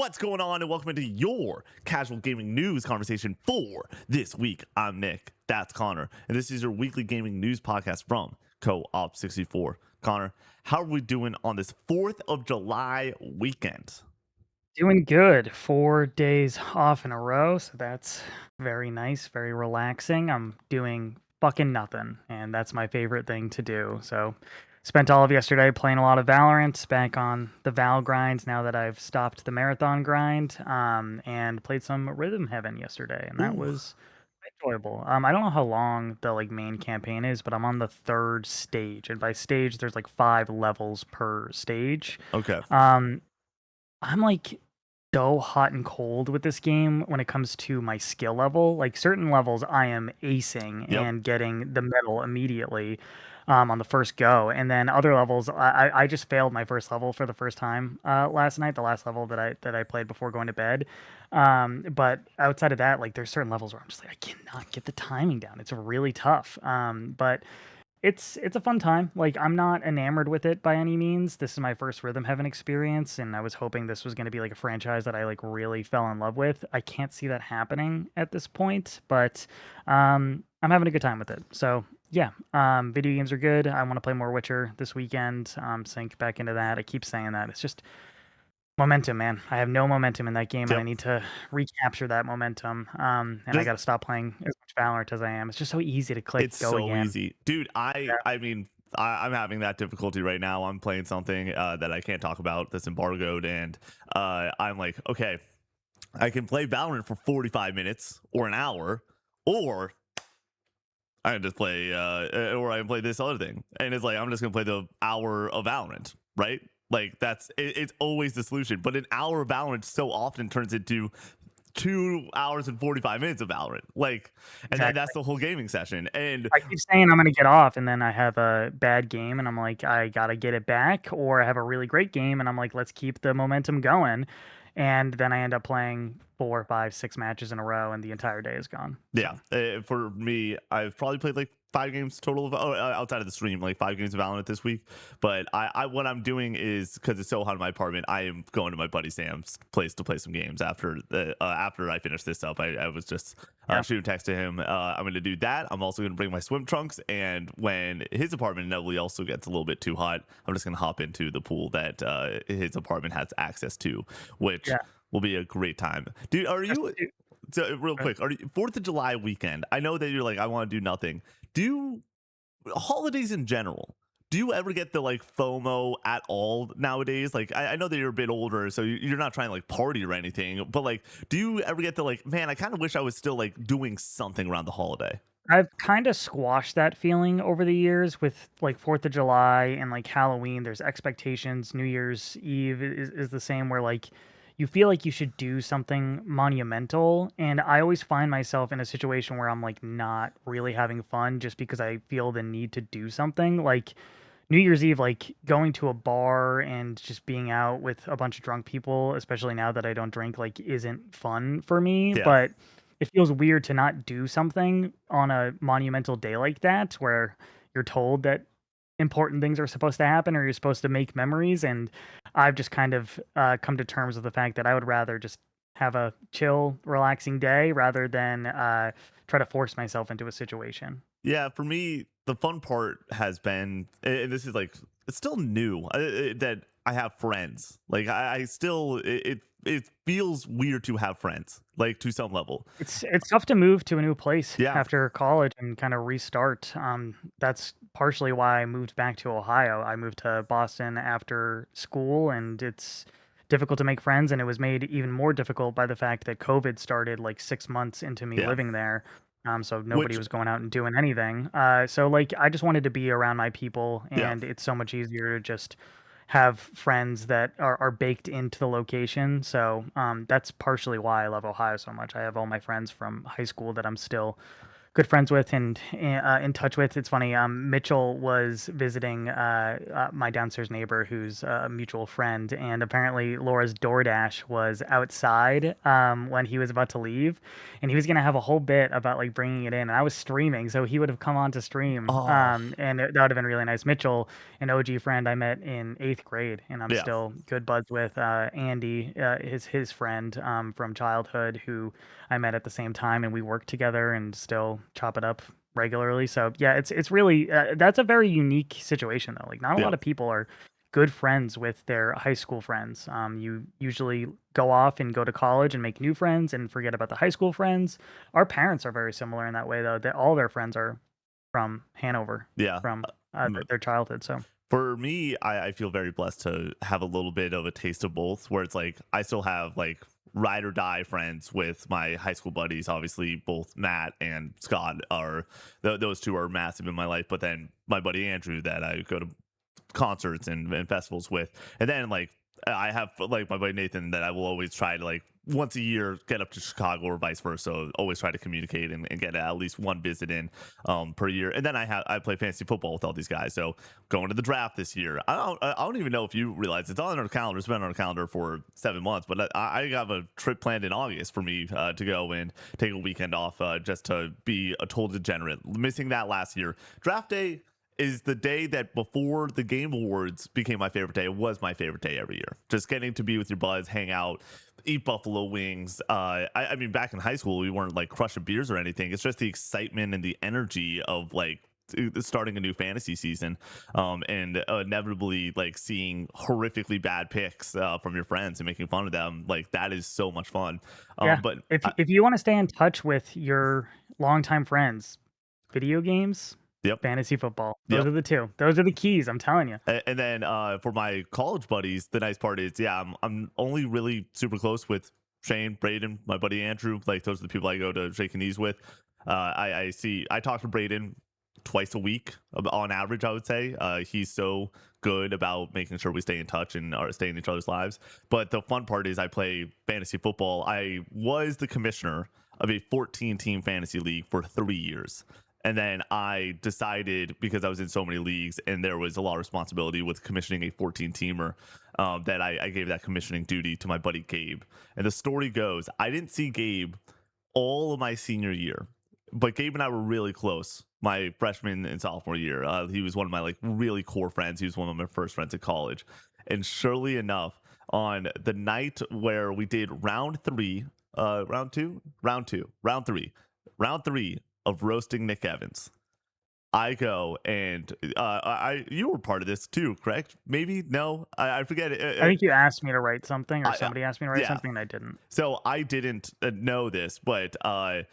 What's going on, and welcome into your casual gaming news conversation for this week. I'm Nick, that's Connor, and this is your weekly gaming news podcast from Co-op64. Connor, how are we doing on this 4th of July weekend? Doing good. 4 days off in a row, so that's very nice, very relaxing. I'm doing fucking nothing, and that's my favorite thing to do. So, spent all of yesterday playing a lot of Valorant, back on the Val grind now that I've stopped the marathon grind, and played some Rhythm Heaven yesterday, and that Ooh, was enjoyable. I don't know how long the like main campaign is, but I'm on the third stage, and by stage, there's like 5 levels per stage. okay. Um, I'm like so hot and cold with this game when it comes to my skill level. Like certain levels I am acing Yep. and getting the medal immediately on the first go. And then other levels I just failed my first level for the first time last night, the last level that I played before going to bed. But outside of that, like there's certain levels where I'm just like I cannot get the timing down. It's really tough. But it's a fun time. Like, I'm not enamored with it by any means. This is my first Rhythm Heaven experience, and I was hoping this was gonna be, like, a franchise that I, like, really fell in love with. I can't see that happening at this point, but, I'm having a good time with it. So, yeah, video games are good. I wanna play more Witcher this weekend, sink back into that. I keep saying that. It's just momentum, man. I have no momentum in that game, and I Yep. need to recapture that momentum, and I Just gotta stop playing as much Valorant as I am. It's just so easy to click It's go so again. easy, dude. I mean, I'm having that difficulty right now. I'm playing something that I can't talk about that's embargoed, and I'm like, okay, I can play Valorant for 45 minutes or an hour, or I can just play, or I can play this other thing. And it's like, I'm just going to play the hour of Valorant, right? Like, it's always the solution. But an hour of Valorant so often turns into 2 hours and 45 minutes of Valorant. Like, and then that's Exactly. the whole gaming session. And I keep saying I'm gonna get off, and then I have a bad game, and I'm like, I gotta get it back, or I have a really great game, and I'm like, let's keep the momentum going, and then I end up playing 4, 5, 6 matches in a row, and the entire day is gone. yeah, So for me, I've probably played like 5 games total of outside of the stream, like 5 games of Valorant this week. But I what I'm doing is because it's so hot in my apartment, I am going to my buddy Sam's place to play some games after I finish this up. I was just yeah, shooting text to him. I'm going to do that. I'm also going to bring my swim trunks, and when his apartment inevitably also gets a little bit too hot, I'm just going to hop into the pool that his apartment has access to, which yeah. will be a great time. Dude, are Just you? do So real quick, are you 4th of July weekend? I know that you're like, I want to do nothing. Do holidays in general? Do you ever get the like FOMO at all nowadays? Like, I know that you're a bit older, so you're not trying to like party or anything. But like, do you ever get the like, man, I kind of wish I was still like doing something around the holiday? I've kinda squashed that feeling over the years with, like, 4th of July and, like, Halloween. There's expectations. New Year's Eve is the same where, like, you feel like you should do something monumental, and I always find myself in a situation where I'm, like, not really having fun just because I feel the need to do something. Like, New Year's Eve, like, going to a bar and just being out with a bunch of drunk people, especially now that I don't drink, like, isn't fun for me, Yeah, but it feels weird to not do something on a monumental day like that, where you're told that important things are supposed to happen or you're supposed to make memories. And I've just kind of come to terms with the fact that I would rather just have a chill, relaxing day rather than try to force myself into a situation. yeah. For me, the fun part has been, and this is like, it's still new that I have friends. Like, I still, it feels weird to have friends, like to some level. It's tough to move to a new place Yeah, after college and kinda restart. That's partially why I moved back to Ohio. I moved to Boston after school, and it's difficult to make friends, and it was made even more difficult by the fact that COVID started, like, 6 months into me yeah. living there, so nobody Which, was going out and doing anything. So, like, I just wanted to be around my people, yeah. and it's so much easier to just have friends that are baked into the location. So that's partially why I love Ohio so much. I have all my friends from high school that I'm still good friends with and in touch with. It's funny. Mitchell was visiting my downstairs neighbor, who's a mutual friend, and apparently Laura's DoorDash was outside when he was about to leave, and he was gonna have a whole bit about like bringing it in. And I was streaming, so he would have come on to stream, Oh, that would have been really nice. Mitchell, an OG friend I met in eighth grade, and I'm yeah, still good buds with. Andy, his friend from childhood, who I met at the same time, and we work together and still chop it up regularly. So yeah, it's really that's a very unique situation though. Like not a yeah, lot of people are good friends with their high school friends. You usually go off and go to college and make new friends and forget about the high school friends. Our parents are very similar in that way though. That all their friends are from Hanover, yeah. from M- their childhood. So For me, I feel very blessed to have a little bit of a taste of both, where it's like I still have like ride or die friends with my high school buddies. Obviously, both Matt and Scott are those two are massive in my life. But then my buddy Andrew that I go to concerts and festivals with. And then like I have like my buddy Nathan that I will always try to like once a year get up to Chicago or vice versa. Always try to communicate and get at least one visit in per year. And then I play fantasy football with all these guys. So going to the draft this year. I don't even know if you realize it's on our calendar. It's been on our calendar for 7 months, but I have a trip planned in August for me to go and take a weekend off just to be a total degenerate. Missing that last year. Draft day is the day that before the game awards became my favorite day. It was my favorite day every year. Just getting to be with your buds, hang out, eat buffalo wings. I mean, back in high school, we weren't like crushing beers or anything. It's just the excitement and the energy of like starting a new fantasy season, and inevitably like seeing horrifically bad picks from your friends and making fun of them. Like that is so much fun. yeah, But if you want to stay in touch with your longtime friends, video games, yep, fantasy football. Those yep. are the two. Those are the keys, I'm telling you. And then for my college buddies, the nice part is, yeah, I'm only really super close with Shane, Braden, my buddy Andrew. Like those are the people I go to shake knees with. I talk to Braden twice a week on average. I would say he's so good about making sure we stay in touch and are stay in each other's lives. But the fun part is I play fantasy football. I was the commissioner of a 14 team fantasy league for 3 years. And then I decided because I was in so many leagues and there was a lot of responsibility with commissioning a 14 teamer, that I gave that commissioning duty to my buddy Gabe. And the story goes, I didn't see Gabe all of my senior year, but Gabe and I were really close my freshman and sophomore year. He was one of my like really core friends. He was one of my first friends at college. And surely enough, on the night where we did round three of roasting Nick Evans, I go and you were part of this too, correct? Maybe no, I forget I it. think you asked me to write something, or I, somebody asked me to write yeah, something, and I didn't. so I didn't know this, but uh,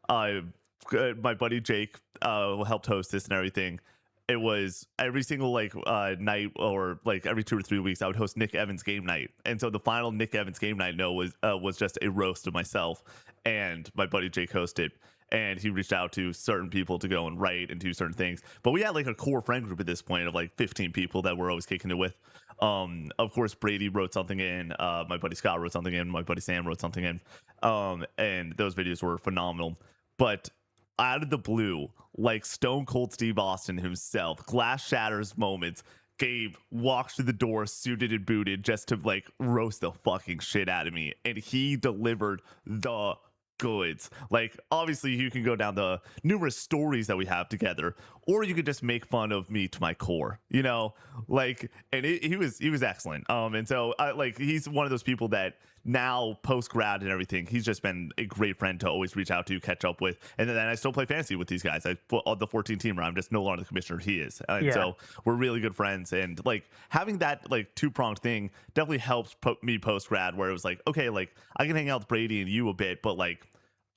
my buddy Jake helped host this and everything. It was every single like night or like every 2 or 3 weeks I would host Nick Evans game night, and so the final Nick Evans game night was just a roast of myself and my buddy Jake hosted. And he reached out to certain people to go and write and do certain things. But we had like a core friend group at this point of like 15 people that we're always kicking it with. Of course, Brady wrote something in. My buddy Scott wrote something in. My buddy Sam wrote something in. And those videos were phenomenal. But out of the blue, like Stone Cold Steve Austin himself, glass shatters moments. Gabe walks through the door suited and booted just to like roast the fucking shit out of me. And he delivered the goods. Like, obviously, you can go down the numerous stories that we have together, or you could just make fun of me to my core, you know, like, and he was excellent. And so like he's one of those people that now post grad and everything, he's just been a great friend to always reach out to, catch up with. And then I still play fantasy with these guys. On the 14 teamer, I'm just no longer the commissioner, he is. And Yeah. so we're really good friends. And like having that like two-pronged thing definitely helps me post grad, where it was like, okay, like I can hang out with Brady and you a bit, but like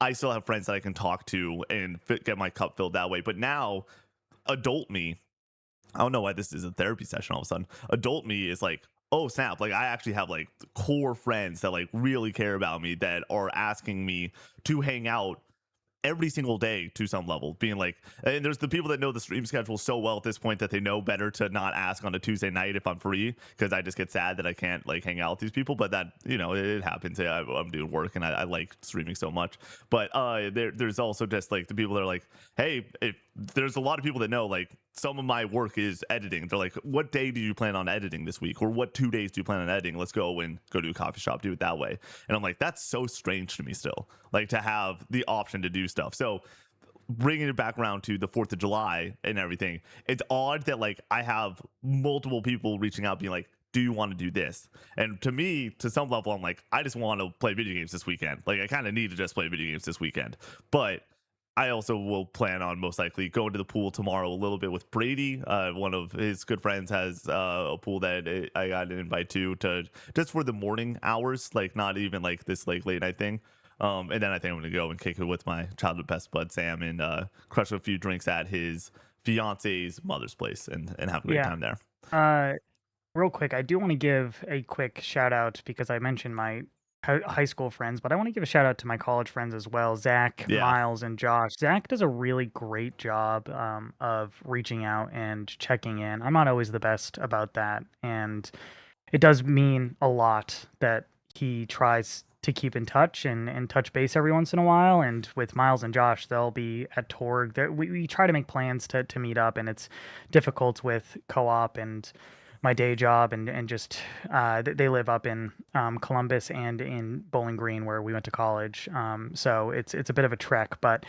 I still have friends that I can talk to and get my cup filled that way. But now, adult me, I don't know why this is a therapy session all of a sudden. Adult me is like, oh snap! Like I actually have like core friends that like really care about me that are asking me to hang out every single day to some level, being like, and there's the people that know the stream schedule so well at this point that they know better to not ask on a Tuesday night if I'm free, because I just get sad that I can't like hang out with these people. But that, it happens. I'm doing work and I like streaming so much. But there's also just like the people that are like, hey, if there's a lot of people that know like some of my work is editing. They're like, what day do you plan on editing this week, or what 2 days do you plan on editing? Let's go to a coffee shop, do it that way. And I'm like, that's so strange to me still, like to have the option to do stuff. So bringing it back around to the 4th of July and everything, it's odd that like I have multiple people reaching out being like, do you want to do this? And to me, to some level, I'm like, I just want to play video games this weekend. Like I kind of need to just play video games this weekend. But I also will plan on most likely going to the pool tomorrow a little bit with Brady. One of his good friends has a pool that I got an invite to just for the morning hours, like not even like this like late night thing. And then I think I'm gonna go and kick it with my childhood best bud Sam and crush a few drinks at his fiance's mother's place and have a great Yeah. time there. Real quick, I do want to give a quick shout out because I mentioned my high school friends, but I want to give a shout out to my college friends as well, Zach, Yeah, Miles, and Josh. Zach does a really great job of reaching out and checking in. I'm not always the best about that, and it does mean a lot that he tries to keep in touch and touch base every once in a while. And with Miles and Josh, they'll be at Torg. We try to make plans to meet up, and it's difficult with co-op and my day job and just they live up in Columbus and in Bowling Green where we went to college. So it's a bit of a trek, but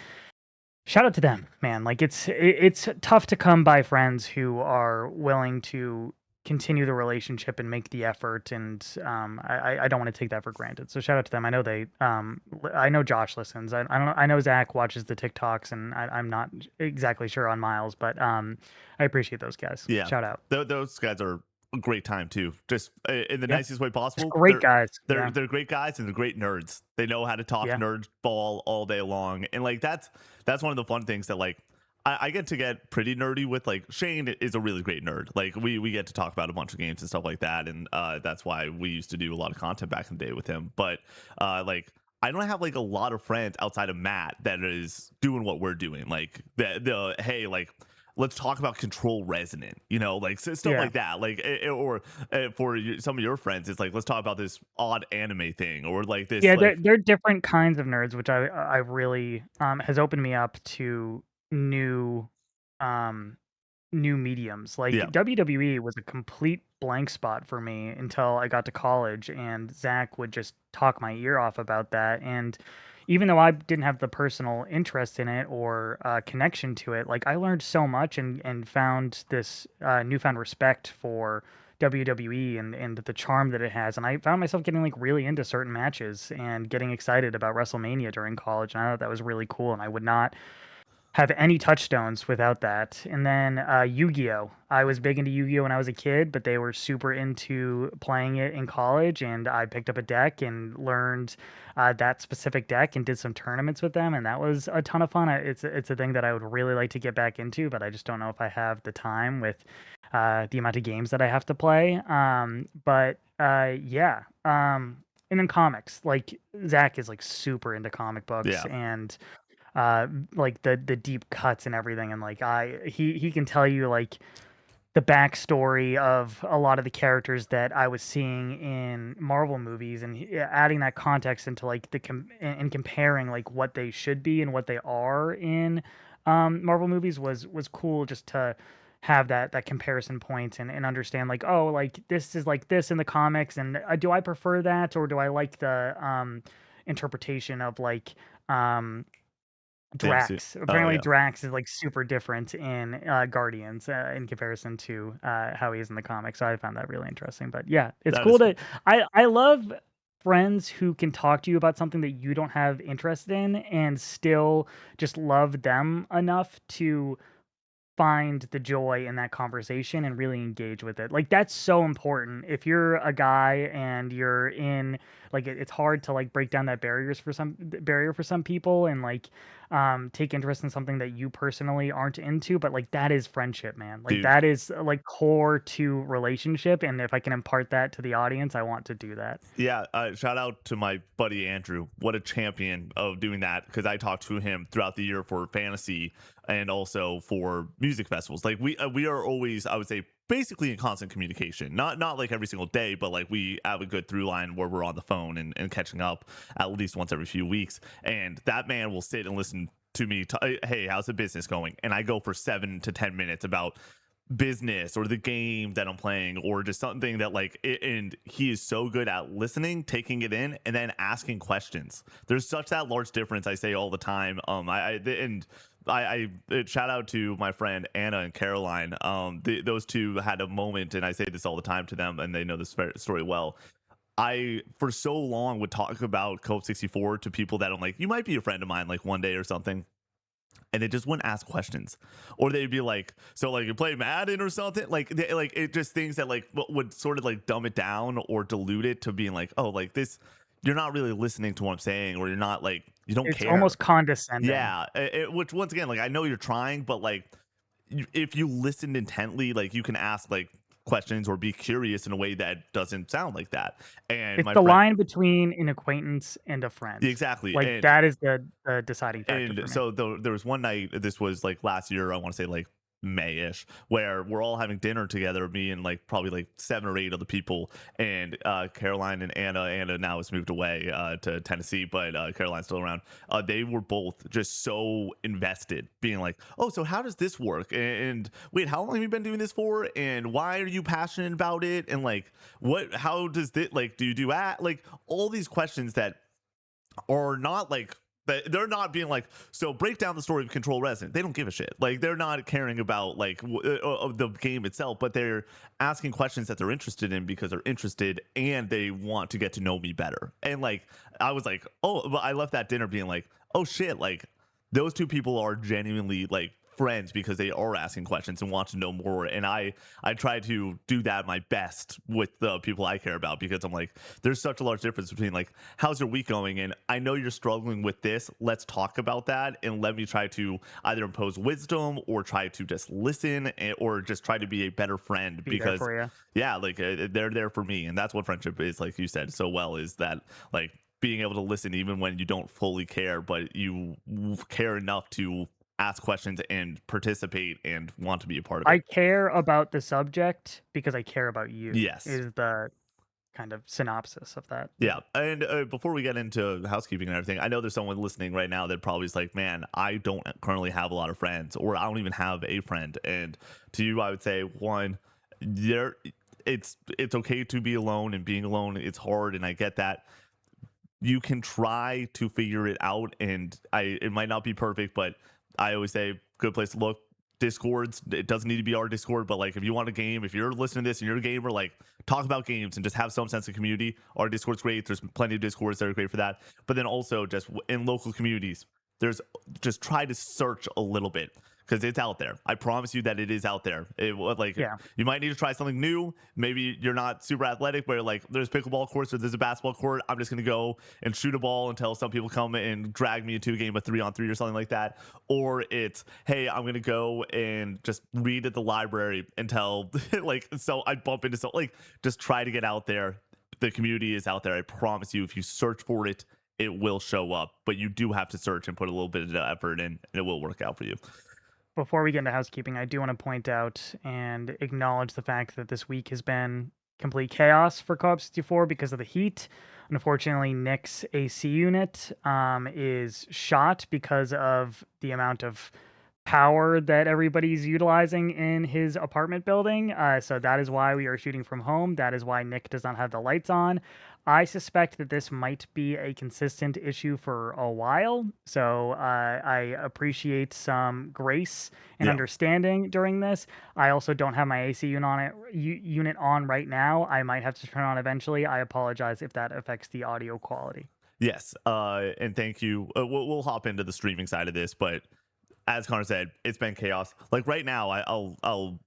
shout out to them, man. Like it's tough to come by friends who are willing to continue the relationship and make the effort, and I don't want to take that for granted. So shout out to them. I know I know Josh listens. I don't know, I know Zach watches the TikToks, and I'm not exactly sure on Miles, but I appreciate those guys. yeah. Shout out. Those guys are a great time too, just in the Yeah, nicest way just possible. great guys. They're Yeah, they're great guys and they're great nerds. They know how to talk yeah, nerd ball all day long, and like that's one of the fun things that like I get to get pretty nerdy with. Like Shane is a really great nerd. Like we get to talk about a bunch of games and stuff like that, and that's why we used to do a lot of content back in the day with him. But like I don't have like a lot of friends outside of Matt that is doing what we're doing. Like the hey, like let's talk about Control Resonant, like stuff yeah. like that. Like or for some of your friends, it's like let's talk about this odd anime thing or like this Yeah, like they're different kinds of nerds, which I really has opened me up to new um new mediums. yeah Like WWE was a complete blank spot for me until I got to college, and Zach would just talk my ear off about that. And even though I didn't have the personal interest in it or connection to it, like I learned so much and found this newfound respect for WWE and the charm that it has. And I found myself getting like really into certain matches and getting excited about WrestleMania during college. And I thought that was really cool. And I would not have any touchstones without that. And then Yu-Gi-Oh! I was big into Yu-Gi-Oh! When I was a kid, but they were super into playing it in college, and I picked up a deck and learned that specific deck and did some tournaments with them, and that was a ton of fun. It's a thing that I would really like to get back into, but I just don't know if I have the time with the amount of games that I have to play. But yeah. And then comics, like Zach is like super into comic books yeah and like the deep cuts and everything, and like he can tell you like the backstory of a lot of the characters that I was seeing in Marvel movies, and adding that context into like and comparing like what they should be and what they are in Marvel movies was cool, just to have that comparison point and understand like, oh, like this is like this in the comics, and do I prefer that, or do I like the interpretation of like um DMC. Drax. Oh Apparently, yeah, Drax is like super different in Guardians in comparison to how he is in the comics. So I found that really interesting. But yeah, it's that cool is to. cool. I love friends who can talk to you about something that you don't have interest in and still just love them enough to find the joy in that conversation and really engage with it. Like that's so important. If you're a guy and you're in like it's hard to like break down that barrier for some people and like take interest in something that you personally aren't into, but like that is friendship, man. Like Dude, that is like core to relationship, and if I can impart that to the audience, I want to do that. yeah, shout out to my buddy Andrew. What a champion of doing that, because I talked to him throughout the year for fantasy and also for music festivals. Like we are always, I would say, basically in constant communication. Not like every single day, but like we have a good through line where we're on the phone and catching up at least once every few weeks. And that man will sit and listen to me. Hey, how's the business going? And I go for 7 to 10 minutes about business or the game that I'm playing or just something that like and he is so good at listening, taking it in, and then asking questions. There's such that large difference. I say all the time. I shout out to my friend Anna and Caroline. Those two had a moment, and I say this all the time to them, and they know this story well. I for so long would talk about Cope 64 to people that I'm like, you might be a friend of mine, like one day or something, and they just wouldn't ask questions, or they'd be like, so like you play Madden or something, like like it just things that like would sort of like dumb it down or dilute it to being like, oh, like this, you're not really listening to what I'm saying, or you're not like, you don't It's care. almost condescending. Yeah, which once again, like I know you're trying, but like if you listened intently, like you can ask like questions or be curious in a way that doesn't sound like that. And It's my the friend, line between an acquaintance and a friend. exactly, Like that is the deciding factor and for me. so there was one night, this was like last year, I want to say like May-ish, where we're all having dinner together, me and like probably like 7 or 8 other people, and Caroline and Anna now has moved away to Tennessee, but Caroline's still around. They were both just so invested, being like, oh, so how does this work, and wait, how long have you been doing this for, and why are you passionate about it, and like how does this, like, do you do at, like all these questions that or not like they're not being like, so break down the story of Control Resident. They don't give a shit. Like they're not caring about like of the game itself, but they're asking questions that they're interested in because they're interested and they want to get to know me better. And like I was like, oh, but I left that dinner being like, oh shit, like those two people are genuinely like friends because they are asking questions and want to know more, and I try to do that my best with the people I care about, because I'm like, there's such a large difference between like, how's your week going, and I know you're struggling with this, let's talk about that, and let me try to either impose wisdom or try to just listen, or just try to be a better friend, Be there because for you. yeah, like they're there for me, and that's what friendship is, like you said so well, is that like being able to listen even when you don't fully care, but you care enough to ask questions and participate and want to be a part of I it. care about the subject because I care about you, Yes. is the kind of synopsis of that. Yeah. And before we get into housekeeping and everything, I know there's someone listening right now that probably is like, man, I don't currently have a lot of friends, or I don't even have a friend. And to you, I would say, one, there, it's okay to be alone, and being alone, it's hard. And I get that. You can try to figure it out, and it might not be perfect, but I always say good place to look, discords. It doesn't need to be our Discord, but like if you want a game, if you're listening to this and you're a gamer, like talk about games and just have some sense of community. Our Discord's great. There's plenty of Discords that are great for that, but then also just in local communities, there's, just try to search a little bit, because it's out there. I promise you that it is out there. Like Yeah. you might need to try something new. Maybe you're not super athletic, but like there's pickleball courts or there's a basketball court. I'm just gonna go and shoot a ball until some people come and drag me into a game of 3-on-3 or something like that. Or it's, hey, I'm gonna go and just read at the library until like, so I bump into, so like just try to get out there. The community is out there. I promise you, if you search for it, it will show up. But you do have to search and put a little bit of effort in, and it will work out for you. Before we get into housekeeping, I do want to point out and acknowledge the fact that this week has been complete chaos for Co-op 64 because of the heat. Unfortunately, Nick's AC unit is shot because of the amount of power that everybody's utilizing in his apartment building. So that is why we are shooting from home. That is why Nick does not have the lights on. I suspect that this might be a consistent issue for a while. So I appreciate some grace and Yeah. understanding during this. I also don't have my AC unit on right now. I might have to turn on eventually. I apologize if that affects the audio quality. Yes. And thank you. We'll hop into the streaming side of this, but as Connor said, it's been chaos. Like right now, I'll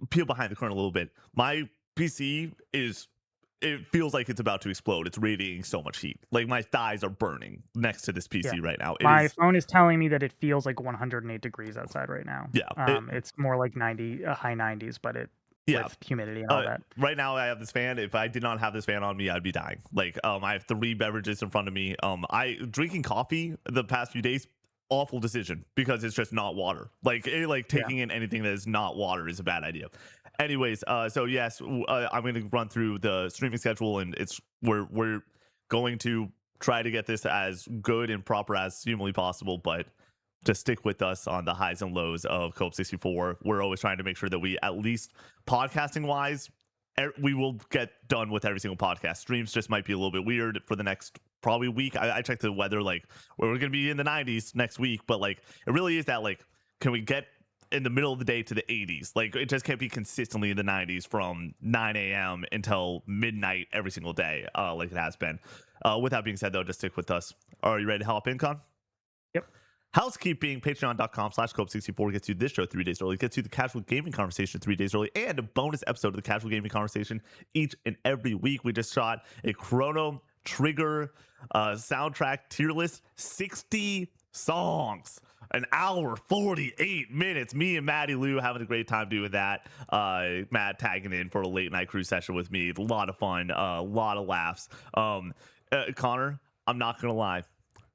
peel behind the curtain a little bit. My PC is, it feels like it's about to explode. It's radiating so much heat. Like my thighs are burning next to this Yeah. PC right now. It My is, phone is telling me that it feels like 108 degrees outside right now. yeah, It's more like 90, high 90s, but yeah. with humidity and all that. Right now I have this fan. If I did not have this fan on me, I'd be dying. Like, I have 3 beverages in front of me. I drinking coffee the past few days, awful decision because it's just not water. Like Yeah. taking in anything that is not water is a bad idea. Anyways, so yes, I'm going to run through the streaming schedule, and we're going to try to get this as good and proper as humanly possible, but just stick with us on the highs and lows of Cope 64. We're always trying to make sure that we, at least podcasting wise, we will get done with every single podcast. Streams just might be a little bit weird for the next probably week. I checked the weather, like we're going to be in the 90s next week, but like it really is that, like, can we get in the middle of the day to the 80s? Like it just can't be consistently in the 90s from 9 a.m. until midnight every single day, like it has been. With that being said, though, just stick with us. Are you ready to hop in, Con? Yep. Housekeeping, patreon.com/Cope64 gets you this show 3 days early, gets you the casual gaming conversation 3 days early, and a bonus episode of the casual gaming conversation each and every week. We just shot a Chrono Trigger soundtrack tier list, 60 songs, an hour, 48 minutes. Me and Maddie Lou having a great time doing that. Matt tagging in for a late night crew session with me. A lot of fun, a lot of laughs. Connor, I'm not going to lie.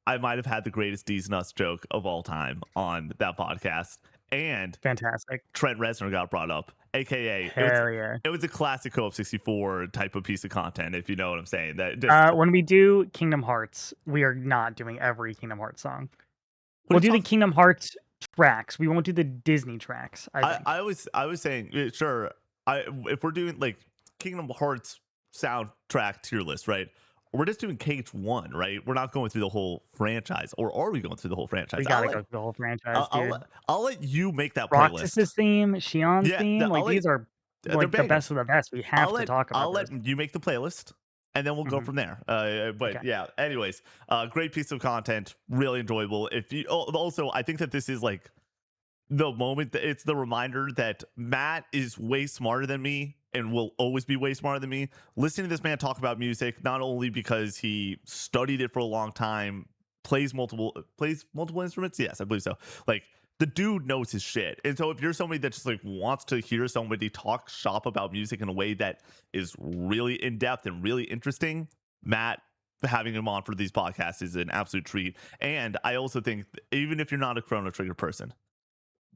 I might have had the greatest D's Nuts joke of all time on that podcast. And Fantastic. Trent Reznor got brought up, aka Hell yeah. it was a classic Co-op 64 type of piece of content, if you know what I'm saying. That just, When we do Kingdom Hearts, we are not doing every Kingdom Hearts song. what We'll are do you the talking- Kingdom Hearts tracks. We won't do the Disney tracks, I think. I was saying, sure. If we're doing like Kingdom Hearts soundtrack tier list, right? We're just doing KH1, right? We're not going through the whole franchise, or are we going through the whole franchise? We gotta go through the whole franchise, dude. I'll let you make that playlist. Roxas's theme, Shion's Yeah, theme, like these are they're like the bangers. best of the best. We have to talk about I'll this. let you make the playlist, and then we'll go Mhm. from there. But Okay. yeah, anyways, great piece of content, really enjoyable. If you also, I think that this is like the moment that it's the reminder that Matt is way smarter than me and will always be way smarter than me. Listening to this man talk about music, not only because he studied it for a long time, plays multiple instruments. Yes, I believe so. Like the dude knows his shit. And so if you're somebody that just like wants to hear somebody talk shop about music in a way that is really in depth and really interesting, Matt, having him on for these podcasts is an absolute treat. And I also think even if you're not a Chrono Trigger person,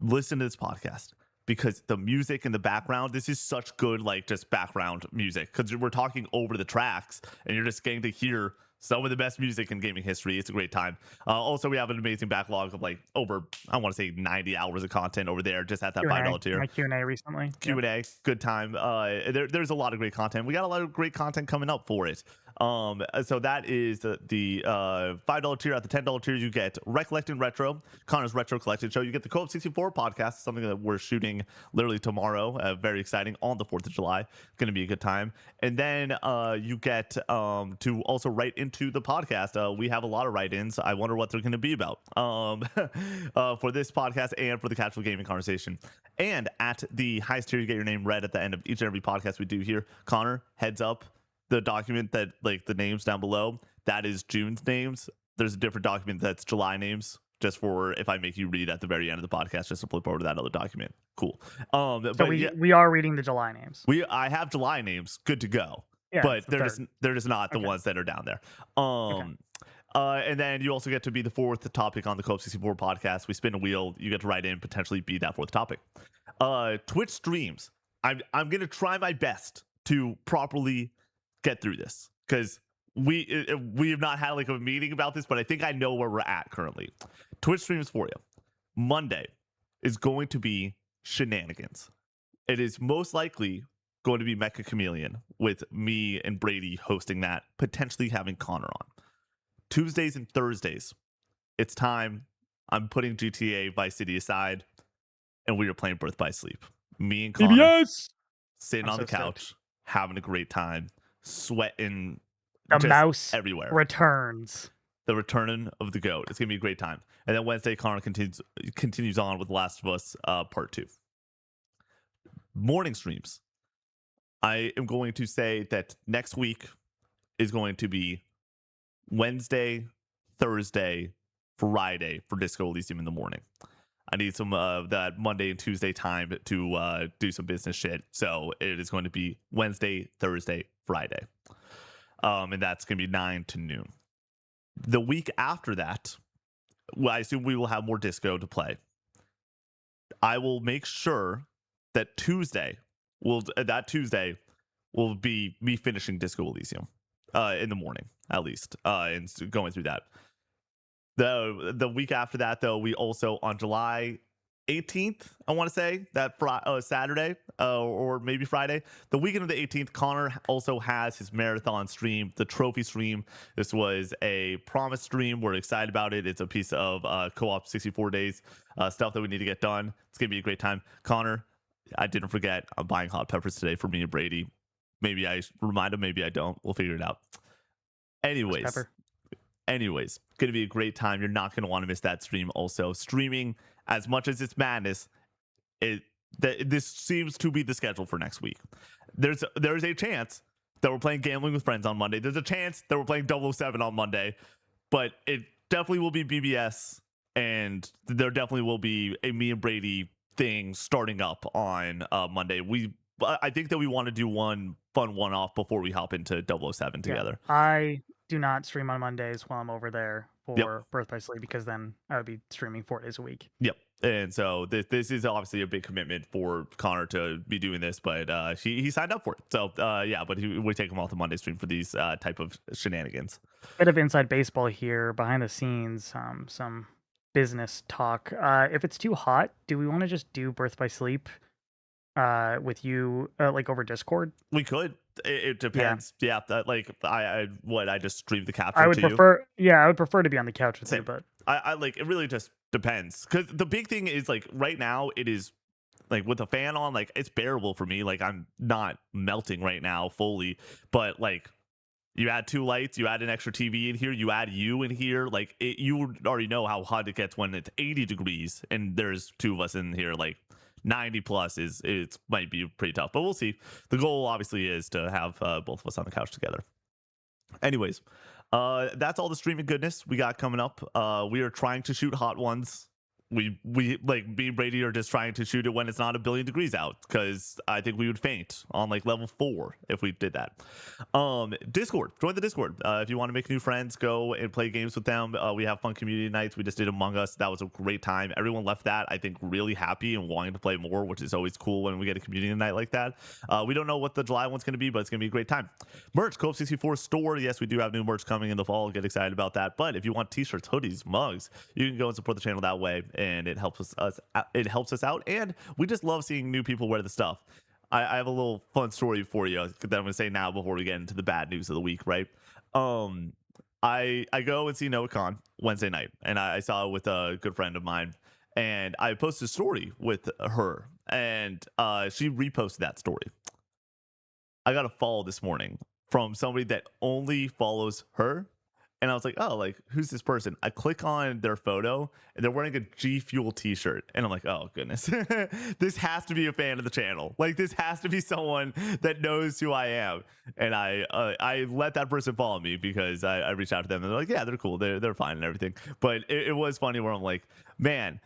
listen to this podcast, because the music in the background, this is such good, like just background music, because we're talking over the tracks and you're just getting to hear some of the best music in gaming history. It's a great time. Also, we have an amazing backlog of like over, I want to say 90 hours of content over there, just at that $5 tier. My Q&A recently. Q&A, good time. There's a lot of great content. We got a lot of great content coming up for it. So that is the $5 tier. At the $10 tier, you get Recollecting Retro, Connor's Retro Collection Show. You get the Co-op 64 podcast, something that we're shooting literally tomorrow. Very exciting, on the 4th of July. Going to be a good time. And then you get to also write into the podcast. We have a lot of write-ins. I wonder what they're going to be about for this podcast and for the Casual Gaming Conversation. And at the highest tier, you get your name read at the end of each and every podcast we do here. Connor, heads up, the document that, like, the names down below, that is June's names. There's a different document that's July names, just for if I make you read at the very end of the podcast, just to flip over to that other document. Cool. So but we are reading the July names. I have July names good to go. Yeah, but they're just not the ones that are down there. And then you also get to be the 4th topic on the Co-op 64 podcast. We spin a wheel, you get to write in, potentially be that 4th topic. Twitch streams. I'm gonna try my best to properly get through this, because we have not had like a meeting about this, but I think I know where we're at currently. Twitch streams for you. Monday is going to be shenanigans. It is most likely going to be Mecha Chameleon, with me and Brady hosting that, potentially having Connor on. Tuesdays and Thursdays, it's time. I'm putting GTA Vice City aside, and we are playing Birth by Sleep. Me and Connor sitting on the couch, having a great time, sweating. The mouse everywhere returns. the return of the GOAT. It's gonna be a great time. And then Wednesday, Connor continues on with Last of Us Part 2. Morning streams. I am going to say that next week is going to be Wednesday, Thursday, Friday for Disco Elysium in the morning. I need some that Monday and Tuesday time to do some business shit. So it is going to be Wednesday, Thursday, Friday. And that's going to be 9 to noon. The week after that, I assume we will have more disco to play. I will make sure that Tuesday will be me finishing Disco Elysium in the morning, at least, and going through that. The week after that, though, we also on July 18th, I want to say that Saturday or maybe Friday, the weekend of the 18th, Connor also has his marathon stream, the trophy stream. This was a promise stream. We're excited about it. It's a piece of co-op 64 days stuff that we need to get done. It's gonna be a great time. Connor, I didn't forget, I'm buying hot peppers today for me and Brady. Maybe I remind him, maybe I don't. We'll figure it out. Anyways, gonna be a great time. You're not gonna want to miss that stream. Also, streaming, as much as it's madness, this seems to be the schedule for next week. There's a chance that we're playing Gambling with Friends on Monday. There's a chance that we're playing 007 on Monday, but it definitely will be BBS, and there definitely will be a me and Brady thing starting up on Monday. I think that we want to do one fun one-off before we hop into 007 together. Yeah, I do not stream on Mondays while I'm over there for Yep. Birth by Sleep, because then I would be streaming 4 days a week. Yep. And so this is obviously a big commitment for Connor to be doing this, but he signed up for it. So yeah, but we take him off the Monday stream for these type of shenanigans. Bit of inside baseball here, behind the scenes, some business talk. If it's too hot, do we want to just do Birth by Sleep with you like over Discord? We could. It depends. Yeah. I just streamed the capture I would to you. prefer, yeah, I would prefer to be on the couch with you, Same. but I like it. Really just depends, because the big thing is like right now it is like with the fan on, like it's bearable for me. Like I'm not melting right now fully, but like you add 2 lights, you add an extra TV in here, you add you in here, like you already know how hot it gets when it's 80 degrees and there's 2 of us in here. Like 90 plus it might be pretty tough, but we'll see. The goal obviously is to have both of us on the couch together. Anyways, that's all the streaming goodness we got coming up. We are trying to shoot hot ones. We like me and Brady are just trying to shoot it when it's not 1,000,000,000 degrees out, because I think we would faint on like level 4 if we did that. Discord, join the Discord if you want to make new friends. Go and play games with them. We have fun community nights. We just did Among Us. That was a great time. Everyone left that, I think, really happy and wanting to play more, which is always cool when we get a community night like that. We don't know what the July one's going to be, but it's going to be a great time. Merch, Co-op 64 store. Yes, we do have new merch coming in the fall. Get excited about that. But if you want t-shirts, hoodies, mugs, you can go and support the channel that way, and it helps us out, and we just love seeing new people wear the stuff. I have a little fun story for you that I'm gonna say now before we get into the bad news of the week, right? I go and see NoahCon Wednesday night, and I saw it with a good friend of mine, and I posted a story with her, and she reposted that story. I got a follow this morning from somebody that only follows her. And I was like, oh, like, who's this person? I click on their photo and they're wearing a G Fuel t-shirt. And I'm like, oh, goodness. This has to be a fan of the channel. Like, this has to be someone that knows who I am. And I let that person follow me because I reached out to them and they're like, yeah, they're cool. They're fine and everything. But it was funny where I'm like, man,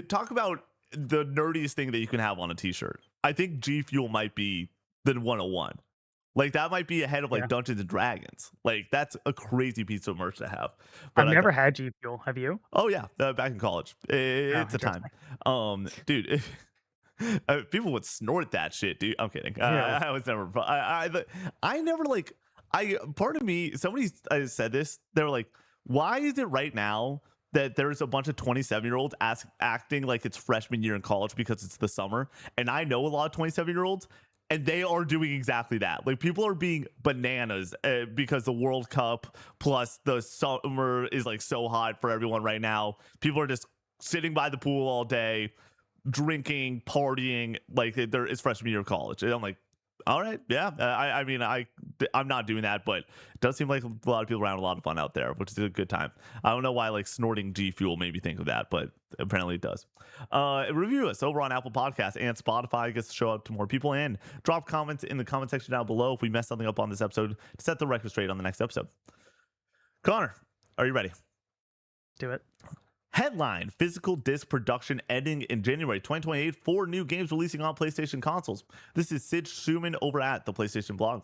talk about the nerdiest thing that you can have on a t-shirt. I think G Fuel might be the 101. Like, that might be ahead of like Dungeons and Dragons. Like, that's a crazy piece of merch to have. But I've never had G Fuel. Have you? Oh yeah, back in college. It's a time. Dude, people would snort that shit, dude. I'm kidding. I was never. I never like. Part of me. Somebody said this. They were like, "Why is it right now that there's a bunch of 27-year-olds acting like it's freshman year in college because it's the summer?" And I know a lot of 27-year-olds. And they are doing exactly that. Like, people are being bananas because the World Cup plus the summer is like so hot for everyone right now. People are just sitting by the pool all day, drinking, partying, like it's freshman year of college. And I'm like, All right, yeah. I mean, I'm not doing that, but it does seem like a lot of people are having a lot of fun out there, which is a good time. I don't know why like snorting G Fuel made me think of that, but apparently it does. Review us over on Apple Podcasts and Spotify. Gets to show up to more people, and drop comments in the comment section down below if we mess something up on this episode to set the record straight on the next episode. Connor, are you ready? Do it. Headline: Physical disc production ending in January 2028 for new games releasing on PlayStation consoles. This is Sid Schumann over at the PlayStation blog.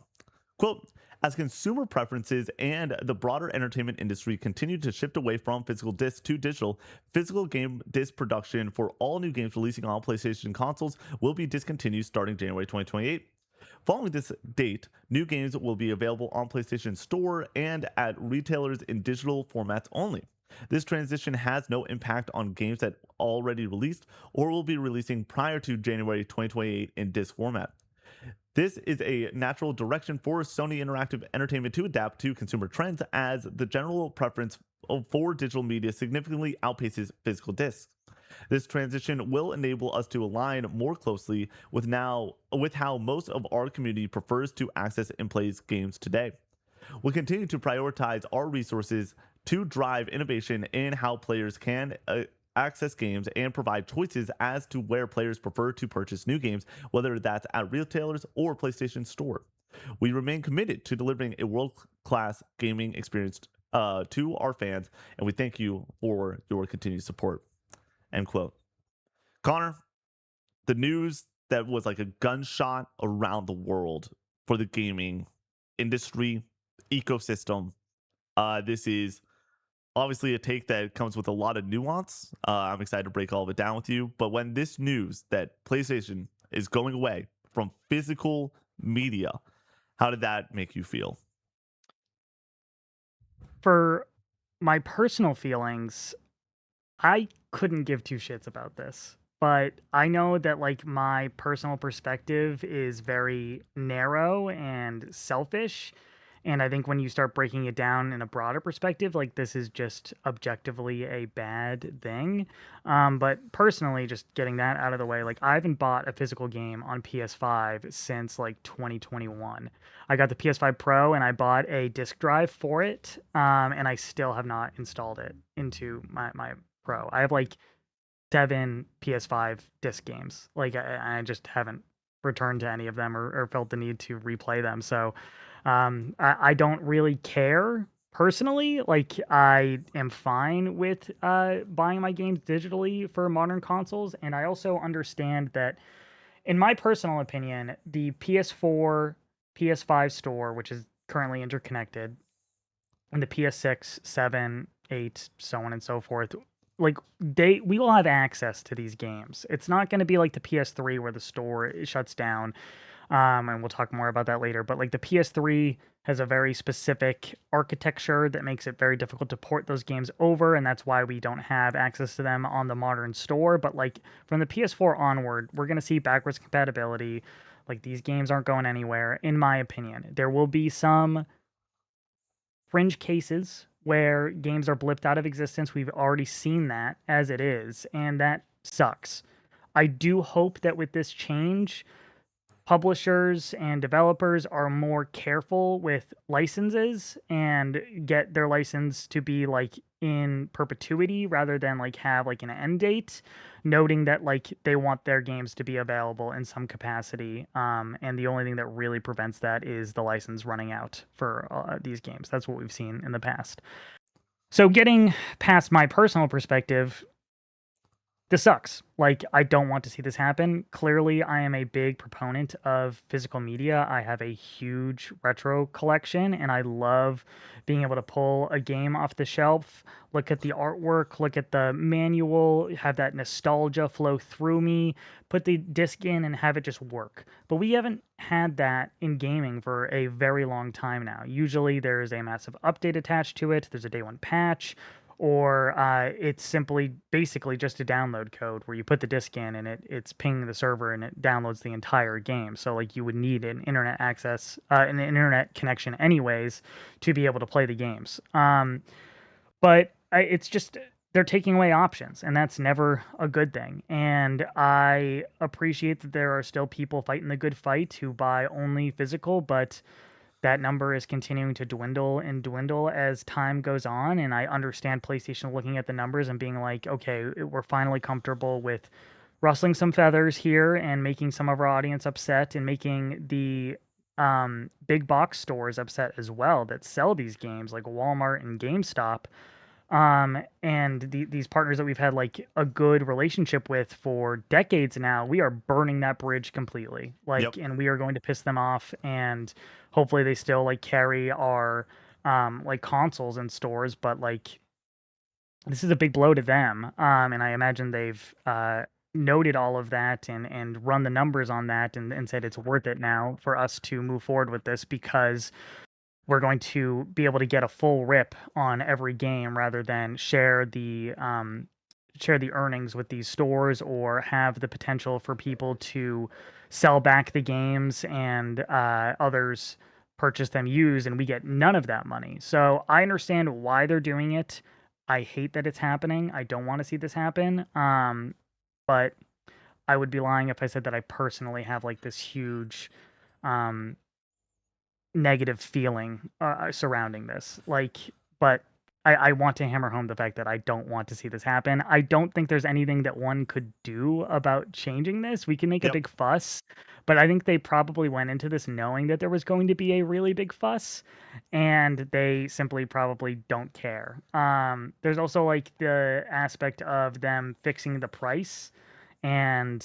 Quote: as consumer preferences and the broader entertainment industry continue to shift away from physical discs to digital, physical game disc production for all new games releasing on PlayStation consoles will be discontinued starting January 2028. Following this date, new games will be available on PlayStation Store and at retailers in digital formats only. This transition has no impact on games that already released or will be releasing prior to January 2028 in disc format. This is a natural direction for Sony Interactive Entertainment to adapt to consumer trends as the general preference for digital media significantly outpaces physical discs. This transition will enable us to align more closely with how most of our community prefers to access and play games today. We'll continue to prioritize our resources to drive innovation in how players can access games and provide choices as to where players prefer to purchase new games, whether that's at retailers or PlayStation Store. We remain committed to delivering a world-class gaming experience to our fans, and we thank you for your continued support. End quote. Connor, the news that was like a gunshot around the world for the gaming industry ecosystem. This is obviously a take that comes with a lot of nuance. I'm excited to break all of it down with you. But when this news that PlayStation is going away from physical media, how did that make you feel? For my personal feelings, I couldn't give two shits about this. But I know that like my personal perspective is very narrow and selfish. And I think when you start breaking it down in a broader perspective, like this is just objectively a bad thing. But personally, just getting that out of the way, like I haven't bought a physical game on PS5 since like 2021. I got the PS5 Pro and I bought a disc drive for it, and I still have not installed it into my Pro. I have like 7 PS5 disc games. Like I just haven't returned to any of them or felt the need to replay them. So I don't really care personally. Like I am fine with buying my games digitally for modern consoles, and I also understand that, in my personal opinion, the PS4, PS5 store, which is currently interconnected, and the PS6, 7, 8, so on and so forth, like we will have access to these games. It's not going to be like the PS3 where the store shuts down. And we'll talk more about that later. But like the PS3 has a very specific architecture that makes it very difficult to port those games over, and that's why we don't have access to them on the modern store. But like from the PS4 onward, we're gonna see backwards compatibility. Like these games aren't going anywhere, in my opinion. There will be some fringe cases where games are blipped out of existence. We've already seen that as it is, and that sucks. I do hope that with this change, publishers and developers are more careful with licenses and get their license to be like in perpetuity rather than like have like an end date, noting that like they want their games to be available in some capacity, and the only thing that really prevents that is the license running out for these games. That's what we've seen in the past. So getting past my personal perspective, this sucks. Like, I don't want to see this happen. Clearly, I am a big proponent of physical media. I have a huge retro collection, and I love being able to pull a game off the shelf, look at the artwork, look at the manual, have that nostalgia flow through me, put the disc in, and have it just work. But we haven't had that in gaming for a very long time now. Usually, there's a massive update attached to it, there's a day one patch, or it's simply basically just a download code where you put the disk in and it's pinging the server and it downloads the entire game. So like you would need an internet access, an internet connection anyways to be able to play the games. But it's just they're taking away options, and that's never a good thing. And I appreciate that there are still people fighting the good fight who buy only physical, but that number is continuing to dwindle and dwindle as time goes on. And I understand PlayStation looking at the numbers and being like, okay, we're finally comfortable with rustling some feathers here and making some of our audience upset and making the big box stores upset as well that sell these games like Walmart and GameStop, and these partners that we've had like a good relationship with for decades now. We are burning that bridge completely, Yep. like, and we are going to piss them off, and hopefully they still like carry our like consoles in stores, but like this is a big blow to them. And I imagine they've noted all of that and run the numbers on that and said it's worth it now for us to move forward with this because we're going to be able to get a full rip on every game rather than share the earnings with these stores or have the potential for people to sell back the games and others purchase them used and we get none of that money. So I understand why they're doing it. I hate that it's happening. I don't want to see this happen. But I would be lying if I said that I personally have like this huge um negative feeling surrounding this. Like, but I want to hammer home the fact that I don't want to see this happen. I don't think there's anything that one could do about changing this. We can make a Yep. big fuss, but I think they probably went into this knowing that there was going to be a really big fuss, and they simply probably don't care. There's also like the aspect of them fixing the price, and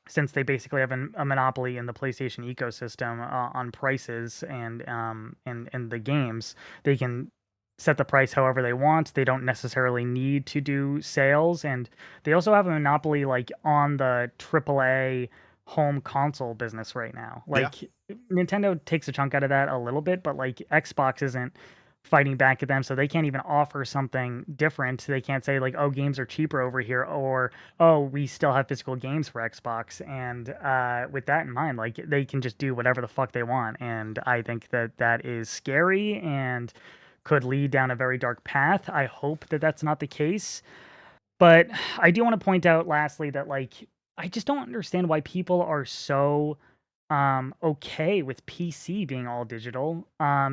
since they basically have a monopoly in the PlayStation ecosystem on prices and the games, they can set the price however they want. They don't necessarily need to do sales, and they also have a monopoly like on the AAA home console business right now. Yeah. Like Nintendo takes a chunk out of that a little bit, but like Xbox isn't fighting back at them, so they can't even offer something different. They can't say like, "Oh, games are cheaper over here," or "Oh, we still have physical games for Xbox." And with that in mind, like they can just do whatever the fuck they want, and I think that that is scary and could lead down a very dark path. I hope that that's not the case, but I do want to point out lastly that like I just don't understand why people are so okay with PC being all digital,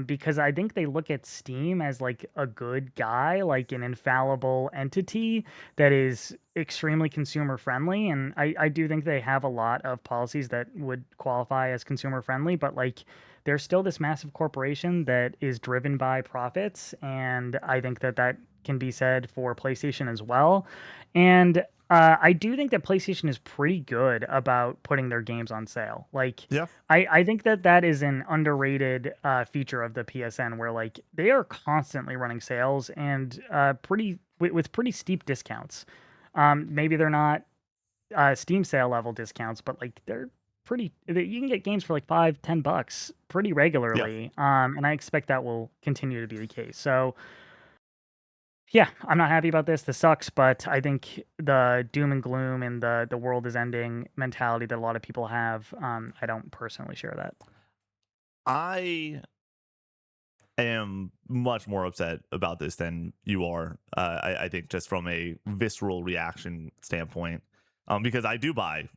because I think they look at Steam as like a good guy, like an infallible entity that is extremely consumer friendly, and I do think they have a lot of policies that would qualify as consumer friendly, but like there's still this massive corporation that is driven by profits, and I think that that can be said for PlayStation as well. And I do think that PlayStation is pretty good about putting their games on sale. Like, Yeah. I think that that is an underrated feature of the PSN, where like they are constantly running sales and with pretty steep discounts. Maybe they're not Steam sale level discounts, but like they're pretty. You can get games for like $5, $10 pretty Yeah. regularly, and I expect that will continue to be the case. So yeah, I'm not happy about this. This sucks, but I think the doom and gloom and the world is ending mentality that a lot of people have, I don't personally share that. I am much more upset about this than you are. I think just from a visceral reaction standpoint, because I do buy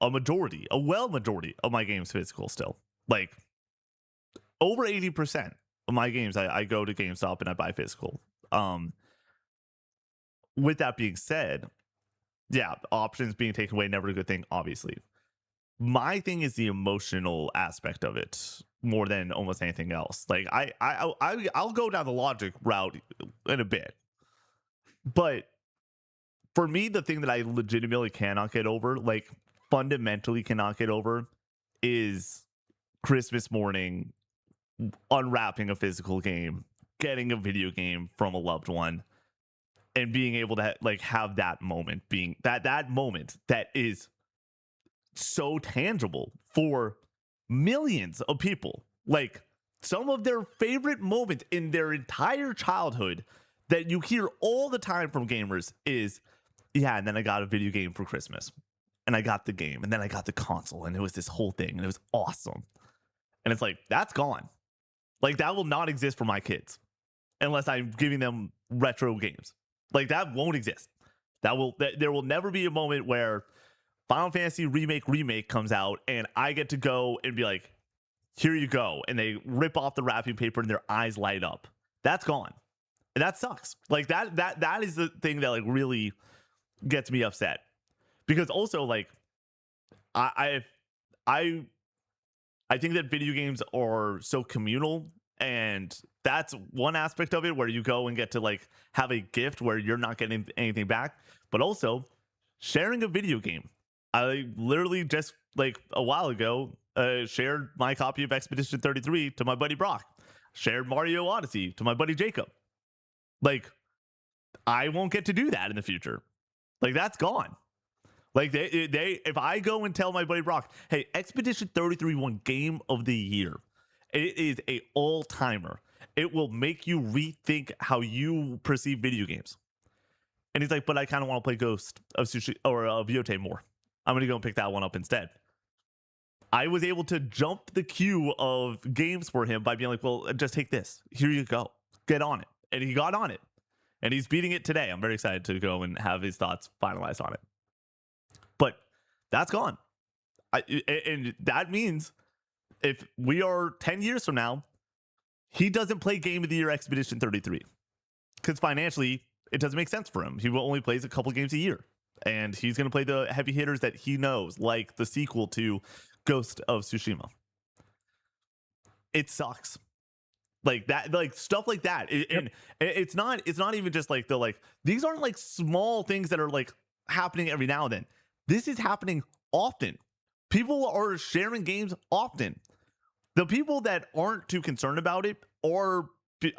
a well majority of my games physical still. Like over 80% of my games, I go to GameStop and I buy physical. Um, with that being said, yeah, options being taken away, never a good thing, obviously. My thing is the emotional aspect of it more than almost anything else. Like I'll go down the logic route in a bit, but for me, the thing that I legitimately cannot get over, like fundamentally cannot get over, is Christmas morning unwrapping a physical game, getting a video game from a loved one, and being able to like have that moment, being that moment that is so tangible for millions of people. Like some of their favorite moments in their entire childhood that you hear all the time from gamers is, yeah, and then I got a video game for Christmas. And I got the game, and then I got the console, and it was this whole thing, and it was awesome. And it's like, that's gone. Like, that will not exist for my kids unless I'm giving them retro games. Like that won't exist. There will never be a moment where Final Fantasy remake comes out and I get to go and be like, here you go, and they rip off the wrapping paper and their eyes light up. That's gone. And that sucks. Like that is the thing that like really gets me upset. Because also like I I I think that video games are so communal, and that's one aspect of it where you go and get to like have a gift where you're not getting anything back, but also sharing a video game. I literally just like a while ago shared my copy of Expedition 33 to my buddy Brock, shared Mario Odyssey to my buddy Jacob. Like, I won't get to do that in the future. Like, that's gone. Like they if I go and tell my buddy Brock, hey, Expedition 33 won Game of the Year. It is a all-timer. It will make you rethink how you perceive video games. And he's like, but I kind of want to play Ghost of Sushi or Viote more. I'm gonna go and pick that one up instead. I was able to jump the queue of games for him by being like, well, just take this. Here you go. Get on it. And he got on it. And he's beating it today. I'm very excited to go and have his thoughts finalized on it. But that's gone. And that means if we are 10 years from now, he doesn't play Game of the Year Expedition 33 because financially it doesn't make sense for him. He only plays a couple games a year, and he's going to play the heavy hitters that he knows, like the sequel to Ghost of Tsushima. It sucks. Like that, like stuff like that. And it's not even just like these aren't like small things that are like happening every now and then. This is happening often. People are sharing games often. The people that aren't too concerned about it are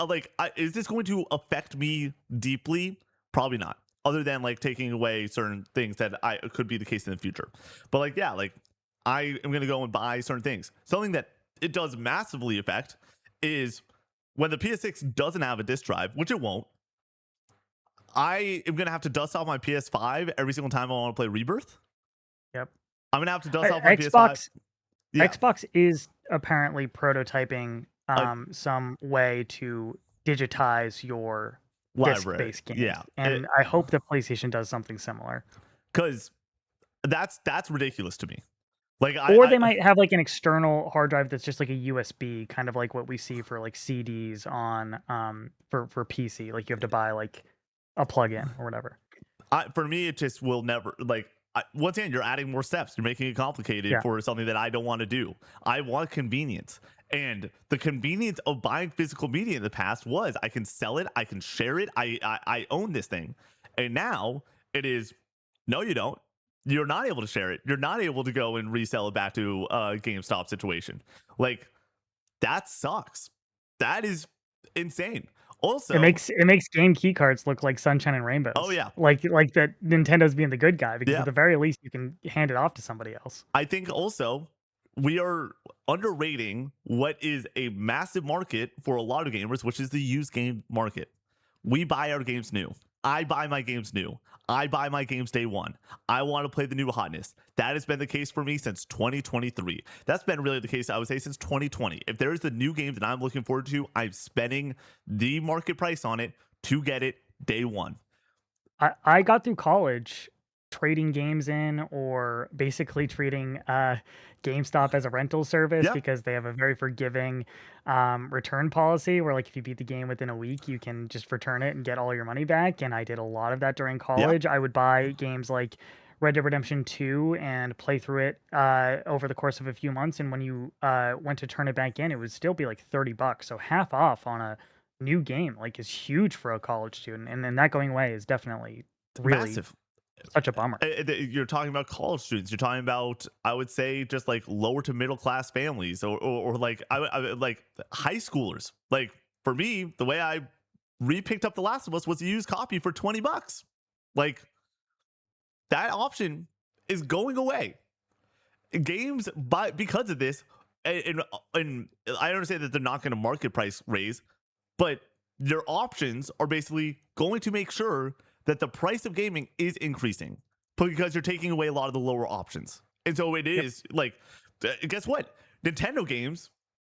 like, is this going to affect me deeply? Probably not. Other than like taking away certain things that could be the case in the future. But like, yeah, like I am going to go and buy certain things. Something that it does massively affect is when the PS6 doesn't have a disk drive, which it won't. I am going to have to dust off my PS5 every single time I want to play Rebirth. Yep. I'm going to have to dust off my Xbox, PS5. Yeah. Xbox is apparently prototyping some way to digitize your disc-based games. Yeah. And I hope the PlayStation does something similar. Because that's ridiculous to me. Like, they might have like an external hard drive that's just like a USB, kind of like what we see for like CDs on for PC. Like you have to buy like a plug-in or whatever. For me, it just will never like. Once again, you're adding more steps. You're making it complicated for something that I don't want to do. I want convenience. And the convenience of buying physical media in the past was I can sell it, I can share it, I own this thing. And now it is, no, you don't. You're not able to share it. You're not able to go and resell it back to a GameStop situation. Like, that sucks. That is insane. Also, it makes game key cards look like sunshine and rainbows. Oh yeah, like that Nintendo's being the good guy because at the very least you can hand it off to somebody else. I think also we are underrating what is a massive market for a lot of gamers, which is the used game market. We buy our games new. I buy my games new. I buy my games day one. I want to play the new hotness. That has been the case for me since 2023. That's been really the case, I would say, since 2020. If there is a new game that I'm looking forward to, I'm spending the market price on it to get it day one. I got through college trading games in, or basically treating GameStop as a rental service because they have a very forgiving return policy where like if you beat the game within a week you can just return it and get all your money back. And I did a lot of that during college. I would buy games like Red Dead Redemption 2 and play through it over the course of a few months, and when you went to turn it back in, it would still be like $30, so half off on a new game like is huge for a college student. And then that going away is definitely really massive. Such a bummer. You're talking about college students. You're talking about, I would say, just like lower to middle class families, or like I like high schoolers. Like for me, the way I re-picked up The Last of Us was a used copy for $20. Like that option is going away. Games, because of this, and I understand that they're not going to market price raise, but their options are basically going to make sure that the price of gaming is increasing because you're taking away a lot of the lower options. And so it is like, guess what? Nintendo games,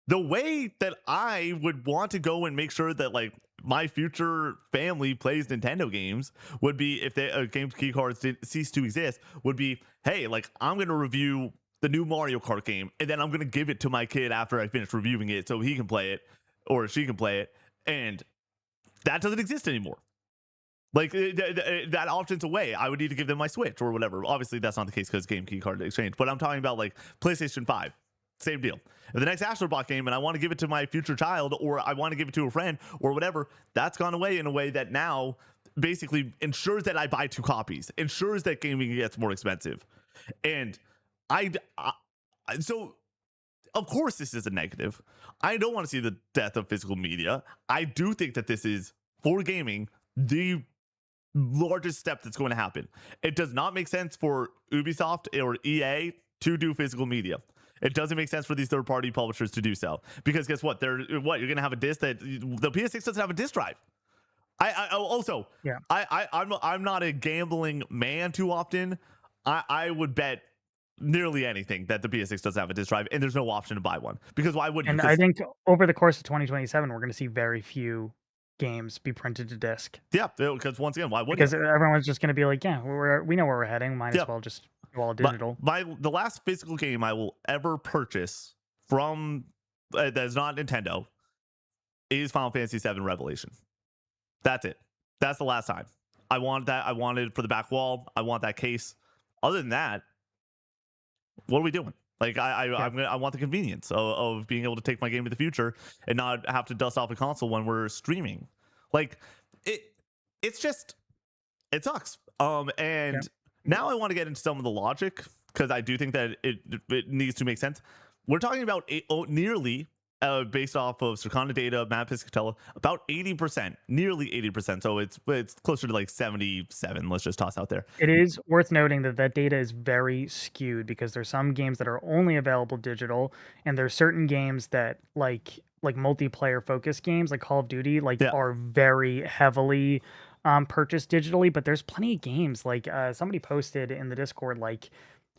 the way that I would want to go and make sure that like my future family plays Nintendo games would be if they games key cards did cease to exist would be, hey, like I'm gonna review the new Mario Kart game and then I'm gonna give it to my kid after I finish reviewing it so he can play it or she can play it, and that doesn't exist anymore. Like that option's away. I would need to give them my Switch or whatever. Obviously, that's not the case because Game Key Card Exchange. But I'm talking about like PlayStation 5. Same deal. If the next Astrobot game and I want to give it to my future child or I want to give it to a friend or whatever, that's gone away in a way that now basically ensures that I buy 2 copies, ensures that gaming gets more expensive. And I, I so of course this is a negative. I don't want to see the death of physical media. I do think that this is for gaming the largest step that's going to happen. It does not make sense for Ubisoft or EA to do physical media. It doesn't make sense for these third-party publishers to do so because guess what? You're going to have a disc that the PS6 doesn't have a disc drive. I also Yeah. I'm not a gambling man too often. I would bet nearly anything that the PS6 doesn't have a disc drive and there's no option to buy one because why would you? And I think over the course of 2027, we're going to see very few games be printed to disc Yeah, because once again, why would because you? everyone's just going to be like, yeah, we know where we're heading. Might Yeah. as well just go all digital. But the last physical game I will ever purchase from that is not Nintendo is Final Fantasy VII Revelation. That's it. That's the last time. I want that. I want it for the back wall. I want that case. Other than that, what are we doing? Like I want the convenience of being able to take my game to the future and not have to dust off a console when we're streaming. Like it's just it sucks. And Yeah. now I want to get into some of the logic because I do think that it needs to make sense. We're talking about nearly based off of Circana data, Matt Piscatella, about 80%, nearly 80%. So it's closer to like 77. Let's just toss out there. It is worth noting that that data is very skewed because there's some games that are only available digital, and there's certain games that like multiplayer focused games like Call of Duty like Yeah. are very heavily purchased digitally. But there's plenty of games like somebody posted in the Discord like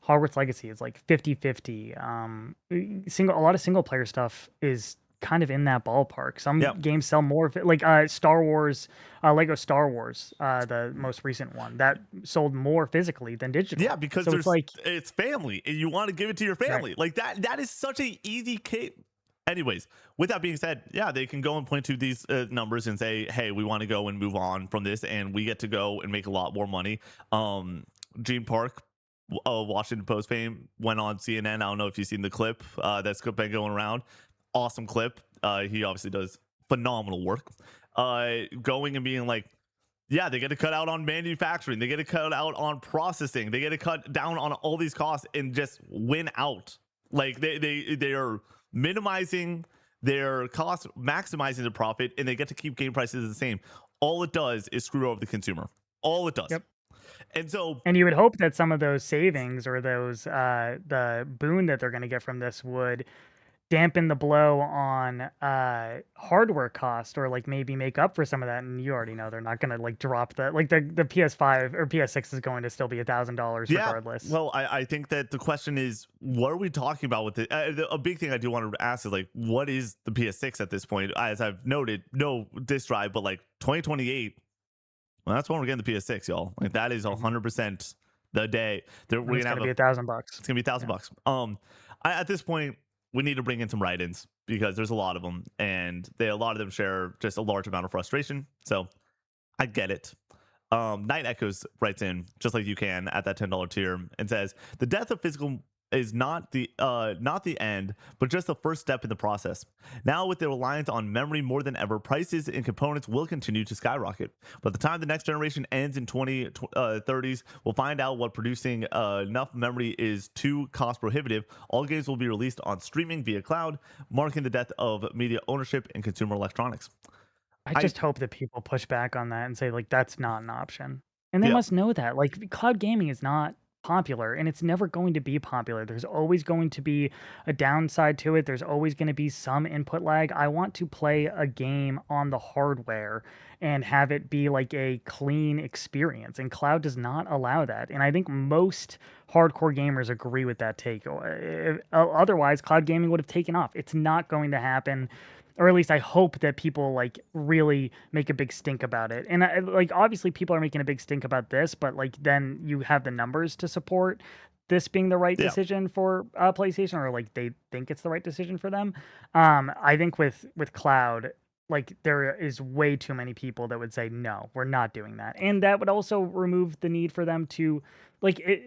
Hogwarts Legacy is like 50-50. A lot of single player stuff is kind of in that ballpark. Some Yep. games sell more, like Star Wars, Lego Star Wars, the most recent one that sold more physically than digital. Yeah, because So it's like, it's family and you want to give it to your right. family. Like that is such a easy case. Anyways, with that being said, yeah, they can go and point to these numbers and say, hey, we want to go and move on from this and we get to go and make a lot more money. Gene Park, Washington Post fame, went on CNN. I don't know if you've seen the clip that's been going around. Awesome clip. He obviously does phenomenal work. Going and being like, yeah, they get to cut out on manufacturing. They get to cut out on processing. They get to cut down on all these costs and just win out. Like they are minimizing their cost, maximizing the profit, and they get to keep game prices the same. All it does is screw over the consumer. All it does. Yep. And so, And you would hope that some of those savings or those the boon that they're going to get from this would dampen the blow on hardware cost or like maybe make up for some of that. And you already know they're not going to like drop the PS5 or PS6 is going to still be $1,000 yeah. regardless. Well, I think that the question is, what are we talking about with it? A big thing I do want to ask is like, what is the PS6 at this point? As I've noted, no disc drive, but like 2028. Well, that's when we're getting the PS6, y'all. Like that is 100% the day that we're It's gonna going have to be $1,000. It's gonna be $1,000 bucks. At this point, we need to bring in some write-ins because there's a lot of them, and a lot of them share just a large amount of frustration. So I get it. Night Echoes writes in just like you can at that $10 tier and says the death of physical is not the end, but just the first step in the process. Now, with the reliance on memory more than ever, prices and components will continue to skyrocket. By the time the next generation ends in 2030s, we'll find out what producing enough memory is too cost prohibitive. All games will be released on streaming via cloud, marking the death of media ownership in consumer electronics. I just hope that people push back on that and say like that's not an option. And they Yeah. must know that. Like cloud gaming is not popular, and it's never going to be popular. There's always going to be a downside to it. There's always going to be some input lag. I want to play a game on the hardware and have it be like a clean experience, and cloud does not allow that. And I think most hardcore gamers agree with that take. Otherwise, cloud gaming would have taken off. It's not going to happen, or at least I hope that people like really make a big stink about it. And like obviously people are making a big stink about this, but like then you have the numbers to support this being the right Yeah, decision for PlayStation, or like they think it's the right decision for them. I think with cloud, like there is way too many people that would say no, we're not doing that, and that would also remove the need for them to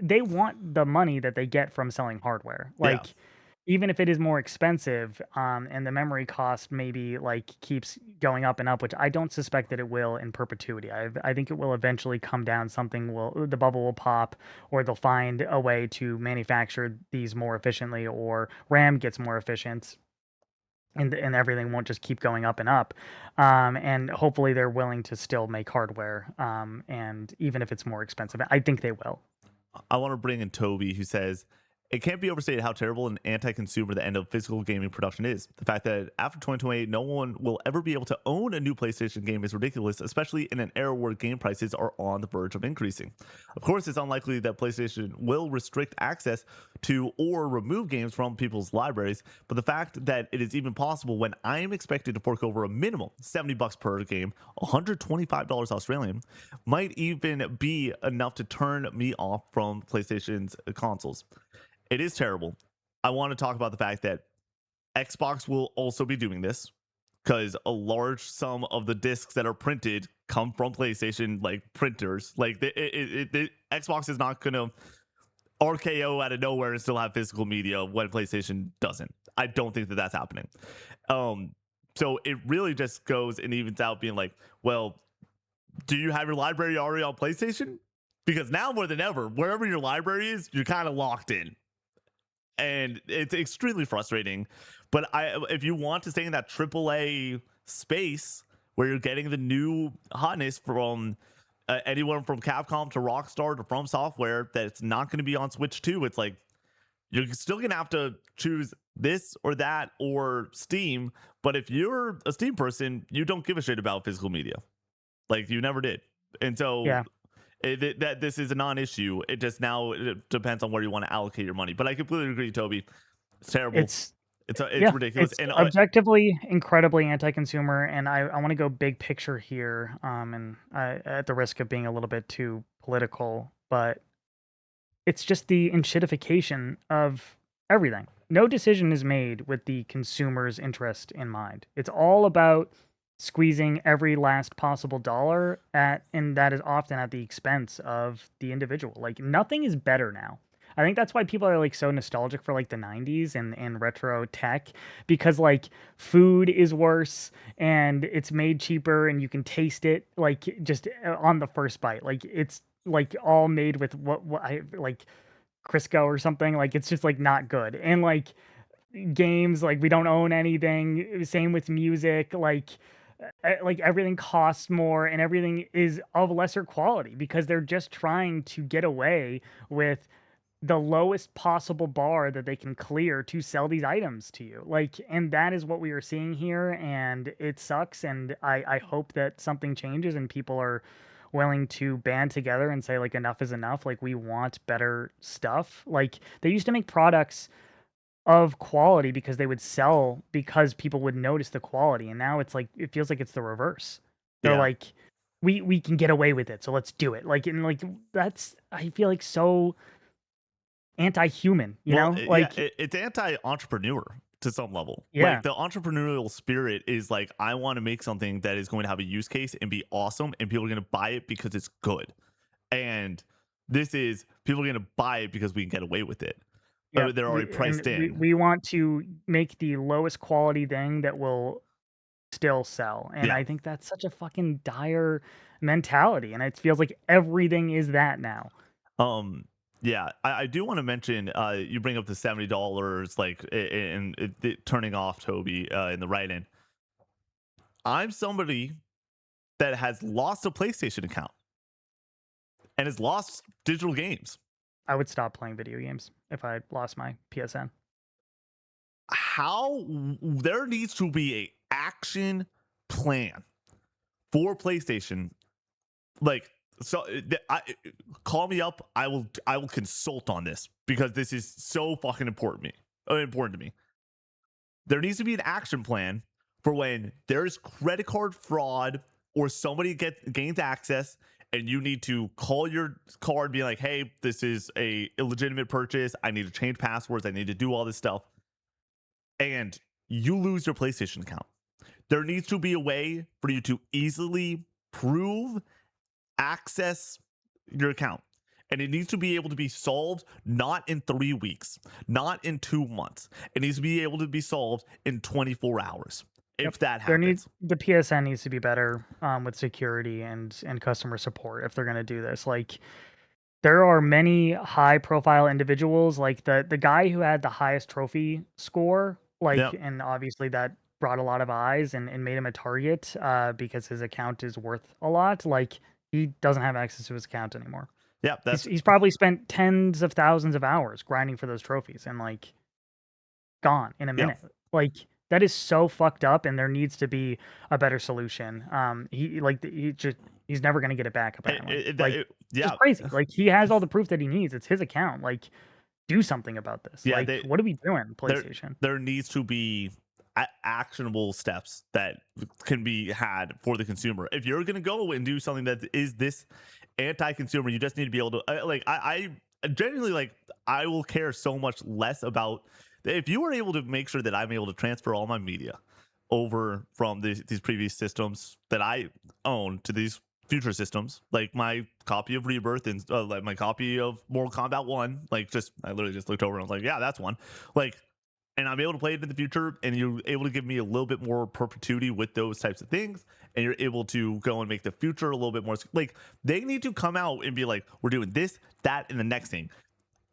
they want the money that they get from selling hardware. yeah. Like even if it is more expensive, and the memory cost maybe like keeps going up and up, which I don't suspect that it will in perpetuity. I think it will eventually come down. Something will, the bubble will pop, or they'll find a way to manufacture these more efficiently, or RAM gets more efficient, and everything won't just keep going up and up. And hopefully they're willing to still make hardware, and even if it's more expensive, I think they will. I want to bring in Toby, who says it can't be overstated how terrible and anti-consumer the end of physical gaming production is. The fact that after 2028, no one will ever be able to own a new PlayStation game is ridiculous, especially in an era where game prices are on the verge of increasing. Of course, it's unlikely that PlayStation will restrict access to or remove games from people's libraries, but the fact that it is even possible when I am expected to fork over a minimum $70 per game, $125 Australian, might even be enough to turn me off from PlayStation's consoles. It is terrible. I want to talk about the fact that Xbox will also be doing this because a large sum of the discs that are printed come from PlayStation like printers. Like Xbox is not going to RKO out of nowhere and still have physical media when PlayStation doesn't. I don't think that that's happening. Um, so it really just goes and evens out, being like, well, do you have your library already on PlayStation? Because now more than ever, wherever your library is, you're kind of locked in, and it's extremely frustrating. But if you want to stay in that AAA space where you're getting the new hotness from anyone from Capcom to Rockstar to From Software, that's not going to be on Switch 2, it's like you're still going to have to choose this or that or Steam. But if you're a Steam person, you don't give a shit about physical media, like you never did. And so Yeah. that this is a non-issue. It just now it depends on where you want to allocate your money. But I completely agree, Toby. It's terrible. It's It's Yeah, ridiculous. it's And objectively incredibly anti-consumer, and I want to go big picture here, and at the risk of being a little bit too political, but it's just the enshittification of everything. No decision is made with the consumer's interest in mind. It's all about squeezing every last possible dollar and that is often at the expense of the individual. Like nothing is better now. I think that's why people are like so nostalgic for like the 90s and retro tech, because like food is worse and it's made cheaper and you can taste it like just on the first bite. Like it's like all made with what I like Crisco or something. Like it's just like not good. And like games, like we don't own anything. Same with music. Like everything costs more and everything is of lesser quality because they're just trying to get away with the lowest possible bar that they can clear to sell these items to you. Like, and that is what we are seeing here, and it sucks. And I hope that something changes and people are willing to band together and say, like, enough is enough. Like, we want better stuff. Like, they used to make products of quality because they would sell because people would notice the quality. And now it's like, it feels like it's the reverse. They're yeah, like, we can get away with it, so let's do it. Like, and like, that's, I feel like so anti-human, you well, know? yeah, Like, it's anti-entrepreneur to some level. Like yeah, the entrepreneurial spirit is like, I want to make something that is going to have a use case and be awesome, and people are going to buy it because it's good. And this is people are going to buy it because we can get away with it. yeah. They're already priced in. We want to make the lowest quality thing that will still sell. And Yeah. I think that's such a fucking dire mentality. And it feels like everything is that now. Um, yeah, I do want to mention, you bring up the $70, like, and it turning off Toby in the right end. I'm somebody that has lost a PlayStation account and has lost digital games. I would stop playing video games if I lost my PSN. There needs to be a action plan for PlayStation. Like, so call me up. I will consult on this because this is so fucking important to me. There needs to be an action plan for when there's credit card fraud or somebody gains access and you need to call your card and be like, hey, this is a illegitimate purchase. I need to change passwords. I need to do all this stuff. And you lose your PlayStation account. There needs to be a way for you to easily prove access your account. And it needs to be able to be solved not in 3 weeks, not in 2 months. It needs to be able to be solved in 24 hours. Yep. If that There need happens. the PSN needs to be better with security and customer support if they're going to do this. Like there are many high profile individuals, like the guy who had the highest trophy score, like, Yep. and obviously that brought a lot of eyes and made him a target because his account is worth a lot. Like he doesn't have access to his account anymore. Yep. He's probably spent tens of thousands of hours grinding for those trophies and like gone in a Yep. minute. Like that is so fucked up, and there needs to be a better solution. He's never gonna get it back apparently. Like just Yeah. crazy. Like he has all the proof that he needs. It's his account. Like do something about this. Yeah. Like what are we doing, There PlayStation? there needs to be actionable steps that can be had for the consumer. If you're going to go and do something that is this anti-consumer, you just need to be able to I genuinely like I will care so much less about if you were able to make sure that I'm able to transfer all my media over from these previous systems that I own to these future systems, like my copy of Rebirth and like my copy of Mortal Kombat 1. Like, just I literally just looked over and I was like, yeah, that's one. Like, and I'm able to play it in the future, and you're able to give me a little bit more perpetuity with those types of things, and you're able to go and make the future a little bit more like they need to come out and be like, we're doing this, that, and the next thing.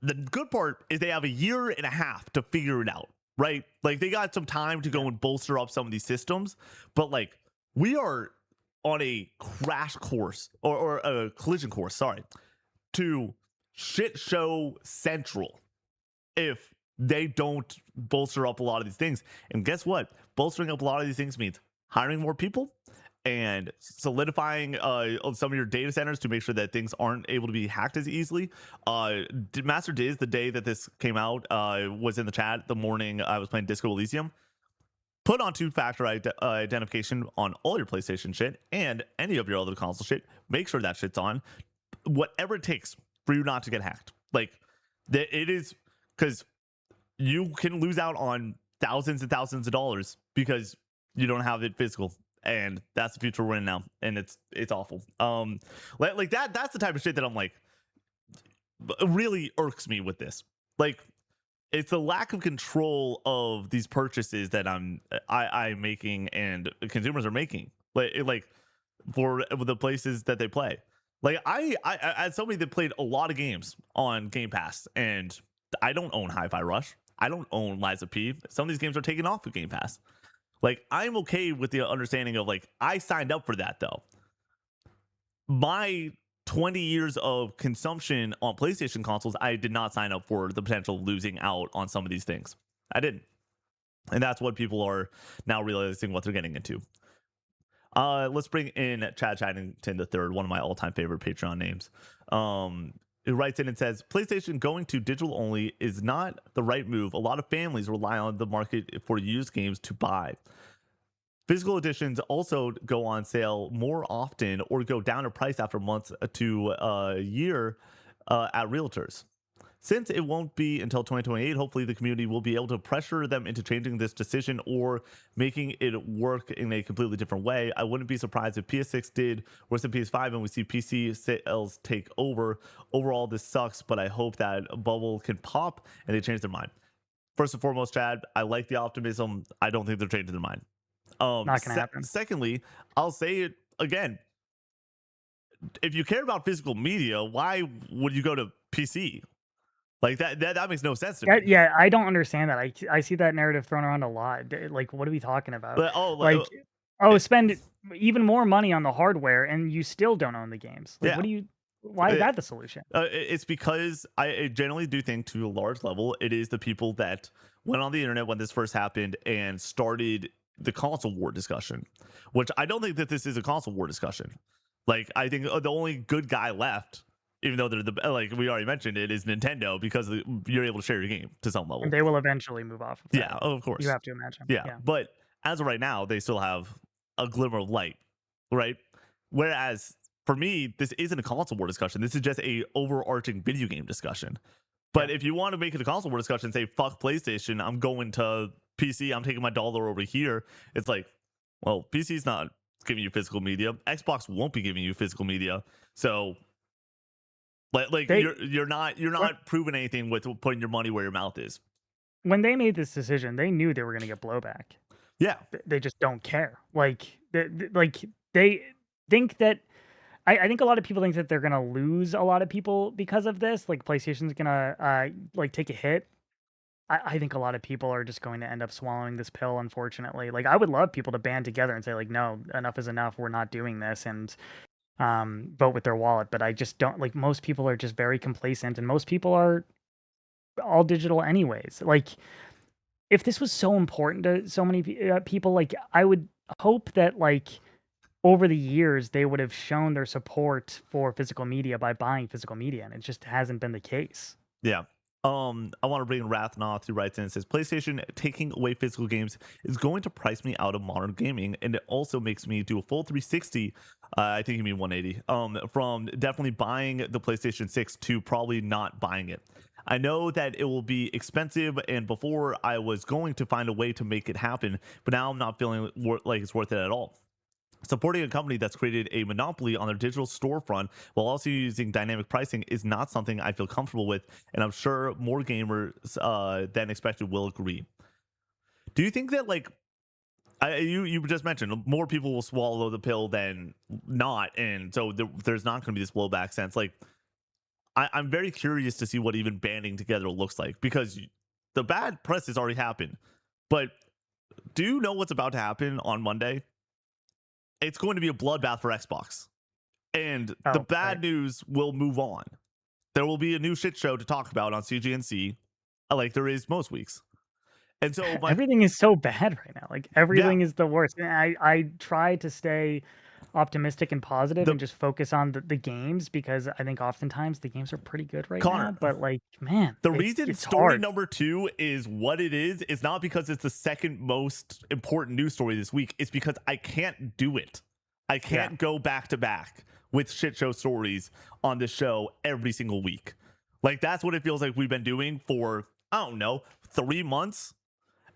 The good part is they have a year and a half to figure it out, right? Like they got some time to go and bolster up some of these systems, but like we are on a crash course or a collision course, sorry, to shit show central if they don't bolster up a lot of these things. And guess what? Bolstering up a lot of these things means hiring more people and solidifying some of your data centers to make sure that things aren't able to be hacked as easily. Master Diz, the day that this came out, was in the chat the morning I was playing Disco Elysium. Put on two-factor identification on all your PlayStation shit and any of your other console shit. Make sure that shit's on. Whatever it takes for you not to get hacked. Like, it is because you can lose out on thousands and thousands of dollars because you don't have it physical, and that's the future we're in now, and it's awful. Like that's the type of shit that I'm like really irks me with this. Like, it's the lack of control of these purchases that I'm making and consumers are making. Like for the places that they play. Like I as somebody that played a lot of games on Game Pass, and I don't own Hi-Fi Rush. I don't own Lies of P. Some of these games are taken off of Game Pass. Like, I'm okay with the understanding of like I signed up for that though. My 20 years of consumption on PlayStation consoles, I did not sign up for the potential of losing out on some of these things. I didn't. And that's what people are now realizing what they're getting into. Let's bring in Chad Chaddington the third, one of my all-time favorite Patreon names. Who writes in and says, PlayStation going to digital only is not the right move. A lot of families rely on the market for used games to buy. Physical editions also go on sale more often or go down in price after months to a year at realtors. Since it won't be until 2028, hopefully the community will be able to pressure them into changing this decision or making it work in a completely different way. I wouldn't be surprised if PS6 did worse than PS5 and we see PC sales take over. Overall, this sucks, but I hope that a bubble can pop and they change their mind. First and foremost, Chad, I like the optimism. I don't think they're changing their mind. Not gonna happen. Secondly, I'll say it again. If you care about physical media, why would you go to PC? Like that makes no sense to me. Yeah, I don't understand that. I see that narrative thrown around a lot. Like, what are we talking about? But Like, oh, spend even more money on the hardware and you still don't own the games. Like, yeah. what do you? Why is Uh, that the solution? it's because I generally do think to a large level, it is the people that went on the internet when this first happened and started the console war discussion, which I don't think that this is a console war discussion. Like, I think the only good guy left, even though they're the like we already mentioned, it is Nintendo because you're able to share your game to some And level. they will eventually move off of Yeah, that. of You course. have to imagine. Yeah, Yeah. but as of right now, they still have a glimmer of light, right? Whereas for me, this isn't a console war discussion. This is just a overarching video game discussion. Yeah. But if you want to make it a console war discussion, say fuck PlayStation, I'm going to PC. I'm taking my dollar over here. It's like, well, PC's not giving you physical media. Xbox won't be giving you physical media. So like They you're when not proving anything with putting your money where your mouth is. when they made this decision, they knew they were gonna get blowback. Yeah, They just don't care. Like, they think that I think a lot of people think that they're gonna lose a lot of people because of this, like, PlayStation's gonna, like, take a hit. I think a lot of people are just going to end up swallowing this pill, unfortunately. Like, I would love people to band together and say, like, "No, enough is enough. We're not doing this," and, vote with their wallet, but I just don't like, most people are just very complacent, and most people are all digital anyways. Like, if this was so important to so many people, like, I would hope that, like, over the years, they would have shown their support for physical media by buying physical media, and it just hasn't been the case. yeah. I want to bring Rathnoth who writes in and says PlayStation taking away physical games is going to price me out of modern gaming, and it also makes me do a full 360. I think you mean 180. From definitely buying the PlayStation 6 to probably not buying it. I know that it will be expensive, and before I was going to find a way to make it happen, but now I'm not feeling like it's worth it at all. Supporting a company that's created a monopoly on their digital storefront while also using dynamic pricing is not something I feel comfortable with, and I'm sure more gamers than expected will agree. Do you think that you just mentioned more people will swallow the pill than not, and so there's not going to be this blowback sense? Like, I'm very curious to see what even banding together looks like because the bad press has already happened. But do you know what's about to happen on Monday? It's going to be a bloodbath for Xbox. And the Oh, right. bad news will move on. There will be a new shit show to talk about on CGNC, like there is most weeks. And so Everything is so bad right now. Like, yeah, everything is the worst. And I try to stay optimistic and positive the and just focus on the games because I think oftentimes the games are pretty good right Connor, now. But like, man, the reason it's story hard. number 2 is what it is not because it's the second most important news story this week. It's because I can't do it. I Yeah. can't go back to back with shit show stories on the show every single week. Like, that's what it feels like we've been doing for, I don't know, 3 months.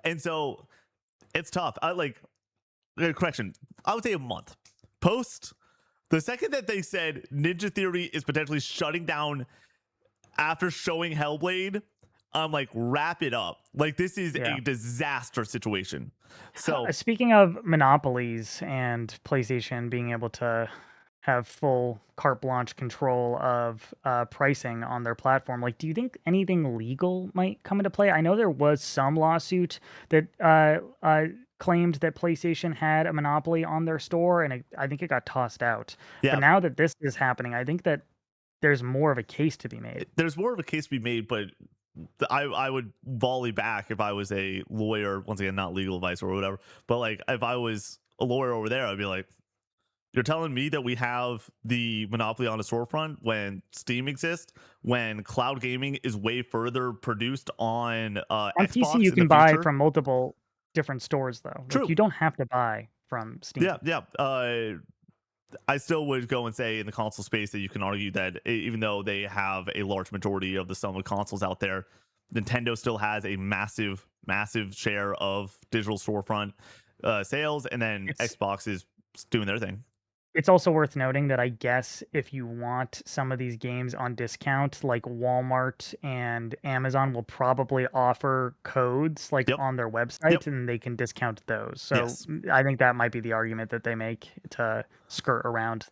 And so it's tough. Correction, I would say a month. Post the second that they said Ninja Theory is potentially shutting down after showing Hellblade, I'm like, wrap it up. Like, this is Yeah. a disaster situation. So, Speaking of monopolies and PlayStation being able to have full carte blanche control of pricing on their platform, like, do you think anything legal might come into play? I know there was some lawsuit that claimed that PlayStation had a monopoly on their store, and I think it got tossed out. But yeah, now that this is happening, I think that there's more of a case to be made. there's more of a case to be made, but I would volley back if I was a lawyer. Once again, not legal advice or whatever, but like if I was a lawyer over there, I'd be like, you're telling me that we have the monopoly on a storefront when Steam exists, when cloud gaming is way further produced on On PC, Xbox you in the can buy future? from multiple different stores, though. Like, True. you don't have to buy from Yeah, Steam. yeah. I still would go and say in the console space that you can argue that even though they have a large majority of the sum of consoles out there, Nintendo still has a massive, massive share of digital storefront sales, and then It's Xbox is doing their thing. It's also worth noting that I guess if you want some of these games on discount, like Walmart and Amazon will probably offer codes like Yep. on their Yep. website and they can discount those. So Yes. I think that might be the argument that they make to skirt around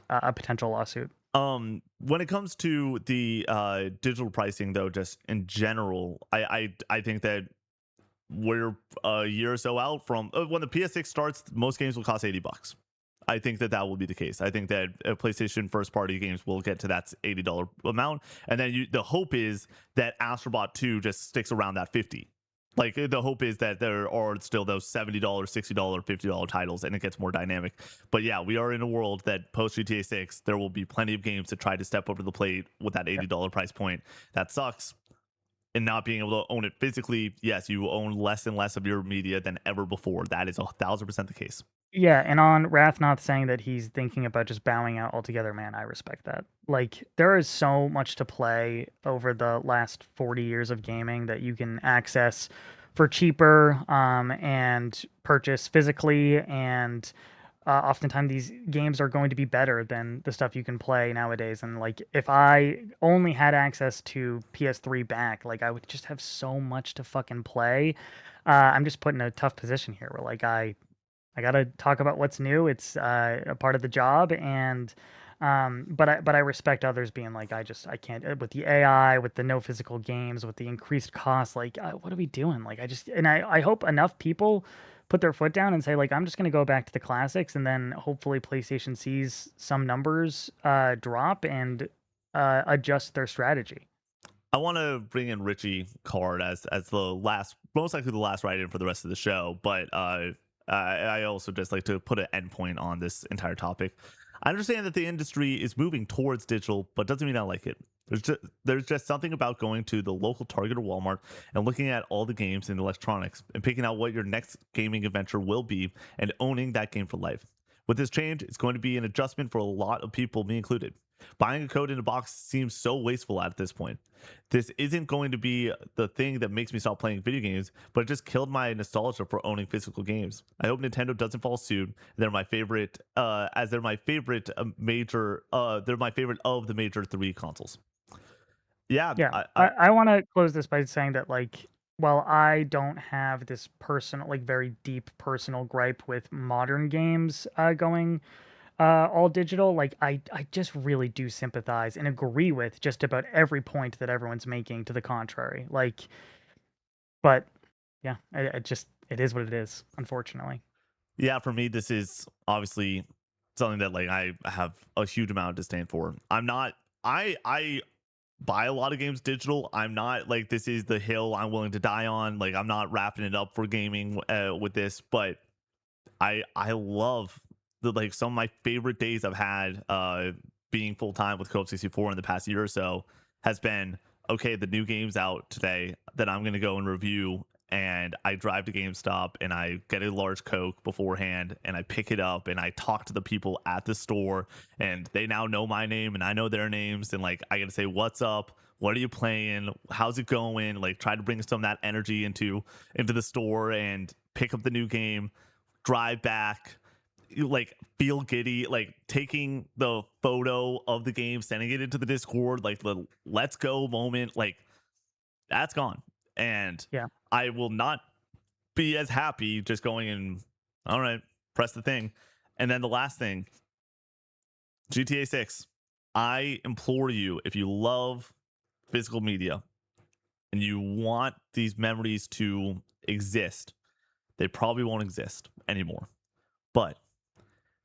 a potential lawsuit. When it comes to the digital pricing, though, just in general, I think that we're a year or so out from when the PS6 starts. Most games will cost $80. I think that that will be the case. I think that PlayStation first party games will get to that $80 amount, and then the hope is that Astrobot 2 just sticks around that 50. Like the hope is that there are still those $70, $60, $50 titles, and it gets more dynamic. But yeah, we are in a world that post GTA 6, there will be plenty of games that try to step over the plate with that $80 price point. That sucks. And not being able to own it physically, yes, you own less and less of your media than ever before. That is 1,000% the case. Yeah, and on Rathnoth saying that he's thinking about just bowing out altogether, man, I respect that. Like, there is so much to play over the last 40 years of gaming that you can access for cheaper, and purchase physically, and oftentimes these games are going to be better than the stuff you can play nowadays. And like, if I only had access to PS3 back, like I would just have so much to fucking play. I'm just put in a tough position here where like I gotta talk about what's new. It's a part of the job, and but I respect others being like, I can't with the AI, with the no physical games, with the increased costs. Like, what are we doing? Like, I hope enough people put their foot down and say like, I'm just gonna go back to the classics, and then hopefully PlayStation sees some numbers drop and adjust their strategy. I want to bring in Richie Card as the last, most likely the last write-in for the rest of the show. But I also just like to put an endpoint on this entire topic. I understand that the industry is moving towards digital, but doesn't mean I like it. There's just something about going to the local Target or Walmart and looking at all the games and electronics and picking out what your next gaming adventure will be and owning that game for life. With this change, it's going to be an adjustment for a lot of people, me included. Buying a code in a box seems so wasteful at this point. This isn't going to be the thing that makes me stop playing video games, but it just killed my nostalgia for owning physical games. I hope Nintendo doesn't follow suit. They're my favorite, as they're my favorite major. They're my favorite of the major three consoles. Yeah, Yeah, I want to close this by saying that, like, while I don't have this personal, like, very deep personal gripe with modern games going all digital, like, I just really do sympathize and agree with just about every point that everyone's making to the contrary. Like, but yeah, I just it is what it is, unfortunately. yeah. For me, this is obviously something that like I have a huge amount of disdain for. I'm not. I buy a lot of games digital. I'm not like this is the hill I'm willing to die on. Like I'm not wrapping it up for gaming with this, but I love the like some of my favorite days I've had being full time with Code 64 in the past year or so has been okay, the new game's out today that I'm gonna go and review, and I drive to GameStop and I get a large Coke beforehand and I pick it up and I talk to the people at the store and they now know my name and I know their names, and like I gotta say what's up, what are you playing, how's it going, like try to bring some of that energy into the store and pick up the new game, drive back, like feel giddy, like taking the photo of the game, sending it into the Discord, like the let's go moment, like that's gone. And Yeah. I will not be as happy just going and all right, press the thing. And then the last thing, GTA 6. I implore you, if you love physical media and you want these memories to exist, they probably won't exist anymore. But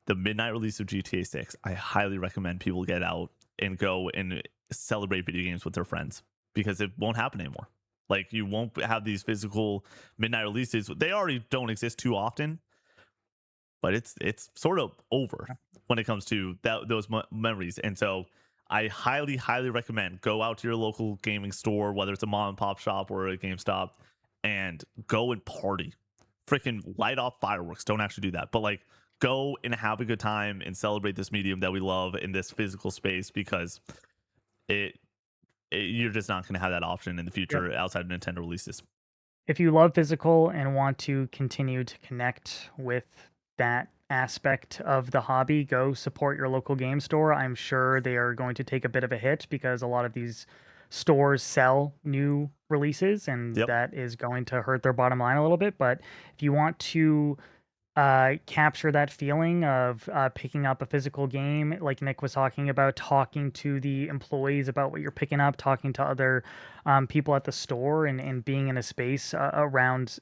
the midnight release of GTA 6, I highly recommend people get out and go and celebrate video games with their friends because it won't happen anymore. Like you won't have these physical midnight releases. They already don't exist too often, but it's sort of over when it comes to those memories. And so I highly recommend go out to your local gaming store, whether it's a mom and pop shop or a GameStop, and go and party. Freaking light off fireworks. Don't actually do that, but like go and have a good time and celebrate this medium that we love in this physical space because it, you're just not going to have that option in the Yep. future outside of Nintendo releases. If you love physical and want to continue to connect with that aspect of the hobby, go support your local game store. I'm sure they are going to take a bit of a hit because a lot of these stores sell new releases, and Yep. that is going to hurt their bottom line a little bit. But if you want to capture that feeling of picking up a physical game, like Nick was talking about, talking to the employees about what you're picking up, talking to other people at the store, and being in a space around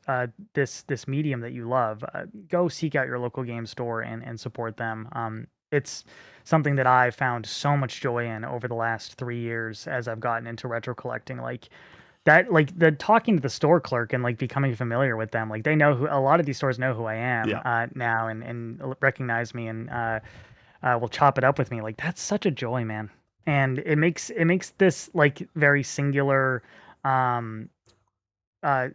this medium that you love. Go seek out your local game store and support them. It's something that I found so much joy in over the last 3 years as I've gotten into retro collecting. Like the talking to the store clerk and like becoming familiar with them, like they know who, a lot of these stores know who I am Yeah. now, and recognize me, and will chop it up with me. Like that's such a joy, man. And it makes this like very singular, um uh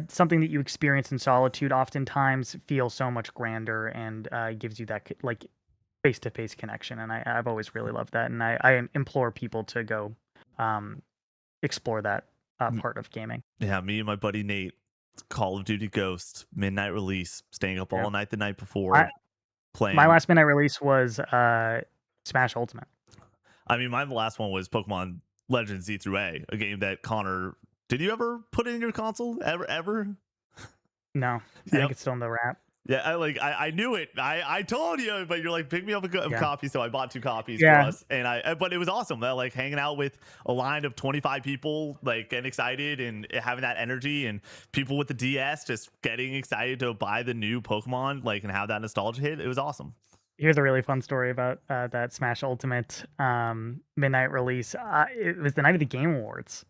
something that you experience in solitude oftentimes feel so much grander, and gives you that like face to face connection. And I've always really loved that, and I implore people to go um explore that M- part of gaming. Yeah, me and my buddy Nate, Call of Duty Ghost, midnight release, staying up Yeah. all night the night My before, my playing. last midnight release was Smash Ultimate. I mean, my last one was Pokemon Legends Z through A game that Connor. Did you ever put it in your console? Ever? No, I think Yep. it's still in the wrap. Yeah, I knew it. I told you, but you're like, pick me up a Yeah. copy. So I bought 2 copies for Yeah. us, and but it was awesome. Like hanging out with a line of 25 people, like getting excited and having that energy, and people with the DS just getting excited to buy the new Pokemon, like, and have that nostalgia hit. It was awesome. Here's a really fun story about that Smash Ultimate midnight release. It was the night of the Game Awards,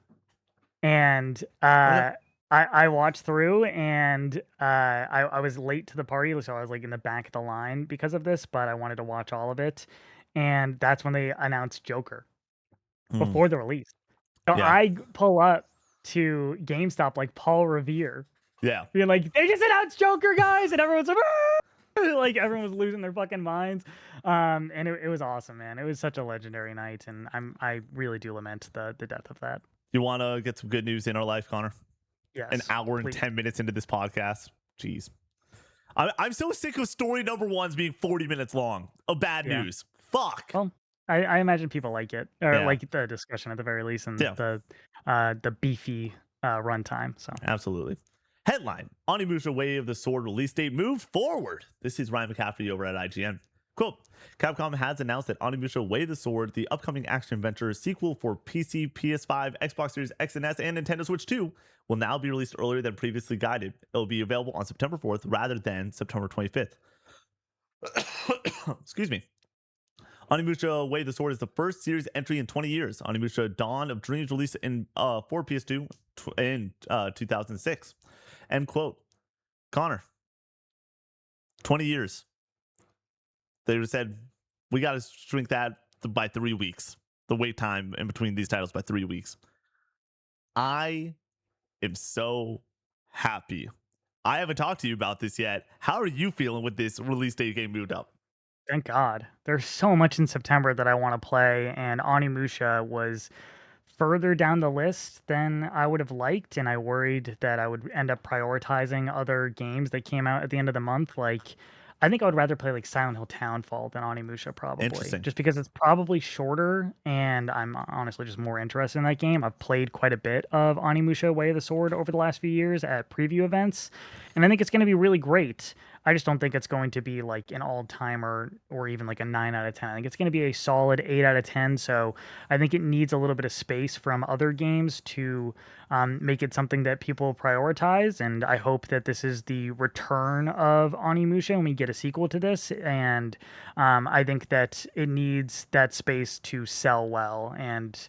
and Okay. I watched through, and I was late to the party, so I was like in the back of the line because of this, but I wanted to watch all of it, and that's when they announced Joker Mm, before the release. So yeah, pull up to GameStop like Paul Revere, yeah. being like, "They just announced Joker, guys!" And everyone's like, "Ah!" Like everyone was losing their fucking minds. And it was awesome, man. It was such a legendary night, and I really do lament the death of that. You want to get some good news in our life, Connor? An Yes, hour and please. 10 minutes into this podcast. Jeez. I'm so sick of story number ones being 40 minutes long of bad Yeah. news. Fuck. Well, I imagine people like it, or Yeah. like the discussion at the very least, and Yeah. the beefy runtime. So Absolutely. Headline: Onimusha Way of the Sword release date moved forward. This is Ryan McCaffrey over at IGN. Quote: Capcom has announced that Onimusha Way of the Sword, the upcoming action adventure sequel for PC, PS5, Xbox Series X and S, and Nintendo Switch 2, will now be released earlier than previously guided. It will be available on September 4th rather than September 25th. Excuse me. Onimusha Way of the Sword is the first series entry in 20 years. Onimusha Dawn of Dreams released in for PS2 in 2006. End quote. Connor, 20 years. They said we got to shrink that by 3 weeks. The wait time in between these titles by 3 weeks. I am so happy. I haven't talked to you about this yet. How are you feeling with this release date getting moved up? thank God. There's so much in September that I want to play, and Onimusha was further down the list than I would have liked, and I worried that I would end up prioritizing other games that came out at the end of the month. Like, I think I would rather play like Silent Hill Townfall than Onimusha, probably, Interesting. just because it's probably shorter, and I'm honestly just more interested in that game. I've played quite a bit of Onimusha Way of the Sword over the last few years at preview events, and I think it's going to be really great. I just don't think it's going to be like an all-timer or even like a 9 out of 10. I think it's going to be a solid 8 out of 10. So I think it needs a little bit of space from other games to make it something that people prioritize. And I hope that this is the return of Onimusha and we get a sequel to this. And I think that it needs that space to sell well. And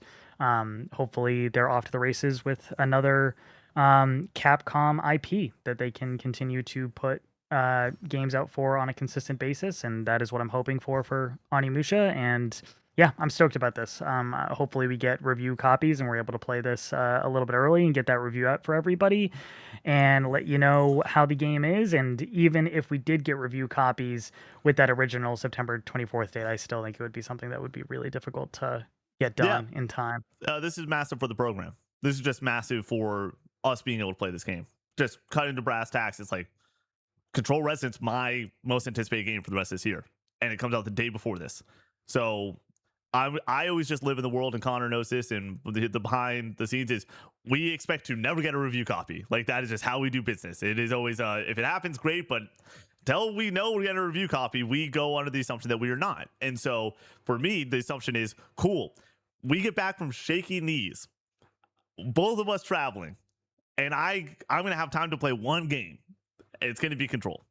hopefully they're off to the races with another Capcom IP that they can continue to put games out for on a consistent basis, and that is what I'm hoping for Onimusha. And yeah, I'm stoked about this. Hopefully, we get review copies and we're able to play this a little bit early and get that review out for everybody, and let you know how the game is. And even if we did get review copies with that original September 24th date, I still think it would be something that would be really difficult to get Yeah. done in time. This is massive for the program. This is just massive for us being able to play this game. Just cut into brass tacks. It's like Control Resonance, my most anticipated game for the rest of this year, and it comes out the day before this. So I always just live in the world, and Connor knows this, and the behind the scenes is we expect to never get a review copy. Like that is just how we do business. It is always if it happens, great, but till we know we're getting a review copy, we go under the assumption that we are not. And so for me, the assumption is cool. We get back from shaky knees, both of us traveling, and I'm gonna have time to play one game. It's gonna be Control,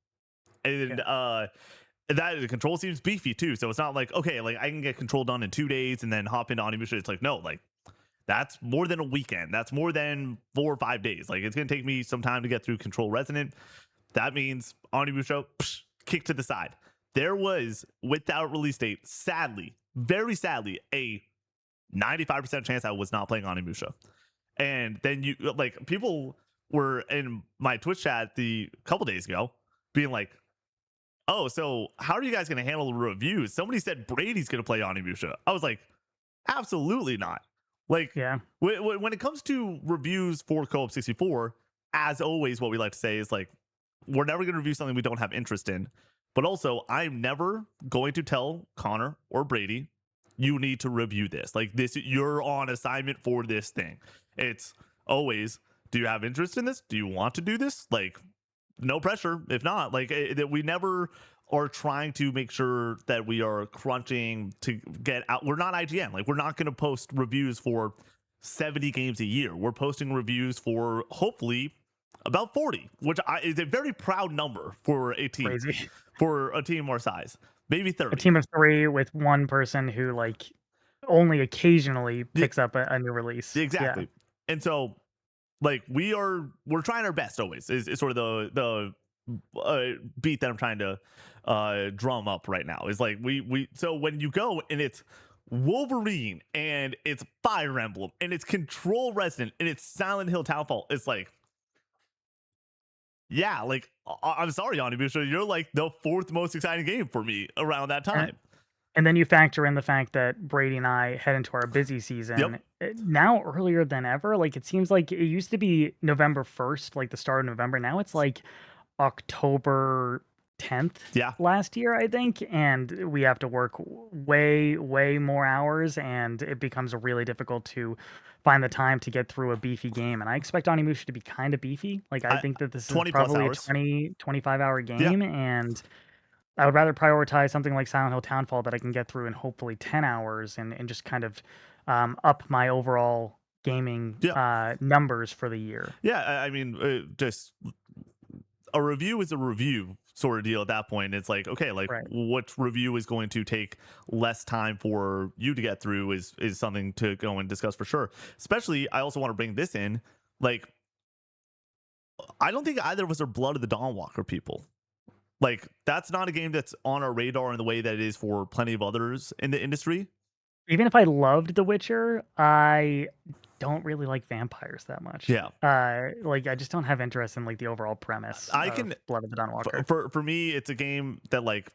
and that the Control seems beefy too. So it's not like, okay, like I can get Control done in 2 days and then hop into Onimusha. It's like, no, like that's more than a weekend. That's more than 4 or 5 days. Like it's gonna take me some time to get through Control Resonant. That means Onimusha, kick to the side. There was, without release date, sadly, very sadly, a 95% chance I was not playing Onimusha. And then you like people were in my Twitch chat the couple days ago being like, oh, so how are you guys going to handle the reviews? Somebody said Brady's going to play Onimusha. I was like, absolutely not. Like, Yeah. when it comes to reviews for Co-op 64, as always, what we like to say is like, we're never going to review something we don't have interest in. But also, I'm never going to tell Connor or Brady, you need to review this. Like this, you're on assignment for this thing. It's always, do you have interest in this? Do you want to do this? Like, no pressure. If not, like that we never are trying to make sure that we are crunching to get out. We're not IGN. Like we're not going to post reviews for 70 games a year. We're posting reviews for hopefully about 40, which is a very proud number for a team. Crazy. For a team our size. Maybe 30. A team of 3 with one person who like only occasionally picks up a new release. Exactly. Yeah. And so like we're trying our best always is sort of the beat that I'm trying to drum up right now is like we so when you go and it's Wolverine and it's Fire Emblem and it's Control Resident and it's Silent Hill Townfall, it's like, yeah, like I'm sorry, Onimusha, you're like the 4th most exciting game for me around that time. And then you factor in the fact that Brady and I head into our busy season now earlier than ever. Like it seems like it used to be November 1st, like the start of November. Now it's like October 10th last year, I think. And we have to work way, way more hours. And it becomes really difficult to find the time to get through a beefy game. And I expect Onimusha to be kind of beefy. Like I think that this is probably a 20, 25-hour game. And I would rather prioritize something like Silent Hill Townfall that I can get through in hopefully 10 hours and just kind of up my overall gaming numbers for the year. Yeah, I mean, just a review is a review sort of deal at that point. It's like, okay, like what review is going to take less time for you to get through is something to go and discuss for sure. Especially, I also want to bring this in. Like, I don't think either of us are Blood of the Dawnwalker people. Like that's not a game that's on our radar in the way that it is for plenty of others in the industry. Even if I loved The Witcher, I don't really like vampires that much. Yeah. Like I just don't have interest in like the overall premise. I can Blood of the Dawnwalker. For me, it's a game that like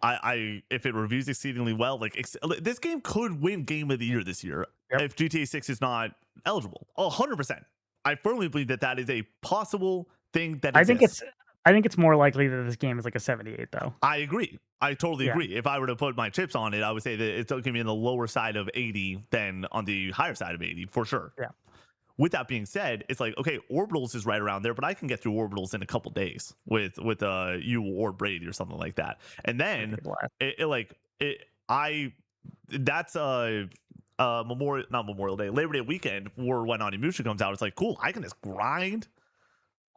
I if it reviews exceedingly well, like this game could win Game of the Year this year if GTA 6 is not eligible. 100%. I firmly believe that is a possible thing that exists. I think it's more likely that this game is like a 78, though. I agree. I totally agree. If I were to put my chips on it, I would say that it's going to be in the lower side of 80 than on the higher side of 80 for sure. Yeah. With that being said, it's like, okay, Orbitals is right around there, but I can get through Orbitals in a couple days with you or Brady or something like that. And then that's not Memorial Day, Labor Day weekend, or when Onimusha comes out. It's like, cool, I can just grind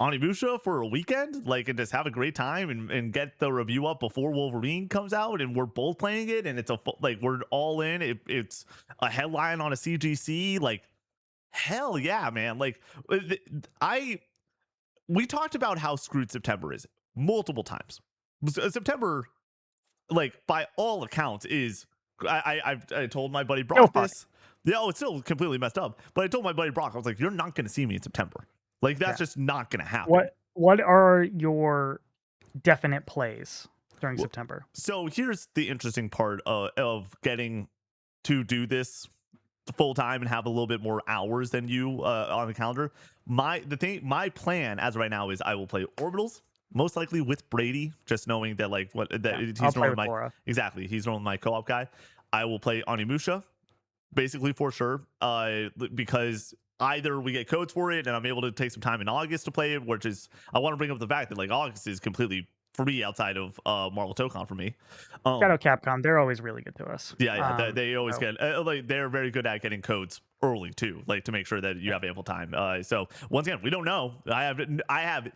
Onimusha for a weekend, like, and just have a great time and get the review up before Wolverine comes out, and we're both playing it, and it's we're all in. It's a headline on a CGC, like, hell yeah, man. Like, we talked about how screwed September is multiple times. September, like, by all accounts, is I told my buddy Brock this. Yeah, it's still completely messed up. But I told my buddy Brock, I was like, you're not going to see me in September. Like, that's just not going to happen. What are your definite plays during September? So here's the interesting part of getting to do this full time and have a little bit more hours than you on the calendar. My plan as of right now is I will play Orbitals, most likely with Brady, just knowing that he's normally he's normally my co-op guy. I will play Onimusha, basically for sure, because either we get codes for it and I'm able to take some time in August to play it, which is, I want to bring up the fact that like August is completely free outside of Marvel Tokon for me. Shout Um, out Capcom. They're always really good to us. yeah, they always So get like they're very good at getting codes early too, like to make sure that you yeah, have ample time. So once again, we don't know. I have no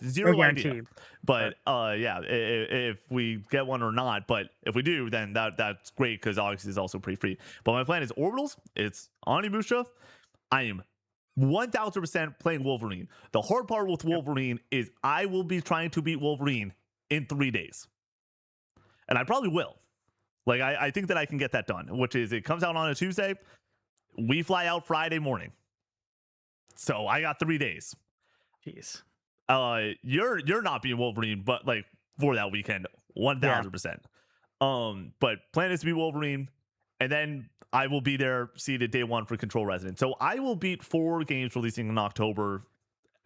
zero idea, guarantee. But but yeah, if we get one or not, but if we do, then that's great because August is also pretty free. But my plan is Orbitals. It's Onimusha. I am 1000% playing Wolverine. The hard part with yep, Wolverine is I will be trying to beat Wolverine in 3 days, and I probably will. Like I think that I can get that done, which is it comes out on a Tuesday. We fly out Friday morning. So I got 3 days. jeez. You're not being Wolverine, but like for that weekend, one Yeah, thousand percent. But plan is to be Wolverine, and then I will be there seated day one for Control Resident. So I will beat 4 games releasing in October,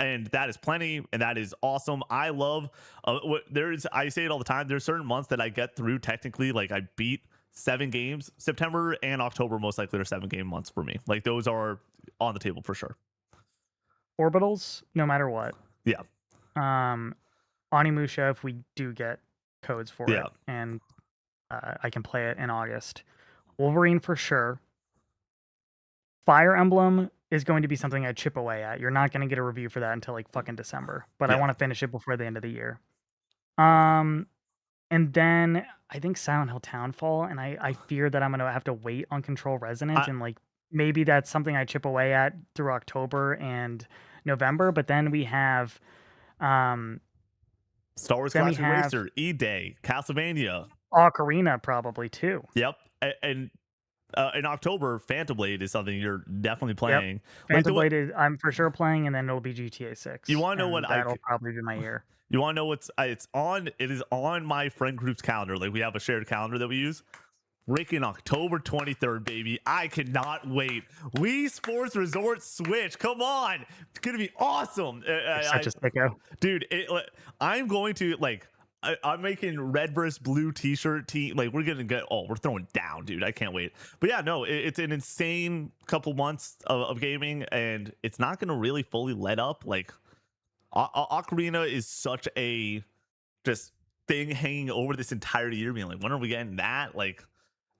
and that is plenty, and that is awesome. I love what there is. I say it all the time. There's certain months that I get through technically, like I beat 7 games. September and October most likely are 7 game months for me. Like those are on the table for sure. orbitals, no matter what. Yeah, Um, Onimusha, if we do get codes for yeah. it, and I can play it in August. Wolverine for sure. Fire Emblem is going to be something I chip away at. You're not going to get a review for that until like fucking December, but I Yeah. want to finish it before the end of the year. Um, and then I think Silent Hill Townfall, and I fear that I'm gonna have to wait on Control Resonant, I, and like maybe that's something I chip away at through October and November. But um, Star Wars then we Classic have Racer, E-Day, Castlevania. Ocarina probably too. Yep. And in October, Phantom Blade is something you're definitely Yep. playing. Like the Phantom what Blade is I'm for sure playing, and then it'll be GTA you 6, want to know what and that'll probably be my year. you want to know what's it's on it is on my friend group's calendar. Like we have a shared calendar that we use. Freaking October 23rd, baby. I cannot wait. Wii Sports Resort Switch. Come on. It's going to be awesome. You're such a sicko. Dude, I'm going to like I'm making red versus blue t-shirt like we're gonna get we're throwing down, dude. I can't wait. But yeah, no, it's an insane couple months of gaming, and it's not gonna really fully let up. Like Ocarina is such a just thing hanging over this entire year, being like, when are we getting that? Like,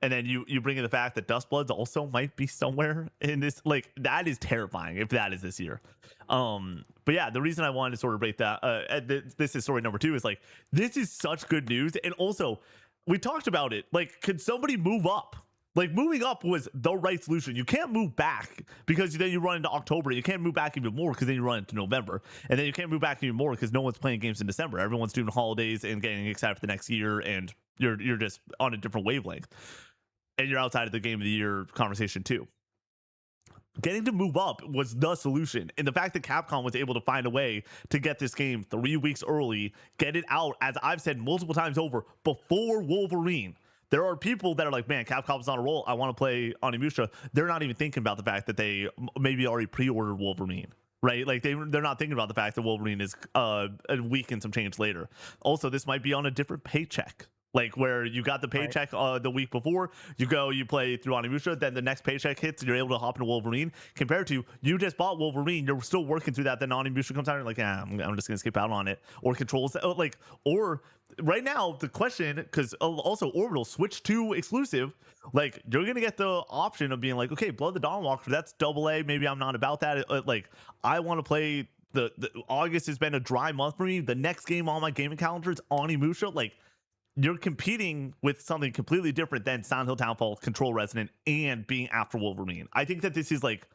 and then you bring in the fact that Dustbloods also might be somewhere in this. Like, that is terrifying if that is this year. But yeah, the reason I wanted to sort of break that this is story number 2 is like this is such good news. And also we talked about it, like, could somebody move up? Like, moving up was the right solution. You can't move back because then you run into October. You can't move back even more because then you run into November. And then you can't move back even more because no one's playing games in December. Everyone's doing holidays and getting excited for the next year, and you're just on a different wavelength. And you're outside of the game of the year conversation too. Getting to move up was the solution. And the fact that Capcom was able to find a way to get this game 3 weeks early, get it out, as I've said multiple times over, before Wolverine. There are people that are like, man, Capcom's on a roll. I want to play Onimusha. They're not even thinking about the fact that they maybe already pre-ordered Wolverine, right? Like they're not thinking about the fact that Wolverine is a week and some change later. Also, this might be on a different paycheck. Like where you got the Right. paycheck the week before, you play through Onimusha, then the next paycheck hits and you're able to hop into Wolverine. Compared to you just bought Wolverine, you're still working through that. Then Onimusha comes out, and you're like, yeah, I'm just gonna skip out on it. Or controls like, or right now the question, because also Orbital Switch 2 exclusive, like you're gonna get the option of being like, okay, Blood the Dawnwalker, that's AA. Maybe I'm not about that. Like I want to play the August has been a dry month for me. The next game on my gaming calendar is Onimusha. Like you're competing with something completely different than Silent Hill Townfall, Control Resonant, and being after Wolverine. I think that this is like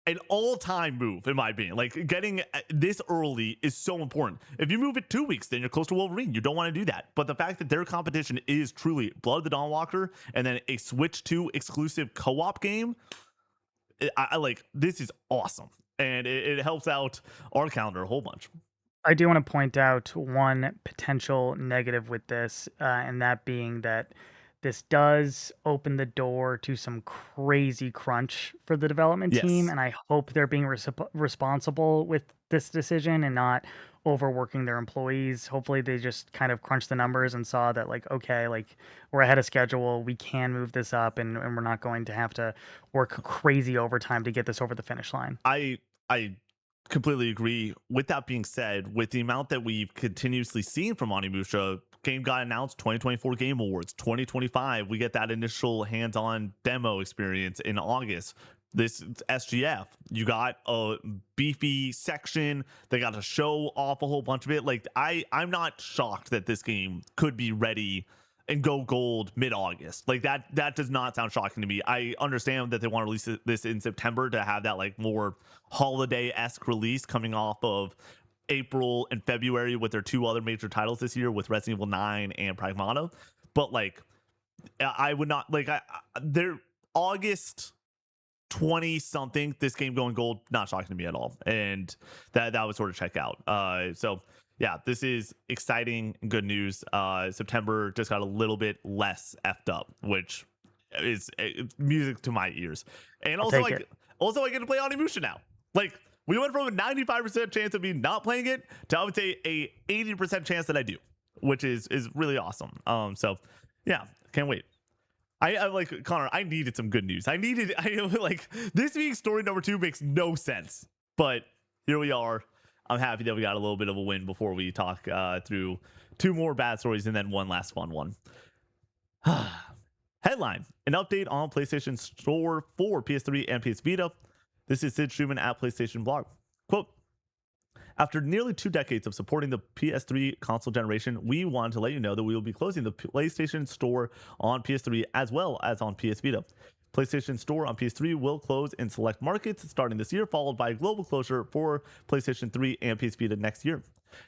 an all-time move, in my opinion. Like getting this early is so important. If you move it 2 weeks, then you're close to Wolverine. You don't want to do that. But the fact that their competition is truly Blood the Dawnwalker and then a Switch 2 exclusive co-op game, I like this is awesome. And it helps out our calendar a whole bunch. I do want to point out one potential negative with this, and that being that this does open the door to some crazy crunch for the development team, Yes. and I hope they're being responsible with this decision and not overworking their employees. Hopefully, they just kind of crunched the numbers and saw that, like, okay, like we're ahead of schedule, we can move this up, and we're not going to have to work crazy overtime to get this over the finish line. I Completely agree. With that being said, with the amount that we've continuously seen from Onimusha, game got announced 2024 Game Awards, 2025. We get that initial hands-on demo experience in August. This SGF, you got a beefy section. They got to show off a whole bunch of it. Like I'm not shocked that this game could be ready and go gold mid-August. Like that does not sound shocking to me. I understand that they want to release this in September to have that like more holiday-esque release coming off of April and February with their two other major titles this year with Resident Evil 9 and Pragmata. But like I would not like they're August 20 something, this game going gold, not shocking to me at all. And that would sort of check out. So yeah, this is exciting and good news. September just got a little bit less effed up, which is it's music to my ears. And also I get to play Onimusha now. Like we went from a 95% chance of me not playing it to I would say a 80% chance that I do, which is really awesome. So yeah, can't wait. I like Connor. I needed some good news. I like this week's story number 2 makes no sense, but here we are. I'm happy that we got a little bit of a win before we talk through 2 more bad stories and then one last fun one. Headline: an update on PlayStation Store for PS3 and PS Vita. This is Sid Schumann at PlayStation Blog. Quote: after nearly 2 decades of supporting the PS3 console generation, we want to let you know that we will be closing the PlayStation Store on PS3 as well as on PS Vita. PlayStation Store on PS3 will close in select markets starting this year, followed by a global closure for PlayStation 3 and PS Vita next year.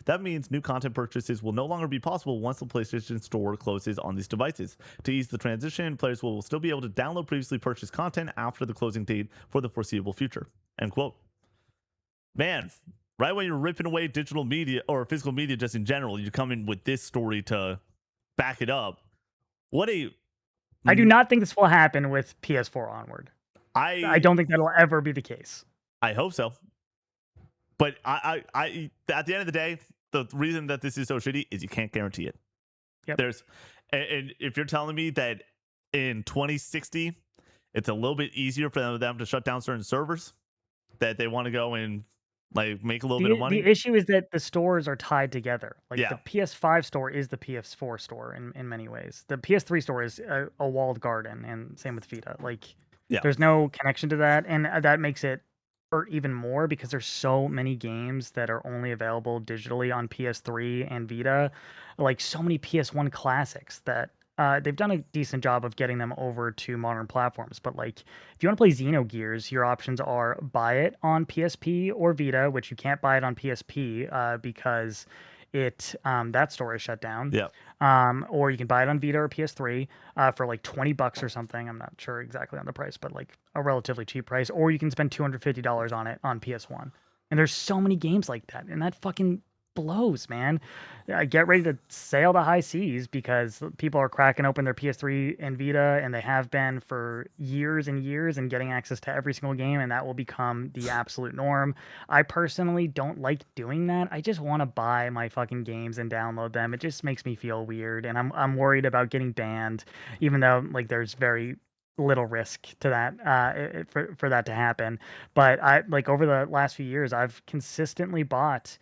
That means new content purchases will no longer be possible once the PlayStation Store closes on these devices. To ease the transition, players will still be able to download previously purchased content after the closing date for the foreseeable future. End quote. Man, right when you're ripping away digital media or physical media just in general, you come in with this story to back it up. I do not think this will happen with PS4 onward. I don't think that'll ever be the case. I hope so. But I at the end of the day, the reason that this is so shitty is you can't guarantee it. Yep. And if you're telling me that in 2060, it's a little bit easier for them to shut down certain servers, that they want to go and like make a little bit of money. The issue is that the stores are tied together. Like Yeah. the PS5 store is the PS4 store in many ways. The PS3 store is a walled garden, and same with Vita. Like there's no connection to that, and that makes it hurt even more because there's so many games that are only available digitally on PS3 and Vita. Like so many PS1 classics that they've done a decent job of getting them over to modern platforms. But like, if you want to play Xenogears, your options are buy it on PSP or Vita, which you can't buy it on PSP because that store is shut down. Yeah. Or you can buy it on Vita or PS3 for like $20 or something. I'm not sure exactly on the price, but like a relatively cheap price. Or you can spend $250 on it on PS1. And there's so many games like that, and that fucking blows, man. Get ready to sail the high seas because people are cracking open their PS3 and Vita, and they have been for years and years, and getting access to every single game, and that will become the absolute norm. I personally don't like doing that. I just want to buy my fucking games and download them. It just makes me feel weird, and I'm worried about getting banned, even though like there's very little risk to that for that to happen. But I like over the last few years, I've consistently bought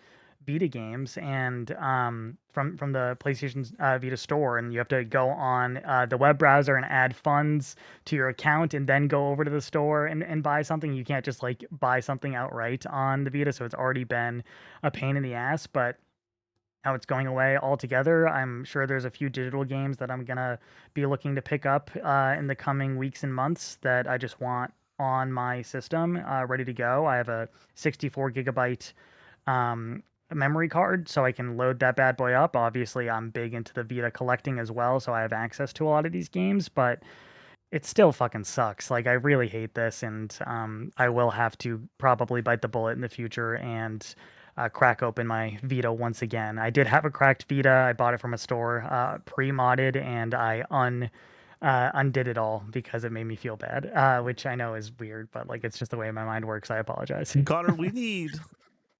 Vita games and from the PlayStation Vita store, and you have to go on the web browser and add funds to your account and then go over to the store and buy something. You can't just like buy something outright on the Vita, so it's already been a pain in the ass. But how it's going away altogether, I'm sure there's a few digital games that I'm gonna be looking to pick up in the coming weeks and months that I just want on my system ready to go. I have a 64 gigabyte memory card, so I can load that bad boy up. Obviously, I'm big into the Vita collecting as well, so I have access to a lot of these games, but it still fucking sucks. Like, I really hate this, and I will have to probably bite the bullet in the future and crack open my Vita once again. I did have a cracked Vita. I bought it from a store pre-modded, and I undid it all because it made me feel bad, which I know is weird, but like it's just the way my mind works. I apologize. Connor, we need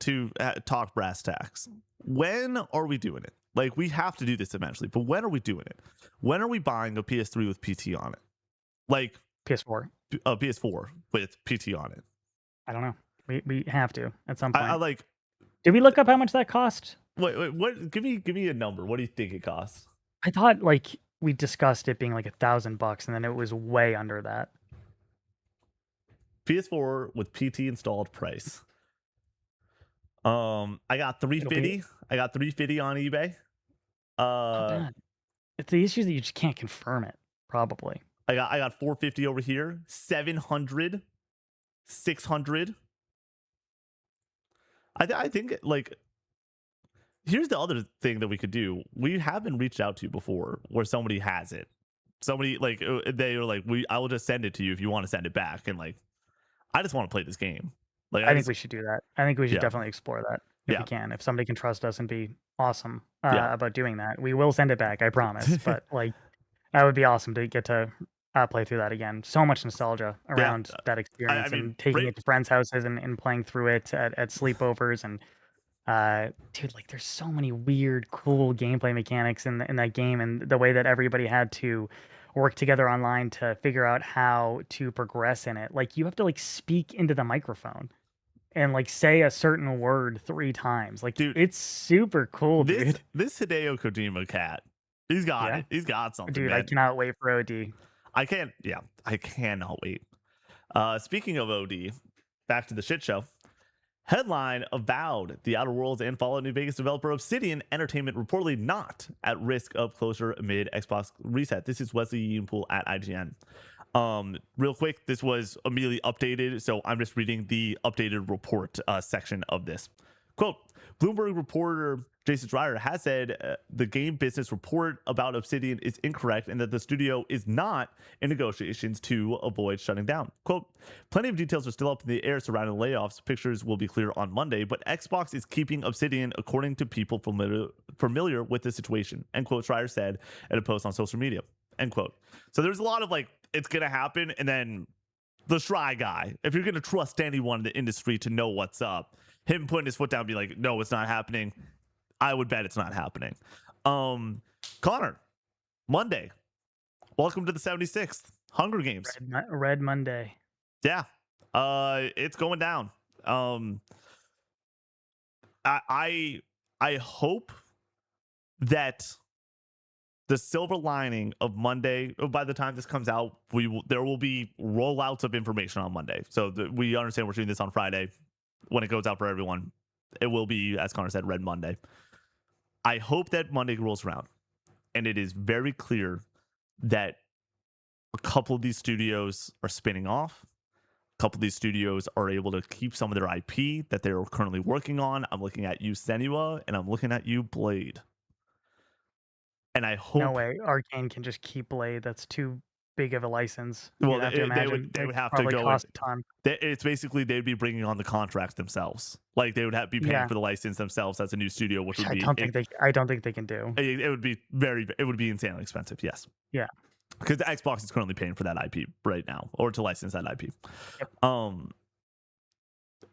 to talk brass tacks. When are we doing it? Like, we have to do this eventually, but when are we doing it? When are we buying a PS3 with PT on it? Like PS4. A PS4 with PT on it? I don't know. We have to at some I point. like. Did we look up how much that cost? Wait, what? Give me a number. What do you think it costs? I thought like we discussed it being like $1,000, and then it was way under that. PS4 with PT installed price. I got It'll be 350. I got 350 on eBay. not Uh, bad. It's the issue that you just can't confirm it. Probably. I got 450 over here. 700, 600. I think like here's the other thing that we could do. We have been reached out to before where somebody has it. Somebody like they are like, I will just send it to you if you want to send it back. And like, I just want to play this game. Like, I think we should do that. I think we should yeah, definitely explore that if yeah, we can. If somebody can trust us and be awesome yeah, about doing that, we will send it back. I promise. But like, that would be awesome to get to play through that again. So much nostalgia yeah. around that I experience mean, and taking it to friends' houses and playing through it at sleepovers and dude, like there's so many weird, cool gameplay mechanics in that game, and the way that everybody had to work together online to figure out how to progress in it. Like you have to like speak into the microphone and like say a certain word 3 times. Like dude, it's super cool, this dude. this Hideo Kojima cat, he's got Yeah, it. He's got something, dude, I man. cannot wait for OD. I can't. Yeah, I cannot wait. Speaking of OD, back to the shit show. Headline avowed the Outer Worlds and Fallout New Vegas developer Obsidian Entertainment reportedly not at risk of closure amid Xbox reset. This is Wesley Yunpool at IGN. Real quick, this was immediately updated, so I'm just reading the updated report section of this. Quote, Bloomberg reporter Jason Schreier has said the game business report about Obsidian is incorrect and that the studio is not in negotiations to avoid shutting down. Quote, plenty of details are still up in the air surrounding the layoffs. Pictures will be clear on Monday, but Xbox is keeping Obsidian according to people familiar with the situation, end quote, Schreier said in a post on social media, end quote. So there's a lot of like, it's going to happen, and then the Schreier guy, if you're going to trust anyone in the industry to know what's up, him putting his foot down, be like, no, it's not happening. I would bet it's not happening. Connor, Monday, welcome to the 76th Hunger Games. Red Monday. Yeah, it's going down. I hope that the silver lining of Monday, by the time this comes out, there will be rollouts of information on Monday. So we understand we're shooting this on Friday. When it goes out for everyone, it will be, as Connor said, Red Monday. I hope that Monday rolls around and it is very clear that a couple of these studios are spinning off. A couple of these studios are able to keep some of their IP that they're currently working on. I'm looking at you, Senua, and I'm looking at you, Blade. And I hope. No way, Arcane can just keep Blade. That's too big of a license. Well, You'd have to imagine they it would have to probably go and cost a ton. it's basically they'd be bringing on the contracts themselves. Like they would be paying Yeah, for the license themselves as a new studio, which which would be I don't think they can do. it would be it would be insanely expensive. Yes, Yeah. because the Xbox is currently paying for that IP right now, or to license that IP. Yep.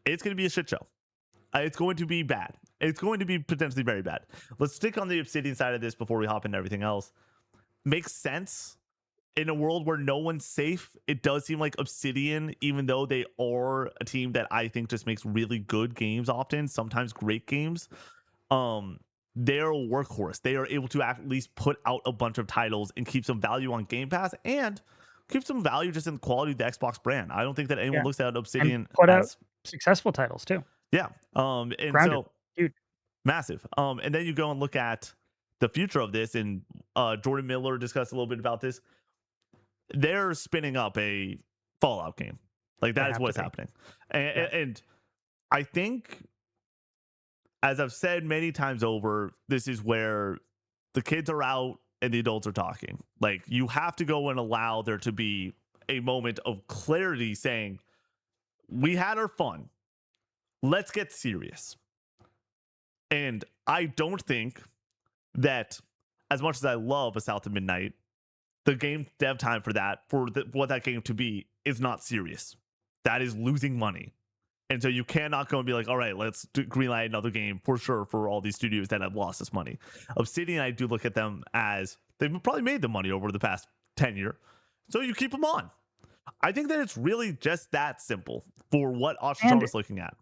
It's going to be a shit show. It's going to be bad. It's going to be potentially very bad. Let's stick on the Obsidian side of this before we hop into everything else. Makes sense in a world where no one's safe. It does seem like Obsidian, even though they are a team that I think just makes really good games often, sometimes great games, they're a workhorse. They are able to at least put out a bunch of titles and keep some value on Game Pass and keep some value just in the quality of the Xbox brand. I don't think that anyone Yeah. looks at And Obsidian put out as successful titles too. yeah. And Grounded, so dude. massive. And then you go and look at the future of this, and Jordan Miller discussed a little bit about this. They're spinning up a Fallout game. Like They that is have to what's be. happening. Yeah. And I think, as I've said many times over, this is where the kids are out and the adults are talking. Like you have to go and allow there to be a moment of clarity saying, we had our fun. Let's get serious. And I don't think that, as much as I love A South of Midnight, the game dev time for that, what that game to be, is not serious. That is losing money. And so you cannot go and be like, all right, let's greenlight another game for sure for all these studios that have lost this money. Obsidian, I do look at them as they've probably made the money over the past 10 years. So you keep them on. I think that it's really just that simple for what Ostrich And is looking at.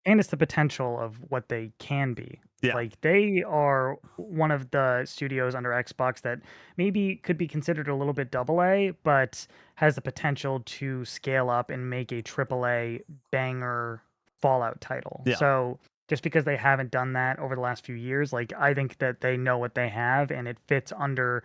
it's the potential of what they can be. Yeah. Like, they are one of the studios under Xbox that maybe could be considered a little bit double A, but has the potential to scale up and make a triple A banger Fallout title. Yeah. So, just because they haven't done that over the last few years, like, I think that they know what they have and it fits under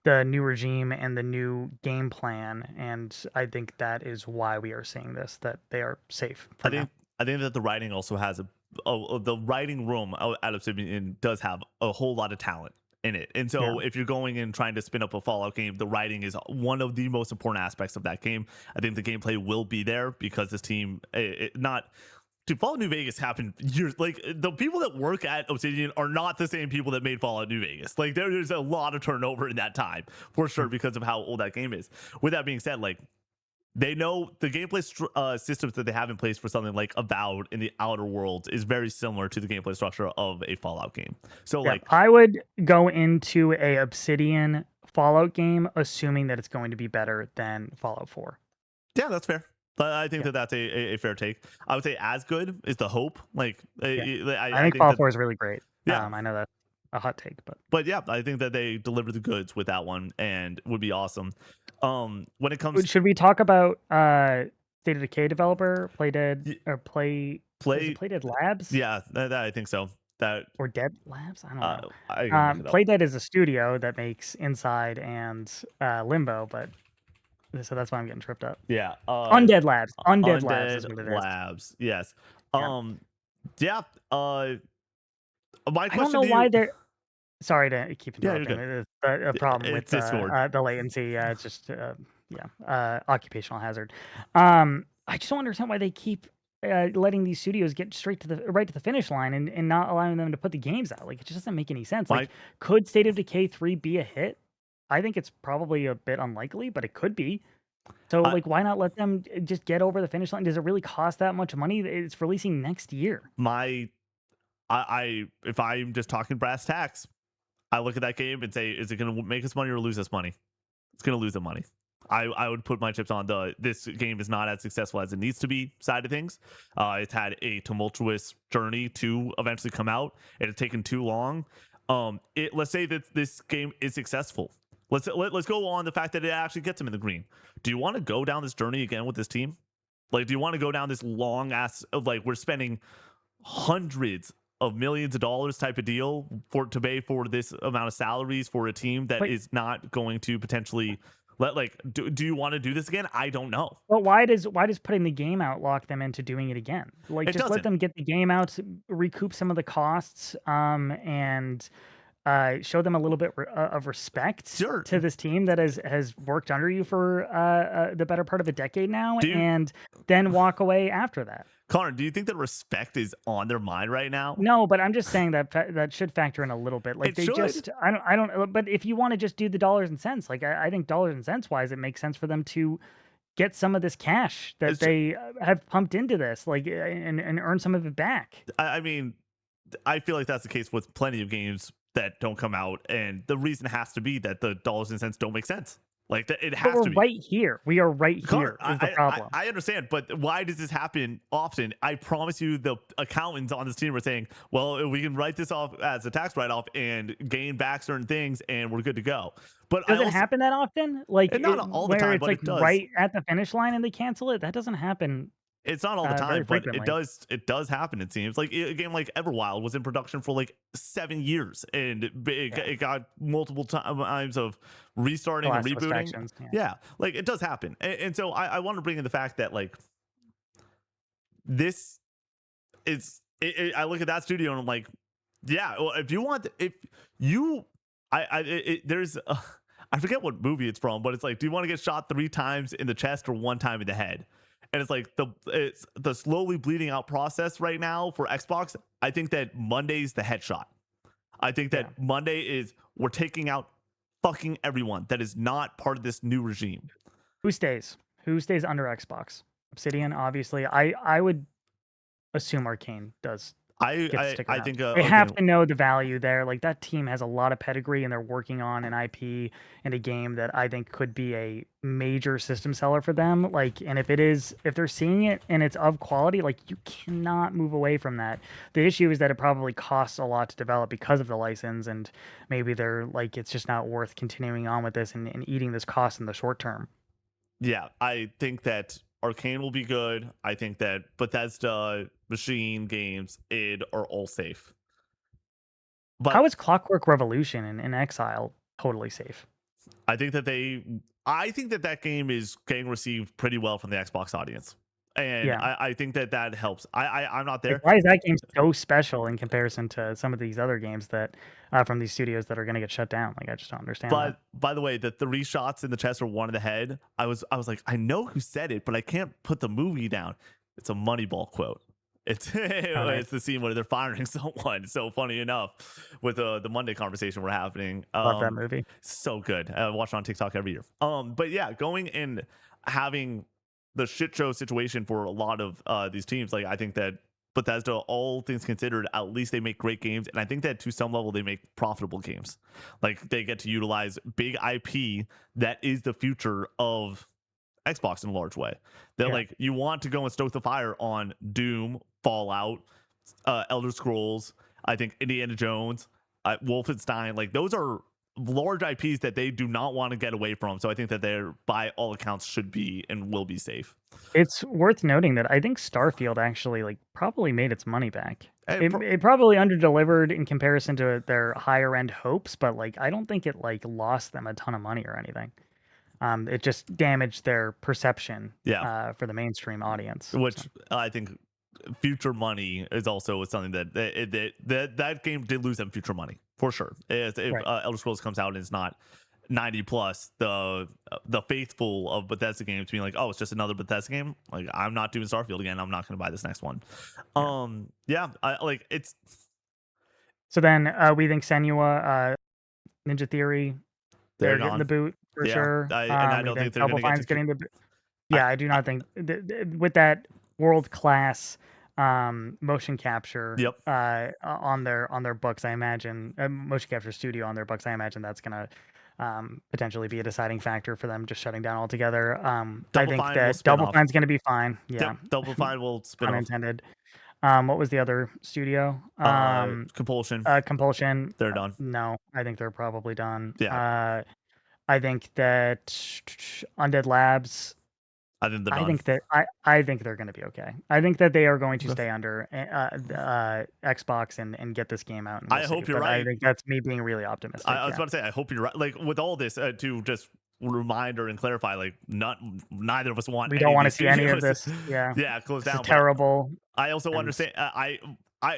the new regime and the new game plan, and I think that is why we are seeing this, that they are safe I for now. think I think that the writing also has the writing room out of Obsidian does have a whole lot of talent in it. And Yeah. so if you're going and trying to spin up a Fallout game, the writing is one of the most important aspects of that game. I think the gameplay will be there because this team not Dude, Fallout New Vegas happened years. Like the people that work at Obsidian are not the same people that made Fallout New Vegas. Like there's a lot of turnover in that time for sure Mm. because of how old that game is. With that being said, like they know the gameplay systems that they have in place for something like Avowed in the Outer Worlds is very similar to the gameplay structure of a Fallout game. So Yeah, like, I would go into a Obsidian Fallout game assuming that it's going to be better than Fallout 4. yeah, that's fair. But I think Yeah, that that's a fair take. I would say as good is the hope. Like yeah. I I think think Fallout that 4 is really great. yeah, I know that's a hot take, but but yeah, I think that they deliver the goods with that one and would be awesome. When it comes should we talk about State of Decay developer Playdead y- or Play? Is it play, Playdead Labs yeah, that I think so. That or Dead Labs? I don't know. I can look it up. Playdead is a studio that makes Inside and Limbo, but so that's why I'm getting tripped up. Yeah, Undead Labs. Undead Labs is Undead what it is. Labs. Yes. Yeah. Um. Yeah. My I don't question know to why you. there Sorry to keep Yeah, you're interrupting. good. It's a problem with It's Discord. the latency. Yeah, it's just yeah, occupational hazard. I just don't understand why they keep letting these studios get straight to the right to the finish line and not allowing them to put the games out. Like, it just doesn't make any sense. My Like, could State of Decay 3 be a hit? I think it's probably a bit unlikely, but it could be. So, I like, why not let them just get over the finish line? Does it really cost that much money? It's releasing next year. my I if I'm just talking brass tacks, I look at that game and say, is it going to make us money or lose us money? It's going to lose them money. I would put my chips on this game is not as successful as it needs to be side of things. It's had a tumultuous journey to eventually come out. It has taken too long. Let's say that this game is successful. Let's go on the fact that it actually gets them in the green. Do you want to go down this journey again with this team? Like, do you want to go down this long ass of like we're spending hundreds of millions of dollars type of deal to pay for this amount of salaries for a team that But is not going to potentially do you want to do this again? I don't know. But why does putting the game out lock them into doing it again? Like, It just let doesn't. them get the game out, recoup some of the costs, and show them a little bit of respect Sure. to this team that has worked under you for the better part of a decade now, Do you, and then walk away after that. Connor, do you think that respect is on their mind right now? No, but I'm just saying that that should factor in a little bit. Like, It they should. just I don't. But if you want to just do the dollars and cents, like, I think dollars and cents wise, it makes sense for them to get some of this cash that It's, they have pumped into this, like, and earn some of it back. I mean, I feel like that's the case with plenty of games that don't come out, and the reason has to be that the dollars and cents don't make sense. Like that, it But has we're to be. right here. We are right Connor, here is the problem. I understand, but why does this happen often? I promise you, the accountants on this team are saying, "Well, we can write this off as a tax write-off and gain back certain things, and we're good to go." But I Does it also, happen that often? Like, and not all the where time, it's but like it does. right at the finish line and they cancel it? That doesn't happen It's not all the very time, but frequently. it does happen. It seems like a game like Everwild was in production for like 7 years, and Yeah, it got multiple times of The restarting and Last of Us rebooting. factions. Yeah. Yeah, like it does happen, and so I want to bring in the fact that like this is. I look at that studio and I'm like, yeah. Well, if you want, if you, there's. I forget what movie it's from, but it's like, do you want to get shot 3 times in the chest or 1 time in the head? And it's like it's the slowly bleeding out process right now for Xbox. I think that Monday's the headshot. I think Yeah. that Monday is we're taking out fucking everyone that is not part of this new regime. Who stays? Who stays under Xbox? Obsidian, obviously. I would assume Arcane does get to stick I around. think They okay. have to know the value there. Like that team has a lot of pedigree, and they're working on an IP and a game that I think could be a major system seller for them. Like, and if they're seeing it and it's of quality, like you cannot move away from that. The issue is that it probably costs a lot to develop because of the license, and maybe they're like, it's just not worth continuing on with this and eating this cost in the short term. Yeah, I think that Arcane will be good. I think that Bethesda, Machine Games, id are all safe. But How is Clockwork Revolution in Exile totally safe? I think that I think that that game is getting received pretty well from the Xbox audience, and Yeah. I think that that helps. I'm not Like, there, why is that game so special in comparison to some of these other games that from these studios that are going to get shut down? Like, I just don't understand that. but by the way, the 3 shots in the chest or one in the head. I was like, I know who said it, but I can't put the movie down. It's a Moneyball quote. It's Oh, nice. it's the scene where they're firing someone. So funny enough, with the Monday conversation we're having. Love that movie. So good. I watch it on TikTok every year. But yeah, going and having the shit show situation for a lot of these teams, like I think that Bethesda, all things considered, at least they make great games, and I think that to some level they make profitable games. Like they get to utilize big IP that is the future of Xbox in a large way. They're Yeah. like, you want to go and stoke the fire on Doom, Fallout, Elder Scrolls, I think Indiana Jones, Wolfenstein. Like those are large IPs that they do not want to get away from. So I think that they're, by all accounts, should be and will be safe. It's worth noting that I think Starfield actually like probably made its money back. And It probably underdelivered in comparison to their higher end hopes, but like I don't think it like lost them a ton of money or anything. It just damaged their perception yeah, for the mainstream audience. So, which I think future money is also something that game did lose them future money for sure. If right. Elder Scrolls comes out and it's not 90 plus, the faithful of Bethesda games being like, oh, it's just another Bethesda game. Like I'm not doing Starfield again. I'm not going to buy this next one. Yeah. Yeah, I like it's So then we think Senua, Ninja Theory, they're they're getting the gone. boot for Yeah, sure. I We don't think think they're going Double to get Fine's to. getting the boot. I, Yeah, I do I not think with that world class motion capture yep. on their books. I imagine motion capture studio on their books. I imagine that's gonna potentially be a deciding factor for them just shutting down altogether. I Double think Fine will that spin Double off. Fine's gonna be fine. Yeah, Yep, Double Fine will spin pun off. intended. What was the other studio? Compulsion. Compulsion. They're done. No, I think they're probably done. Yeah, I think that Undead Labs. I think they're done. I think they're going to be okay. I think that they are going to stay under Xbox and get this game out, and we'll I see. hope you're But I right. think that's me being really I optimistic. was Yeah, about to say, I hope you're right. Like with all this, to just reminder and clarify, like neither of us want we any don't of want to these see any of studios. this. Yeah, Yeah, close this is down. But terrible. I also And understand. I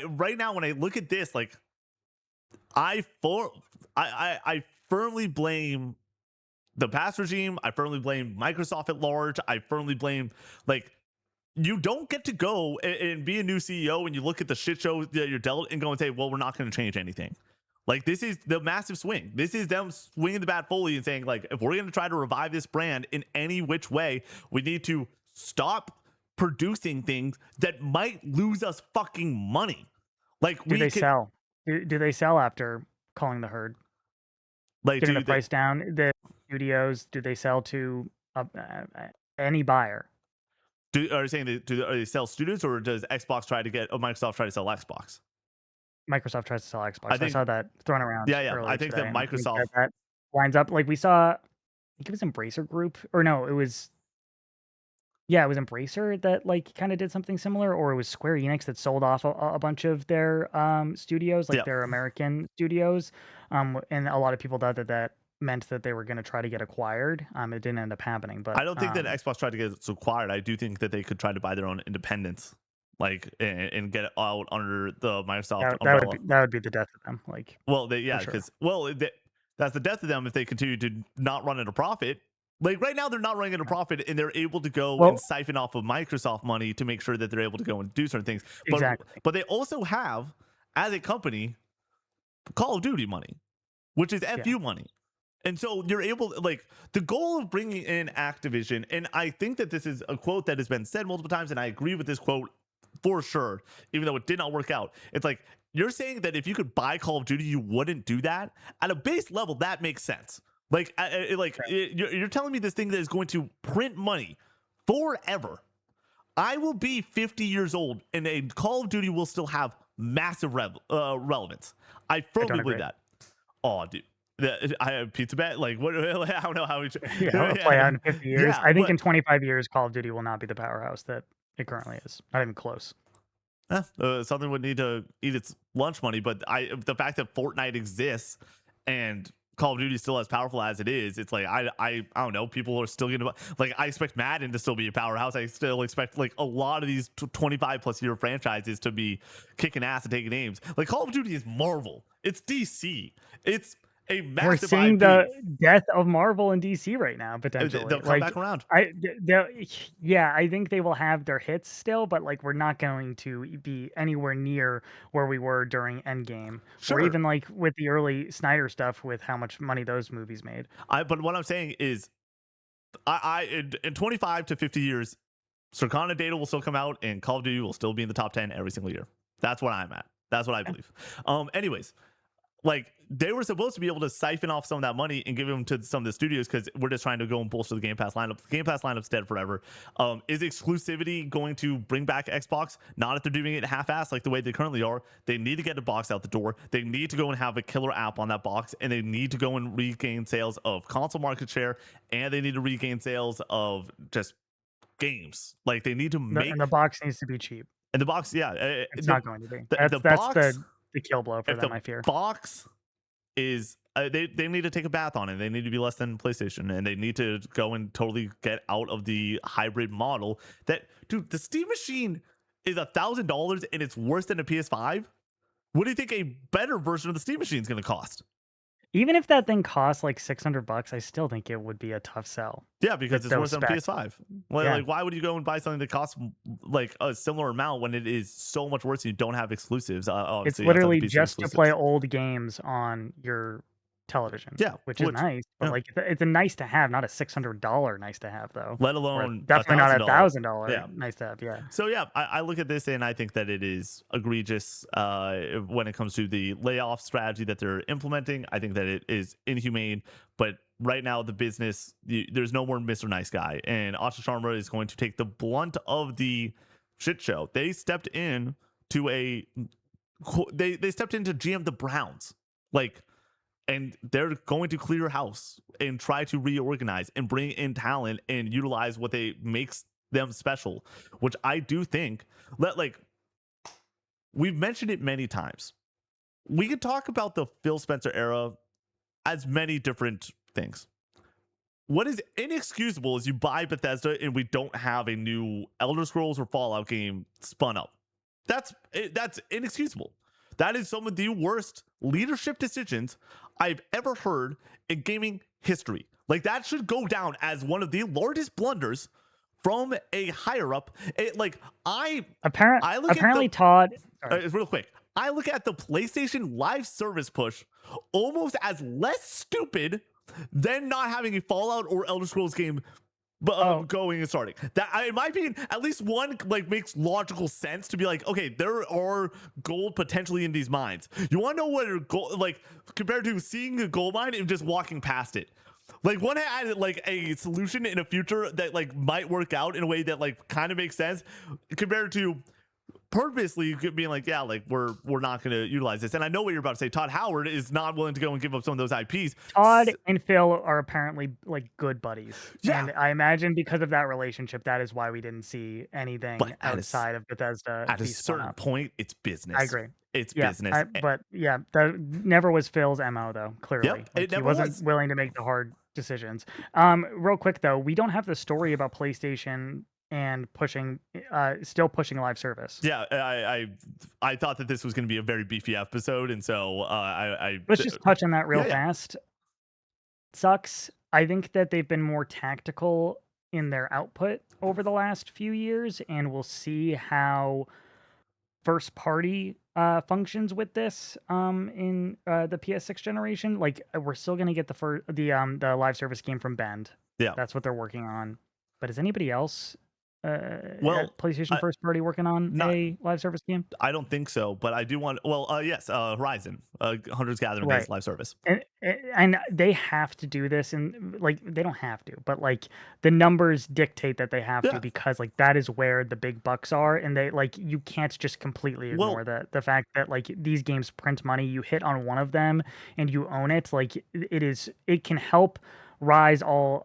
right now when I look at this, like I for I firmly blame the past regime. I firmly blame Microsoft at large. I firmly blame like you don't get to go and be a new CEO and you look at the shit show that you're dealt and go and say, well, we're not going to change anything. Like this is the massive swing. This is them swinging the bat fully and saying, like, if we're going to try to revive this brand in any which way, we need to stop producing things that might lose us fucking money. Like do we they could, sell? Do they sell after calling the herd, like, getting the do they? price down? The studios, do they sell to any buyer? Are you saying are they sell studios or does Xbox try to get? Oh, Microsoft try to sell Xbox? Microsoft tries to sell I Xbox. I think, saw that thrown around yeah. I earlier think today, that and I think that Microsoft, that lines up. Like we saw, I think it was Embracer Group, or no, it was yeah, it was Embracer that like kind of did something similar, or it was Square Enix that sold off a bunch of their studios, like yeah. their American studios, and a lot of people thought that that meant that they were going to try to get acquired. It didn't end up happening, but I don't think that Xbox tried to get it acquired. I do think that they could try to buy their own independence, like and get it out under the Microsoft umbrella. that would be the death of them, like Well, for yeah, sure. because that's the death of them if they continue to not run at a profit. Like right now, they're not running at a profit, and they're able to go and Well, siphon off of Microsoft money to make sure that they're able to go and do certain things. exactly. But they also have, as a company, Call of Duty money, which is Yeah. FU money. And so you're able, like, the goal of bringing in Activision, and I think that this is a quote that has been said multiple times, and I agree with this quote for sure, even though it did not work out. It's like you're saying that if you could buy Call of Duty, you wouldn't do that at a base level. That makes sense. Like, you're telling me this thing that is going to print money forever. I will be 50 years old, and a Call of Duty will still have massive relevance. I I don't firmly believe agree. that. Oh, dude. I have pizza bet. Like, what? I don't know how we. Yeah, it'll play out in 50 years. Yeah, I think but in 25 years, Call of Duty will not be the powerhouse that it currently is. Not even close. something would need to eat its lunch money. But the fact that Fortnite exists and Call of Duty is still as powerful as it is, it's like I don't know. People are still gonna like. I expect Madden to still be a powerhouse. I still expect like a lot of these 25+ year franchises to be kicking ass and taking names. Like Call of Duty is Marvel. It's DC. It's a We're massive seeing IP. the death of Marvel and DC right now, potentially. They'll come Like, back around. yeah, I think they will have their hits still, but like we're not going to be anywhere near where we were during Endgame, or Sure. even like with the early Snyder stuff with how much money those movies made. But what I'm saying is, in 25 to 50 years, Circana data will still come out, and Call of Duty will still be in the top 10 every single year. That's what I'm at. That's what I believe. Anyways, like they were supposed to be able to siphon off some of that money and give them to some of the studios because we're just trying to go and bolster the Game Pass lineup. The Game Pass lineup's dead forever. Is exclusivity going to bring back Xbox? Not if they're doing it half-assed like the way they currently are. They need to get a box out the door. They need to go and have a killer app on that box, and they need to go and regain sales of console market share, and they need to regain sales of just games. Like they need to And make the box needs to be cheap. and the box, yeah, It's not going to be. the That's box. the kill blow for If the them, I fear. box is they need to take a bath on it. They need to be less than PlayStation, and they need to go and totally get out of the hybrid model. That dude, the Steam machine is $1,000 and it's worse than a PS5. What do you think a better version of the Steam machine is going to cost? Even if that thing costs like $600, I still think it would be a tough sell Yeah, because with it's those worse than a specs. PS5. Like, Yeah. like, why would you go and buy something that costs like a similar amount when it is so much worse and you don't have exclusives? It's Obviously, outside literally the PC just to play exclusives. old games on your television, Yeah, which is nice, but yeah, like it's a nice to have, not a $600 nice to have though, let or alone a definitely not a $1,000. $1,000 Yeah. nice to have. Yeah, So yeah, I look at this and I think that it is egregious when it comes to the layoff strategy that they're implementing. I think that it is inhumane. But right now, the business there's no more Mr. Nice Guy, and Asha Sharma is going to take the blunt of the shit show. They stepped in to they stepped in to GM the Browns, like, and they're going to clear house and try to reorganize and bring in talent and utilize what they makes them special, which I do think that, like, we've mentioned it many times. We could talk about the Phil Spencer era as many different things. What is inexcusable is you buy Bethesda and we don't have a new Elder Scrolls or Fallout game spun up. That's inexcusable. That is some of the worst leadership decisions I've ever heard in gaming history. Like that should go down as one of the largest blunders from a higher up. I look apparently at Todd. real quick. I look at the PlayStation Live Service push almost as less stupid than not having a Fallout or Elder Scrolls game going and starting. That, in my opinion, at least one like makes logical sense to be like, okay, there are gold potentially in these mines. You want to know what are gold like compared to seeing a gold mine and just walking past it. Like one had like a solution in a future that like might work out in a way that like kind of makes sense compared to purposely being like, yeah, like we're not going to utilize this. And I know what you're about to say. Todd Howard is not willing to go and give up some of those IPs. Todd and Phil are apparently like good buddies. Yeah. And I imagine because of that relationship, that is why we didn't see anything But outside of Bethesda. At a certain point, it's business. I agree. It's Yeah, business. but yeah, that never was Phil's MO though. Clearly, Yep, it he never wasn't was. willing to make the hard decisions. Real quick though, we don't have the story about PlayStation and still pushing live service. Yeah, I thought that this was going to be a very beefy episode, and so Let's just touch on that real yeah. fast. Sucks. I think that they've been more tactical in their output over the last few years, and we'll see how first party functions with this in the PS6 generation. Like we're still gonna get the live service game from Bend. Yeah, That's what they're working on. But is anybody else Well, at PlayStation I, first party working on not a live service game? I don't think so, but I do want. Well, yes, Horizon, Hunter's Gathering Right. based live service. And they have to do this, and like they don't have to, but like the numbers dictate that they have to Yeah. because like that is where the big bucks are, and they like you can't just completely ignore Well, the fact that like these games print money. You hit on one of them and you own it. Like it can help rise all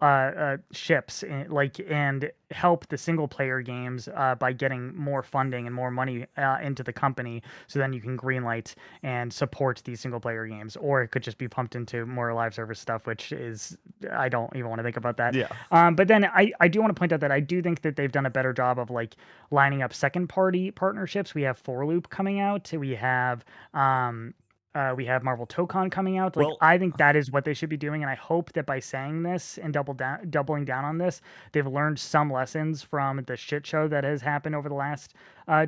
ships like and help the single player games by getting more funding and more money into the company, so then you can greenlight and support these single player games, or it could just be pumped into more live service stuff, which is I don't even want to think about that. yeah. But then I do want to point out that I do think that they've done a better job of like lining up second party partnerships. We have Four Loop coming out. We have Marvel Tokon coming out. Like Well, I think that is what they should be doing, and I hope that by saying this and doubling down on this, they've learned some lessons from the shit show that has happened over the last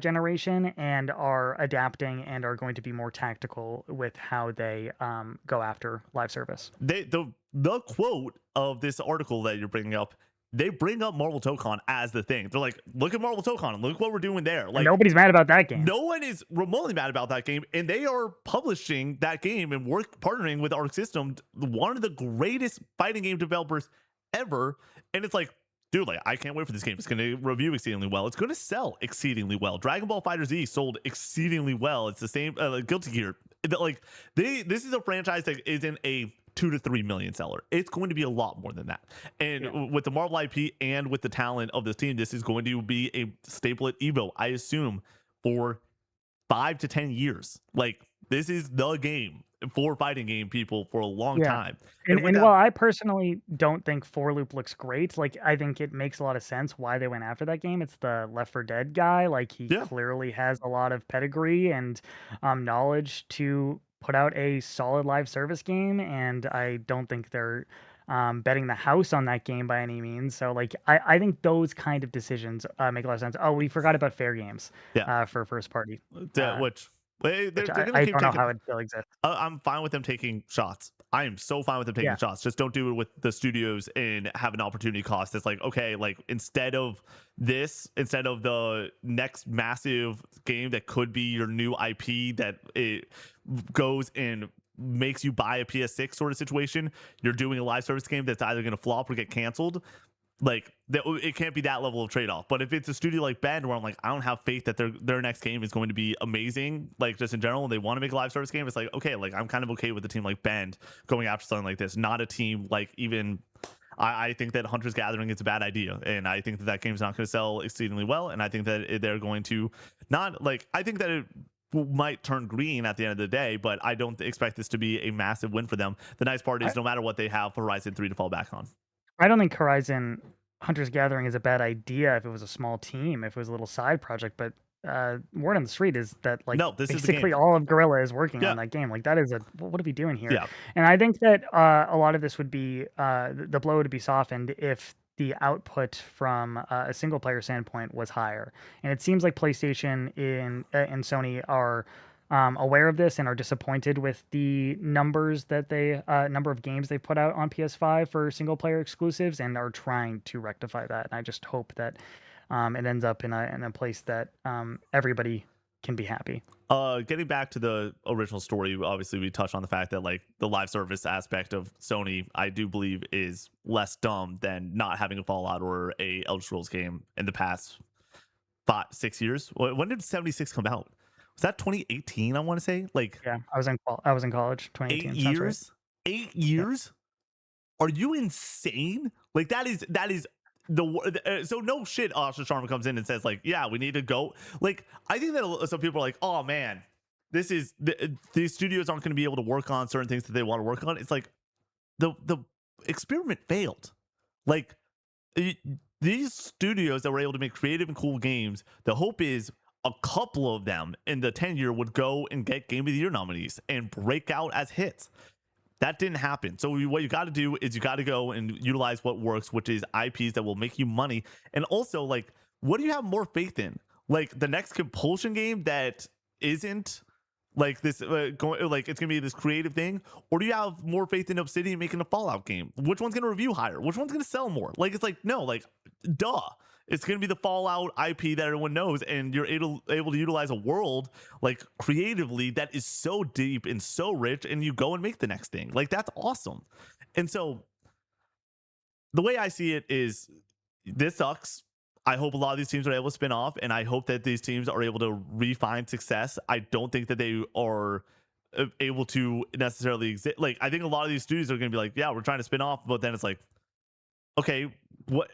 generation and are adapting and are going to be more tactical with how they go after live service. the quote of this article that you're bringing up, they bring up Marvel Tokon as the thing. They're like, look at Marvel Tokon, look what we're doing there. And Like, nobody's mad about that game. no one is remotely mad about that game, and they are publishing that game and partnering with Arc System, one of the greatest fighting game developers ever. And it's like, dude, like I can't wait for this game. It's going to review exceedingly well. It's going to sell exceedingly well. Dragon Ball Fighter Z sold exceedingly well. It's the same Guilty Gear. Like this is a franchise that isn't a 2 to 3 million seller. It's going to be a lot more than that. And Yeah. with the Marvel IP and with the talent of this team, this is going to be a staple at Evo, I assume, for 5 to 10 years. Like this is the game for fighting game people for a long Yeah. time. And And with and that, while I personally don't think Four Loop looks great, like I think it makes a lot of sense why they went after that game. It's the Left 4 Dead guy. Like he yeah, clearly has a lot of pedigree and knowledge to put out a solid live service game, and I don't think they're betting the house on that game by any means. So like I think those kind of decisions make a lot of sense. Oh, we forgot about Fair Games yeah, for first party, which which they're gonna I keep don't know taking. how it still exists. I'm fine with them taking shots. I am so fine with them taking Yeah. shots. Just don't do it with the studios and have an opportunity cost. It's like, okay, like instead of the next massive game that could be your new IP that it goes and makes you buy a PS6 sort of situation, you're doing a live service game that's either going to flop or get canceled. Like it can't be that level of trade-off. But if it's a studio like Bend, where I'm like, I don't have faith that their next game is going to be amazing, like just in general, and they want to make a live service game, it's like, okay, like I'm kind of okay with a team like Bend going after something like this. Not a team like even I think that Hunter's Gathering is a bad idea, and I think that that game's not going to sell exceedingly well, and I think that they're going to not like I think that it might turn green at the end of the day, but I don't expect this to be a massive win for them. The nice part is no matter what they have Horizon 3 to fall back on. I don't think Horizon Hunter's Gathering is a bad idea if it was a small team, if it was a little side project, but word on the street is that like No, this is the game. basically all of Gorilla is working Yeah, on that game. Like that is what are we doing here? yeah. And I think that a lot of this would be the blow would be softened if the output from a single player standpoint was higher. And it seems like PlayStation and Sony are aware of this and are disappointed with the numbers that they number of games they put out on PS5 for single player exclusives and are trying to rectify that. And I just hope that it ends up in a place that everybody can be happy. Getting back to the original story, obviously we touched on the fact that like the live service aspect of Sony, I do believe is less dumb than not having a Fallout or a Elder Scrolls game in the past 5 6 years. When did 76 come out? Was that 2018? I want to say like Yeah, I was in college, eight 2018. Sounds right. years. eight Yep. years? Are you insane? Like that is so no shit. Asha Sharma comes in and says like, yeah, we need to go. Like I think that some people are like, oh man, these studios aren't going to be able to work on certain things that they want to work on. It's like the experiment failed. Like these studios that were able to make creative and cool games, the hope is a couple of them in the 10 year would go and get Game of the Year nominees and break out as hits. That didn't happen. So what you got to do is you got to go and utilize what works, which is IPs that will make you money. And also, like, what do you have more faith in? Like the next Compulsion game that isn't like this, going like it's gonna be this creative thing, or do you have more faith in Obsidian making a Fallout game? Which one's gonna review higher? Which one's gonna sell more? Like it's like no, like duh. It's going to be the Fallout IP that everyone knows, and you're able to utilize a world like creatively that is so deep and so rich, and you go and make the next thing. Like that's awesome. And so the way I see it is this sucks. I hope a lot of these teams are able to spin off, and I hope that these teams are able to refine success. I don't think that they are able to necessarily exist. Like, I think a lot of these studios are going to be like, yeah, we're trying to spin off, but then it's like, okay, what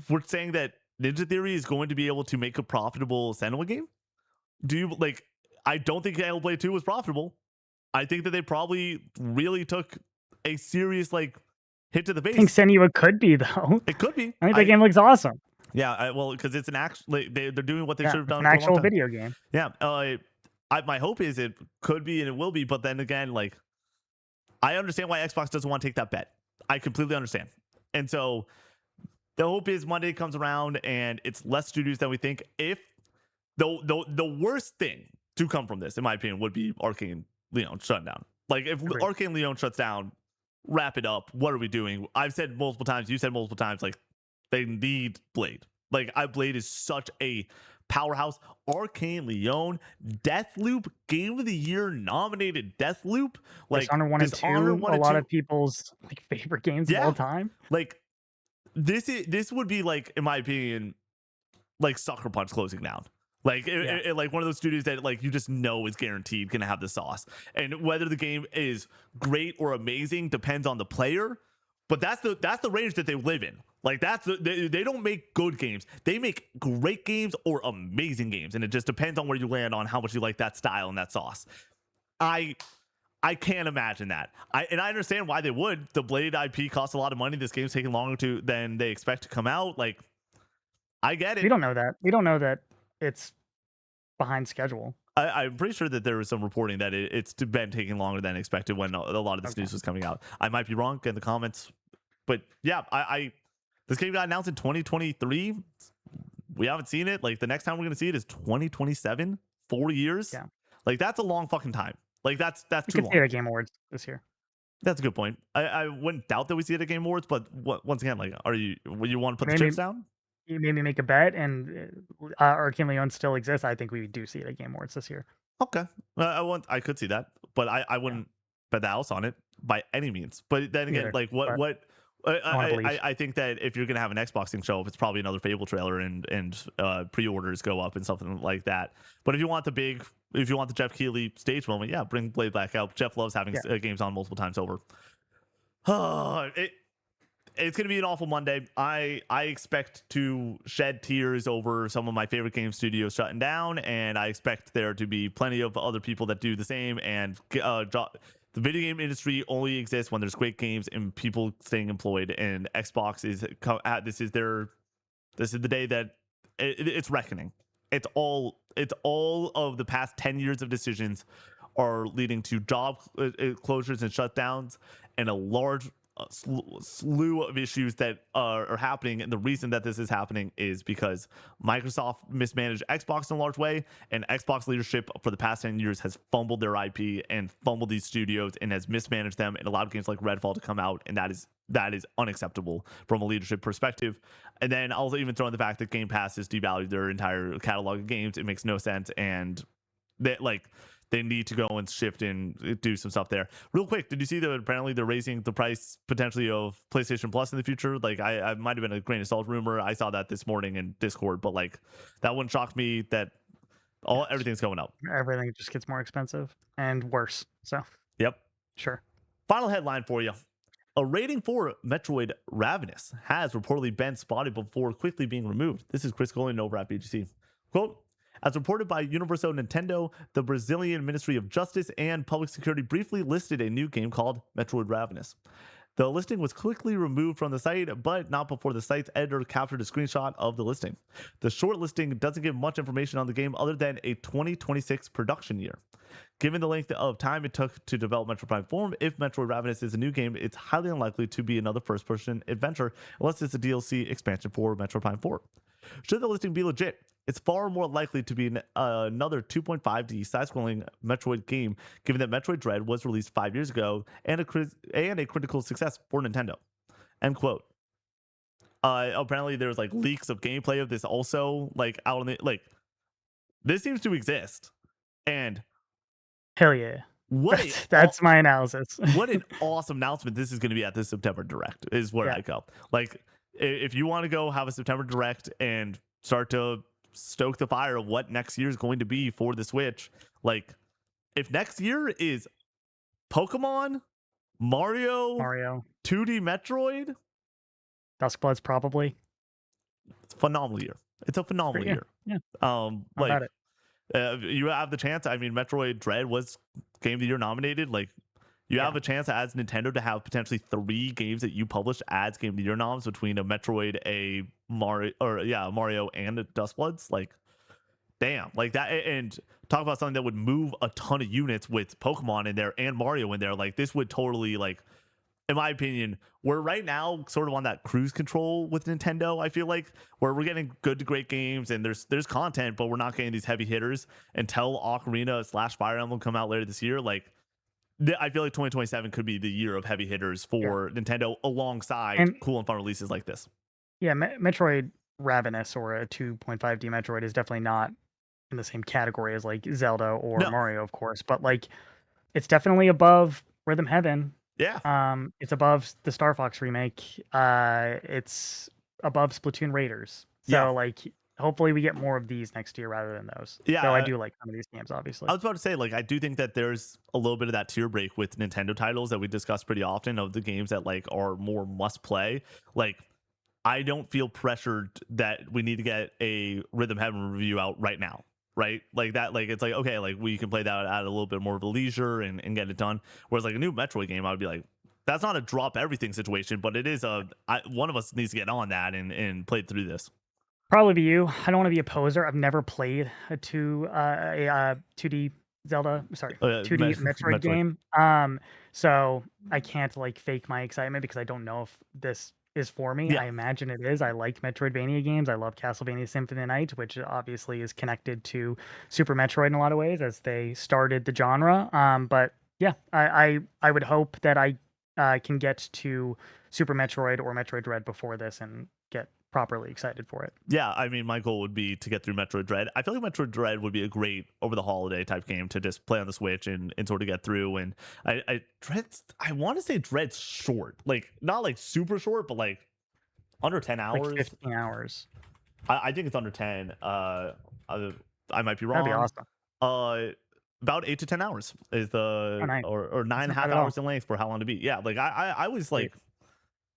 we're saying that Ninja Theory is going to be able to make a profitable Senua game? Do you like? I don't think Hellblade 2 was profitable. I think that they probably really took a serious like hit to the I think face. Senua could be though. It could be. I think that game looks awesome. Yeah, well, because it's an actual, like, they're doing what they should have It's done an for a long actual time. video game. Yeah, my hope is it could be and it will be, but then again, like, I understand why Xbox doesn't want to take that bet. I completely understand, and so the hope is Monday comes around and it's less studios than we think. If the worst thing to come from this, in my opinion, would be Arcane Leon shutting down. Like, if Agreed. Arcane Leon shuts down, wrap it up. What are we doing? I've said multiple times. You said multiple times. Like, they need Blade. Like, Blade is such a powerhouse. Arcane Leon, Deathloop, Game of the Year nominated Deathloop. Like, Dishonored 1 and 2, a lot of people's like favorite games of all time. Like, this would be like, in my opinion, like Sucker Punch closing down. Like, like one of those studios that like you just know is guaranteed gonna have the sauce. And whether the game is great or amazing depends on the player. But that's the range that they live in. Like, they don't make good games. They make great games or amazing games, and it just depends on where you land on how much you like that style and that sauce. I can't imagine that. I understand why they would. The Blade IP costs a lot of money. This game's taking longer than they expect to come out. Like, I get it. We don't know that. We don't know that it's behind schedule. I'm pretty sure that there was some reporting that it's been taking longer than expected when a lot of this news was coming out. I might be wrong in the comments, but yeah, this game got announced in 2023. We haven't seen it. Like, the next time we're gonna see it is 2027. 4 years. Yeah, like, that's a long fucking time. Like, that's we too could long. see it at Game Awards this year. That's a good point. I wouldn't doubt that we see it at Game Awards, but once again, like, you want to put the chips down? You maybe make a bet, and Arcane Leon still exists. I think we do see it at Game Awards this year. Okay, I could see that, but I wouldn't bet the house on it by any means. But then again, like, what I think that if you're gonna have an Xbox thing show up, it's probably another Fable trailer and pre-orders go up and something like that. But if you want the Jeff Keighley stage moment, yeah, bring Blade back out. Jeff loves having games on multiple times over. It's going to be an awful Monday. I expect to shed tears over some of my favorite game studios shutting down, and I expect there to be plenty of other people that do the same. And the video game industry only exists when there's great games and people staying employed. And Xbox is this is the day that it's reckoning. It's all of the past 10 years of decisions are leading to job closures and shutdowns, and a large slew of issues that are happening. And the reason that this is happening is because Microsoft mismanaged Xbox in a large way, and Xbox leadership for the past 10 years has fumbled their IP and fumbled these studios and has mismanaged them and allowed games like Redfall to come out, and that is unacceptable from a leadership perspective. And then I'll even throw in the fact that Game Pass has devalued their entire catalog of games. It makes no sense, and they need to go and shift and do some stuff there. Real quick, did you see that apparently they're raising the price potentially of PlayStation Plus in the future? Like, I might have been a grain of salt rumor. I saw that this morning in Discord, but like, that wouldn't shock me that everything's going up. Everything just gets more expensive and worse. So, yep. Sure. Final headline for you. A rating for Metroid Ravenous has reportedly been spotted before quickly being removed. This is Chris Colin over at BGC. Quote, as reported by Universo Nintendo, the Brazilian Ministry of Justice and Public Security briefly listed a new game called Metroid Ravenous. The listing was quickly removed from the site, but not before the site's editor captured a screenshot of the listing. The short listing doesn't give much information on the game other than a 2026 production year. Given the length of time it took to develop Metroid Prime 4, if Metroid Ravenous is a new game, it's highly unlikely to be another first-person adventure unless it's a DLC expansion for Metroid Prime 4. Should the listing be legit, it's far more likely to be another 2.5D side-scrolling Metroid game, given that Metroid Dread was released 5 years ago and a critical success for Nintendo. End quote. Apparently there's like leaks of gameplay of this also like out in the like this seems to exist. And Hell yeah. what a That's my analysis. what an awesome announcement this is going to be at this September Direct is where Yeah. I go. Like, if you want to go have a September Direct and start to stoke the fire of what next year is going to be for the Switch, like, if next year is Pokemon, Mario, Mario, 2D Metroid, Duskbloods probably. it's a phenomenal year. It's a phenomenal Yeah, year. yeah, how Like, about it? you have the chance. I mean, Metroid Dread was Game of the Year nominated. Like, you Yeah, have a chance as Nintendo to have potentially 3 games that you publish as Game of the Year noms between a Metroid, a Mario, or yeah, Mario and a Dustbloods. Like, damn, like that. And talk about something that would move a ton of units with Pokemon in there and Mario in there. Like, this would totally like. In my opinion, we're right now sort of on that cruise control with Nintendo. I feel like where we're getting good to great games and there's content, but we're not getting these heavy hitters until Ocarina / Fire Emblem come out later this year. Like I feel like 2027 could be the year of heavy hitters yeah, for Nintendo alongside and cool and fun releases like this. yeah, Metroid Ravenous or a 2.5D Metroid is definitely not in the same category as like Zelda or No, Mario, of course, but like it's definitely above Rhythm Heaven. yeah, It's above the Star Fox remake. It's above Splatoon Raiders. yeah, So like hopefully we get more of these next year rather than those. Though I yeah. do like some of these games, I obviously. was about to say, like, I do think that there's a little bit of that tier break with Nintendo titles that we discuss pretty often of the games that like are more must play. Like, I don't feel pressured that we need to get a Rhythm Heaven review out right now. Right, like that, like it's like okay, like we can play that at a little bit more of a leisure and get it done. Whereas like a new Metroid game, I would be like, that's not a drop everything situation, but it is one of us needs to get on that and play through this. Probably be you. I don't want to be a poser. I've never played a 2D Zelda, sorry, 2D Metroid Metroid, game. So I can't like fake my excitement because I don't know if this is for me. yeah, I imagine it is. I like Metroidvania games. I love Castlevania Symphony of the Night, which obviously is connected to Super Metroid in a lot of ways as they started the genre. But yeah, I would hope that I can get to Super Metroid or Metroid Dread before this and get properly excited for it. yeah. I mean, my goal would be to get through Metroid Dread. I feel like Metroid Dread would be a great over the holiday type game to just play on the Switch and sort of get through. And I want to say Dread's short, like not like super short, but like under 10 Like hours. 15 hours. I think it's under 10. I might be That'd be wrong. awesome. Uh, about 8 to 10 hours is Oh, the nice. or nine That's and a not half bad at all. hours in length for how long to beat. Yeah, like I was Sweet. like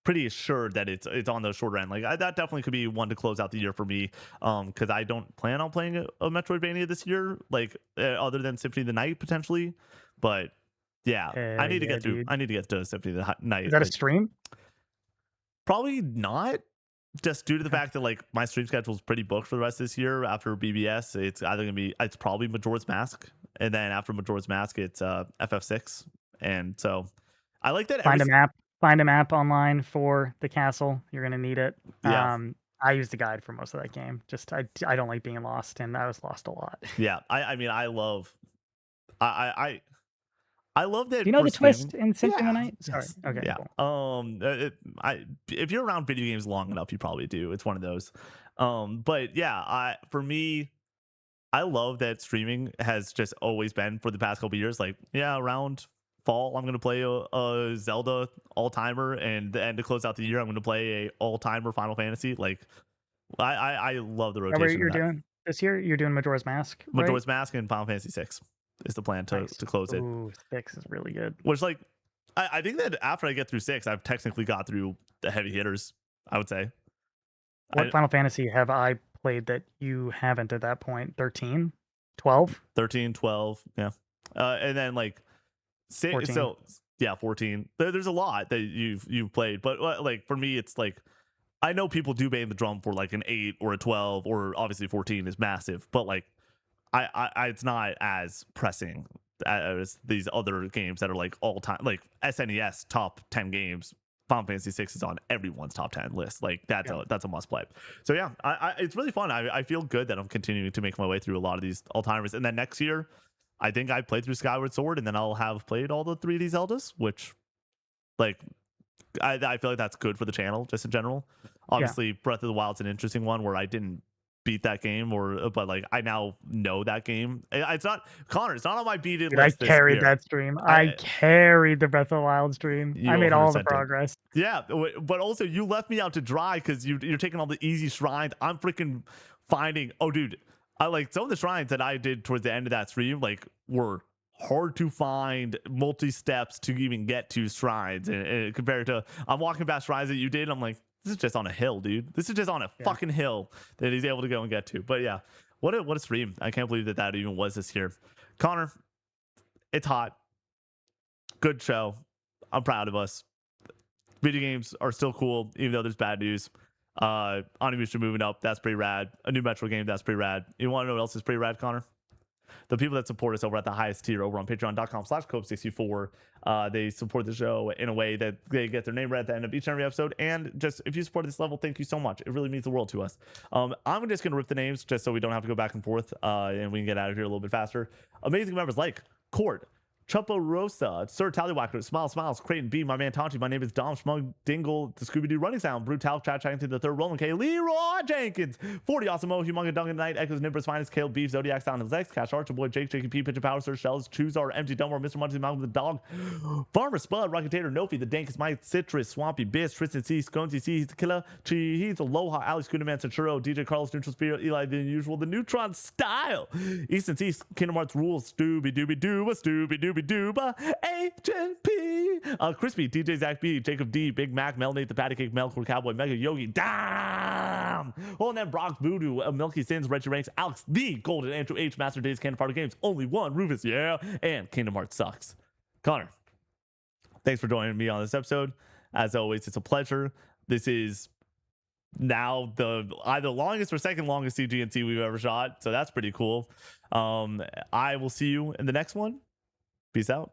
pretty assured that it's on the shorter end. Like that definitely could be one to close out the year for me. Because I don't plan on playing a Metroidvania this year, like other than Symphony of the Night potentially. But yeah, I Hell need to yeah, get through. dude. I need to get to Symphony of the Is Night. that a Like stream? probably not. Just due to the Okay. fact that like my stream schedule is pretty booked for the rest of this year after BBS, it's probably Majora's Mask, and then after Majora's Mask, it's FF6, and so I like that Find a map. Find a map online for the castle. You're gonna need it. yeah, I used a guide for most of that game. Just I don't like being lost, and I was lost a lot. yeah. I mean I love I love Do that you know for the twist streaming. in Symphony of the Yeah, Night? Sorry. yes, Okay, yeah. cool. If you're around video games long enough, you probably do. It's one of those. But yeah, I for me, I love that streaming has just always been for the past couple years. Like, yeah, around fall, I'm gonna play a Zelda all timer, and then to close out the year, I'm gonna play a all timer Final Fantasy. Like, I love the Is that what rotation of you're that. doing this year? You're doing Majora's Mask, right? Majora's Mask and Final Fantasy 6 is the plan Nice. to close it. Ooh, 6 is really good. Which like I think that after I get through 6, I've technically got through the heavy hitters. I would say What I Final Fantasy have I played that you haven't at that point? 13? 12? 13, 12, yeah, and then like 6. 14? So yeah, 14. There's a lot that you've played, but like for me, it's like I know people do bang the drum for like an 8 or a 12, or obviously 14 is massive, but like it's not as pressing as these other games that are like all time, like SNES top 10 games. Final Fantasy 6 is on everyone's top 10 list. Like Yeah. that's a must play. So yeah, it's really fun. I feel good that I'm continuing to make my way through a lot of these all timers. And then next year, I think I played through Skyward Sword, and then I'll have played all the 3D Zeldas, which like I feel like that's good for the channel just in general. Yeah. Obviously, Breath of the Wild's an interesting one where I didn't beat that game, or but like I now know that game. It's not Connor. It's not on my beaten Dude, I list this carried year. that stream. I I carried the Breath of the Wild stream. I You made all the 100% did. progress. Yeah, but also you left me out to dry because you're taking all the easy shrines. I'm freaking finding. Oh, dude, I like some of the shrines that I did towards the end of that stream. Like were hard to find, multi steps to even get to shrines, and compared to I'm walking past shrines that you did. I'm like, this is just on a hill, dude. This is just on a Yeah. fucking hill that he's able to go and get to. But yeah, what a stream. I can't believe that even was this year. Connor, it's hot. Good show. I'm proud of us. Video games are still cool, even though there's bad news. Onimusha moving up, that's pretty rad. A new Metroid game, that's pretty rad. You want to know what else is pretty rad, Connor? The people that support us over at the highest tier over on patreon.com/cope64. They support the show in a way that they get their name read at the end of each and every episode. And just if you support this level, thank you so much. It really means the world to us. I'm just going to rip the names just so we don't have to go back and forth, and we can get out of here a little bit faster. Amazing members like Court, Chupo Rosa, Sir Tallywhacker, Smile Smiles, Creighton B, my man Tonchi, my name is Dom Schmug Dingle, the Scooby Doo Running Sound, Brutal Chat Chatting to the Third Roland K, Leroy Jenkins, 40 Awesome O, Humonga Duncan Knight, Echoes Nimbus Finest, Kale Beef, Zodiac Sound of Zex, Cash Archer Boy, Jake, Jakey P, Pitcher Power, Sir Shells, Choose Our Empty Dumber, Mr. Munchie, Malcolm the Dog, Farmer Spud, Rocketator, Nofi, the Dankest Mike, Citrus, Swampy Biss, Tristan C, Sconesy C, he's the killer, He's Aloha, Alex Gooderman, Centuro, DJ Carlos, Neutral Spirit, Eli the Unusual, the Neutron Style, Easton C, Kingdom Hearts Rules, Stooby Dooby Dooba, Stooby Dooby Dooba, Agent P, Crispy, DJ Zach B, Jacob D, Big Mac, Mel Nate, the Patty Cake, Melkor Cowboy, Mega Yogi, Damn, Holding that Brock Voodoo, Milky Sins, Reggie Ranks, Alex the Golden, Andrew H, Master Days, Cannon Party Games, Only One, Rufus, yeah, and Kingdom Hearts Sucks. Connor, thanks for joining me on this episode. As always, it's a pleasure. This is now the either longest or second longest CGNT we've ever shot, so that's pretty cool. I will see you in the next one. Peace out.